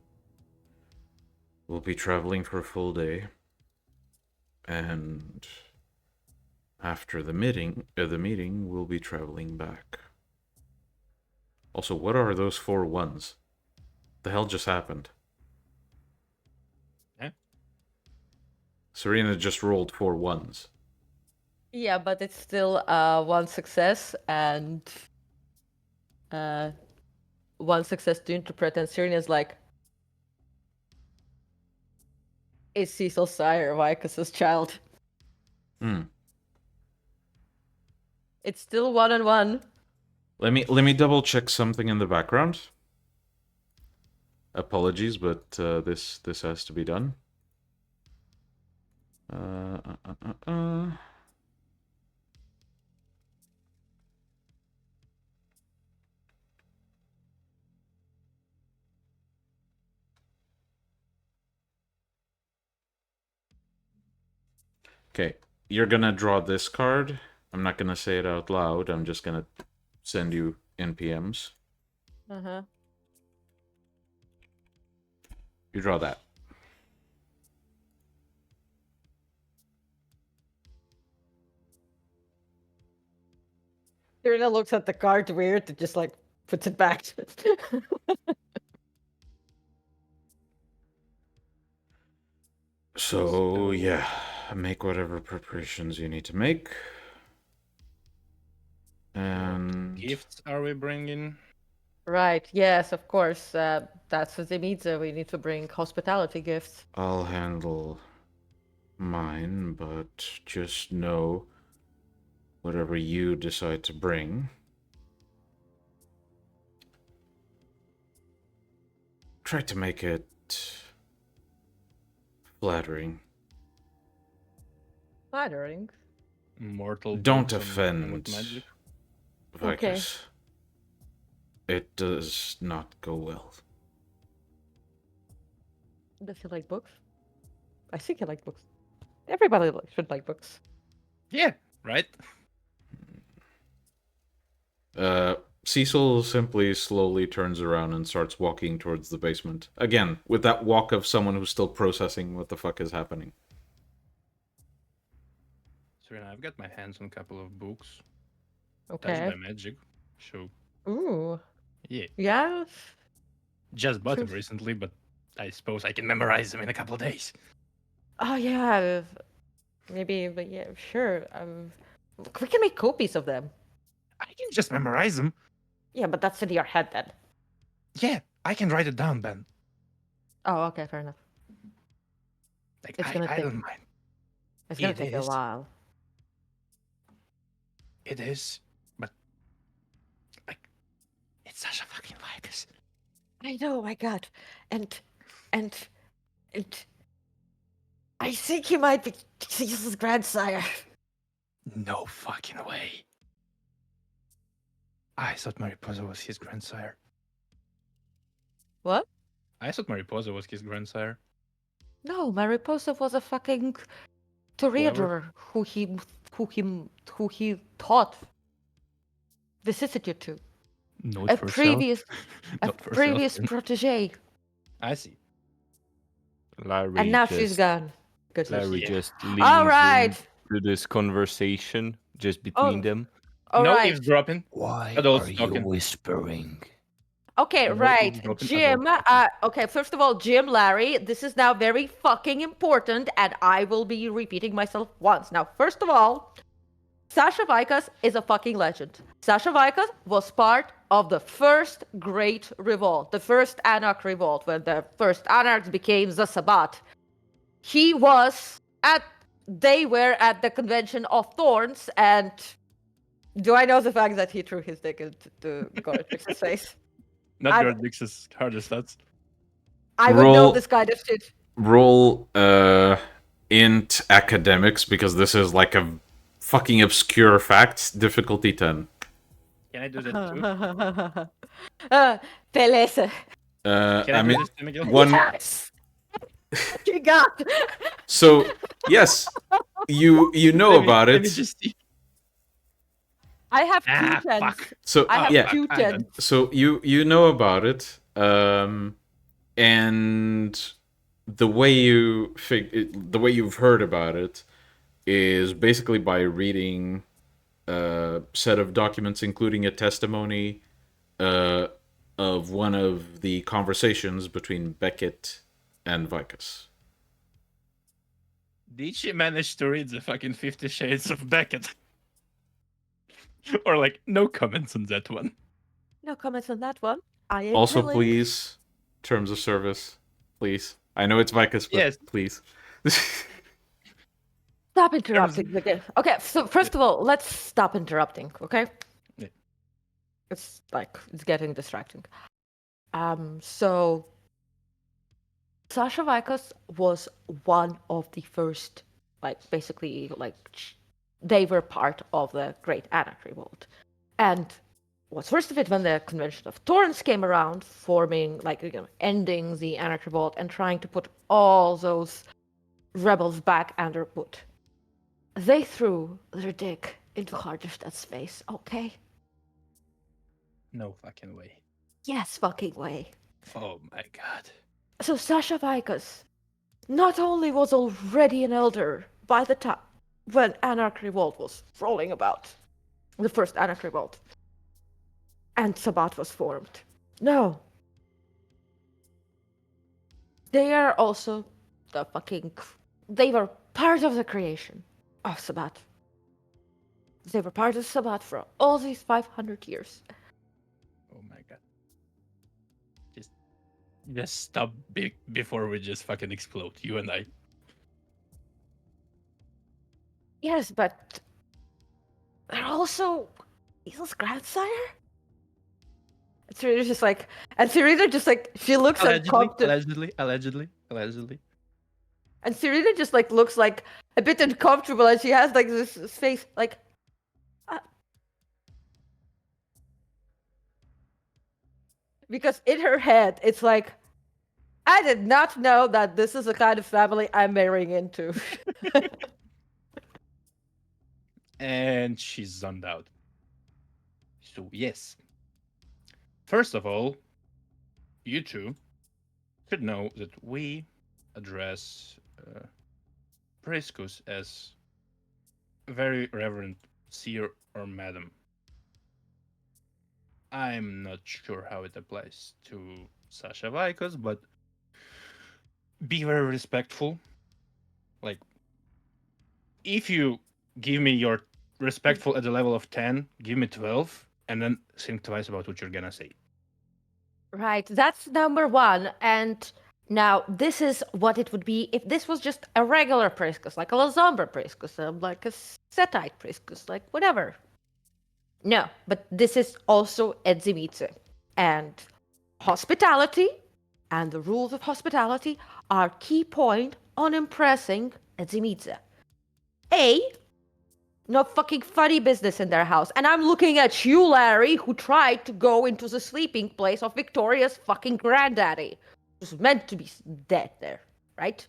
We'll be traveling for a full day. And after the meeting, we'll be traveling back. Also, what are those 4 1s? The hell just happened? Eh? Serena just rolled 4 1s. Yeah, but it's still one success and one success to interpret, and Serena's like, is Cecil's sire Vicus's child? It's still 1 and 1. Let me double check something in the background. Apologies, but this has to be done. Okay, you're gonna draw this card. I'm not gonna say it out loud. I'm just gonna send you NPMs. Uh-huh. You draw that. Serena looks at the card weird and just like puts it back. So yeah, make whatever preparations you need to make. And Gifts are we bringing? Right, yes, of course. That's what it means. We need to bring hospitality gifts. I'll handle mine, but just know whatever you decide to bring, try to make it flattering. Flattering. Mortal. Don't bones and offend with magic. Vicus. It does not go well. Does he like books? I think he likes books. Everybody should like books. Yeah, right? Cecil simply slowly turns around and starts walking towards the basement. Again, with that walk of someone who's still processing what the fuck is happening. Serena, I've got my hands on a couple of books. Okay. That's my magic. So, Ooh. yeah. Yeah. Just bought them True. recently, but I suppose I can memorize them in a couple of days. Oh yeah. Maybe, but yeah, sure. We can make copies of them. I can just memorize them. Yeah, but that's in your head then. Yeah, I can write it down, Ben. Oh, okay, fair enough. Like, It's gonna I take- don't mind. It's gonna It take a is. while. It is, but like, it's such a fucking Vicus. I know, my God, and I think he might be Jesus' grandsire. No fucking way. I thought Mariposa was his grandsire. What? I thought Mariposa was his grandsire. No, Mariposa was a fucking toreador who he taught vicissitude to. Note A for previous Not for previous self. protege, I see. Larry and now just, she's gone. Good news. Larry Yeah. just leans All right. into this conversation just between them. All no right. eavesdropping. Why Adults are you talking. whispering? Okay, No right. eavesdropping, Jim, adult okay, first of all, Jim, Larry, this is now very fucking important, and I will be repeating myself once. Now, first of all, Sasha Vicus is a fucking legend. Sasha Vicus was part of the first Great Revolt, the first Anarch Revolt, when the first Anarchs became the Sabbat. They were at the Convention of Thorns, and do I know the fact that he threw his dick into Goretrix's face? Not I'm- your Dix's hardest thoughts. I would know Roll- this kind of shit. Roll int academics, because this is like a fucking obscure fact. Difficulty 10. Can I do that too? Pelese. Can I I do mean, this to Miguel? one. Yes! You got. So yes, you know Let me- about let me it. just see. I have two Ah, tens. fuck. So I have yeah, two fuck, tens. so you know about it, and the way the way you've heard about it is basically by reading a set of documents, including a testimony of one of the conversations between Beckett and Vicus. Did she manage to read the fucking 50 Shades of Beckett? Or like, no comments on that one. No comments on that one. I am Also, willing. please, terms of service, please. I know it's Vicus, but Yes. please. Stop interrupting again. Okay, so first of all, let's stop interrupting, okay? Yeah. It's getting distracting. So Sasha Vicus was one of the first, they were part of the Great Anarch Revolt. And what's worst of it, when the Convention of Thorns came around, forming, ending the Anarch Revolt and trying to put all those rebels back under foot, they threw their dick into Hardestad's face, okay? No fucking way. Yes, fucking way. Oh my god. So Sasha Vicus not only was already an elder by the time when Anarch Revolt was rolling about, the first Anarch Revolt, and Sabbat was formed. No. They are also they were part of the creation of Sabbat. They were part of Sabbat for all these 500 years. Oh my god. Just stop before we just fucking explode, you and I. Yes, but they're also Eagle's grandsire? And Serena's just like, she looks Allegedly. and Serena just looks like a bit uncomfortable, and she has this face Because in her head, it's like, I did not know that this is the kind of family I'm marrying into. And she's zoned out. So, yes. First of all, you two should know that we address Priscus as very reverend sir or madam. I'm not sure how it applies to Sasha Vikos, but be very respectful. Like, if you give me your respectful at the level of 10, give me 12, and then think twice about what you're gonna say. Right, that's number one. And now this is what it would be if this was just a regular Priscus, like a Lazombra Priscus, like a Setite Priscus, like whatever. No, but this is also Edzimitse. And hospitality and the rules of hospitality are key point on impressing Edzimitse. No fucking funny business in their house. And I'm looking at you, Larry, who tried to go into the sleeping place of Victoria's fucking granddaddy. Was meant to be dead there, right?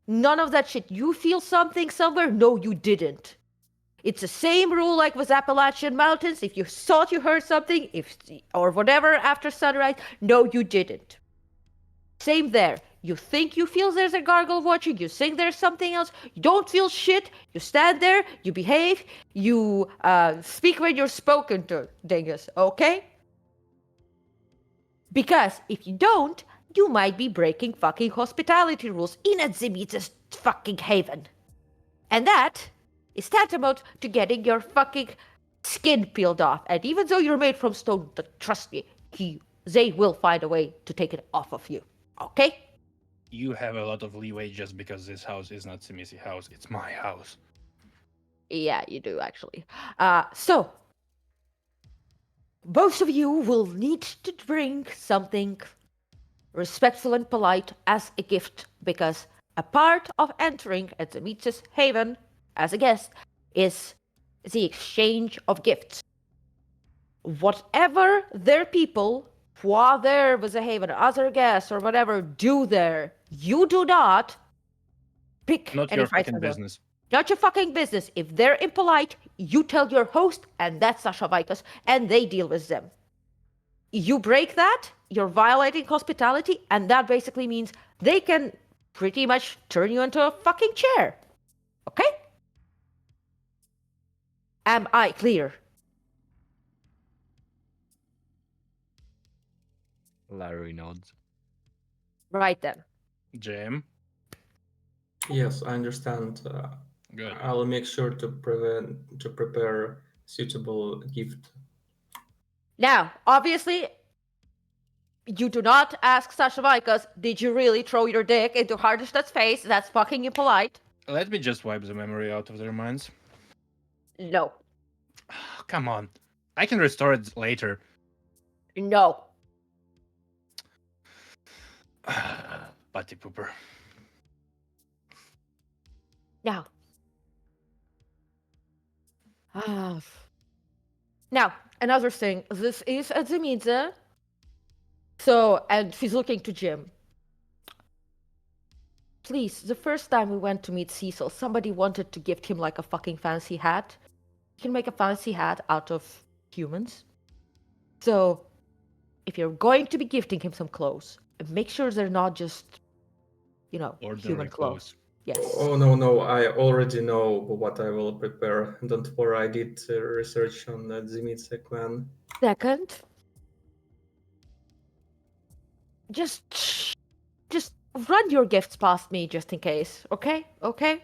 None of that shit. You feel something somewhere? No, you didn't. It's the same rule like with Appalachian Mountains. If you thought you heard something, or whatever after sunrise, no, you didn't. Same there. You think you feel there's a gargle watching, you think there's something else, you don't feel shit, you stand there, you behave, you speak when you're spoken to, dingus, okay? Because if you don't, you might be breaking fucking hospitality rules in Edzimitse's fucking haven. And that is tantamount to getting your fucking skin peeled off. And even though you're made from stone, trust me, they will find a way to take it off of you, okay? You have a lot of leeway just because this house is not Simisi house. It's my house. Yeah, you do actually. So both of you will need to bring something respectful and polite as a gift, because a part of entering at the Mitz's haven as a guest is the exchange of gifts. Whatever their people who are there with the haven, other guests or whatever, do there, you do not pick Not any your fights fucking with them. business. Not your fucking business. If they're impolite, you tell your host, and that's Sasha Vikas, and they deal with them. You break that, you're violating hospitality, and that basically means they can pretty much turn you into a fucking chair. Okay? Am I clear? Larry nods. Right then. Jam. Yes, I understand. Good. I'll make sure to prepare suitable gift. Now, obviously, you do not ask Sasha Vikas, did you really throw your dick into Hardestad's face? That's fucking impolite. Let me just wipe the memory out of their minds. No. Come on. I can restore it later. No. Putty pooper. Now. Now, another thing. This is Adzimidze. So, and she's looking to Jim. Please, the first time we went to meet Cecil, somebody wanted to gift him like a fucking fancy hat. You can make a fancy hat out of humans. So, if you're going to be gifting him some clothes, make sure they're not just, Ordinary human clothes. Yes. Oh no, I already know what I will prepare. Don't worry, I did research on the Zimitse clan. Second, just run your gifts past me just in case, okay? Okay?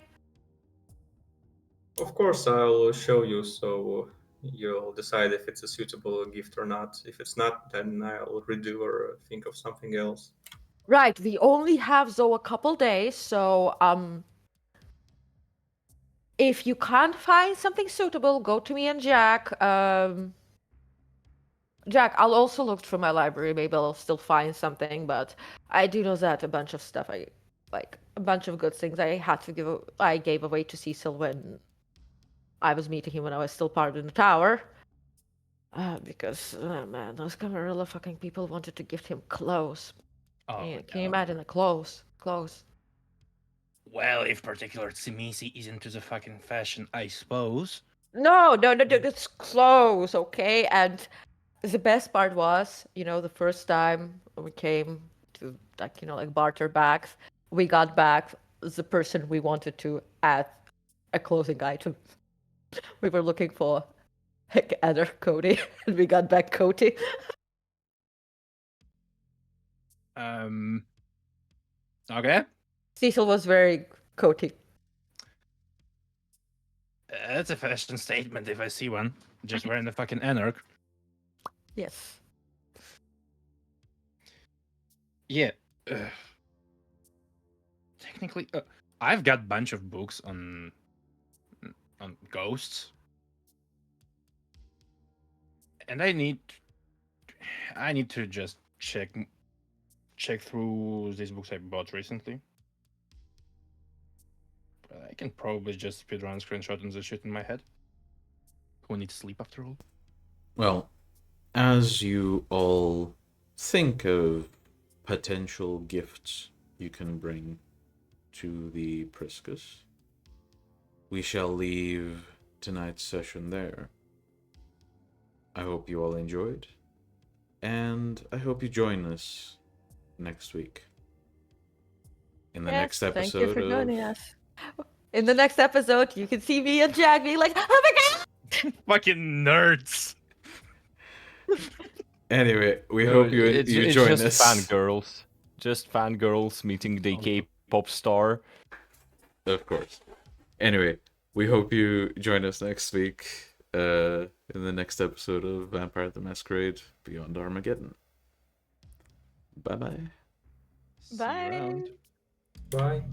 Of course, I'll show you, so you'll decide if it's a suitable gift or not. If it's not, then I'll redo or think of something else. Right, we only have though a couple days, so if you can't find something suitable, go to me and Jack. Jack, I'll also look through my library. Maybe I'll still find something, but I do know that a bunch of stuff a bunch of good things I gave away to Cecil when I was meeting him when I was still part of the tower. Because, man, those Camarilla fucking people wanted to gift him clothes. Oh, Can you no. imagine the clothes? Clothes. Well, if particular Tsimisi is into the fucking fashion, I suppose. No, it's clothes, okay? And the best part was, the first time we came to, like barter bags, we got back the person we wanted to add a clothing item. We were looking for like other Cody, and we got back Cody. Okay. Cecil was very Cody. That's a fashion statement if I see one. Just wearing the fucking anarch. Yes. Yeah. Technically, I've got bunch of books on ghosts, and I need to just check through these books I bought recently. But I can probably just speedrun screenshot and the shit in my head. Who needs sleep after all? Well, as you all think of potential gifts you can bring to the Priscus, we shall leave tonight's session there. I hope you all enjoyed, and I hope you join us next week. In the next episode thank you for joining us. In the next episode, you can see me and Jack being like, "Oh my god!" Fucking nerds. Anyway, we No, hope you it's join just us. fangirls. Just fangirls meeting the K-pop star. Of course. Anyway, we hope you join us next week in the next episode of Vampire the Masquerade Beyond Armageddon. Bye-bye. See you around. Bye.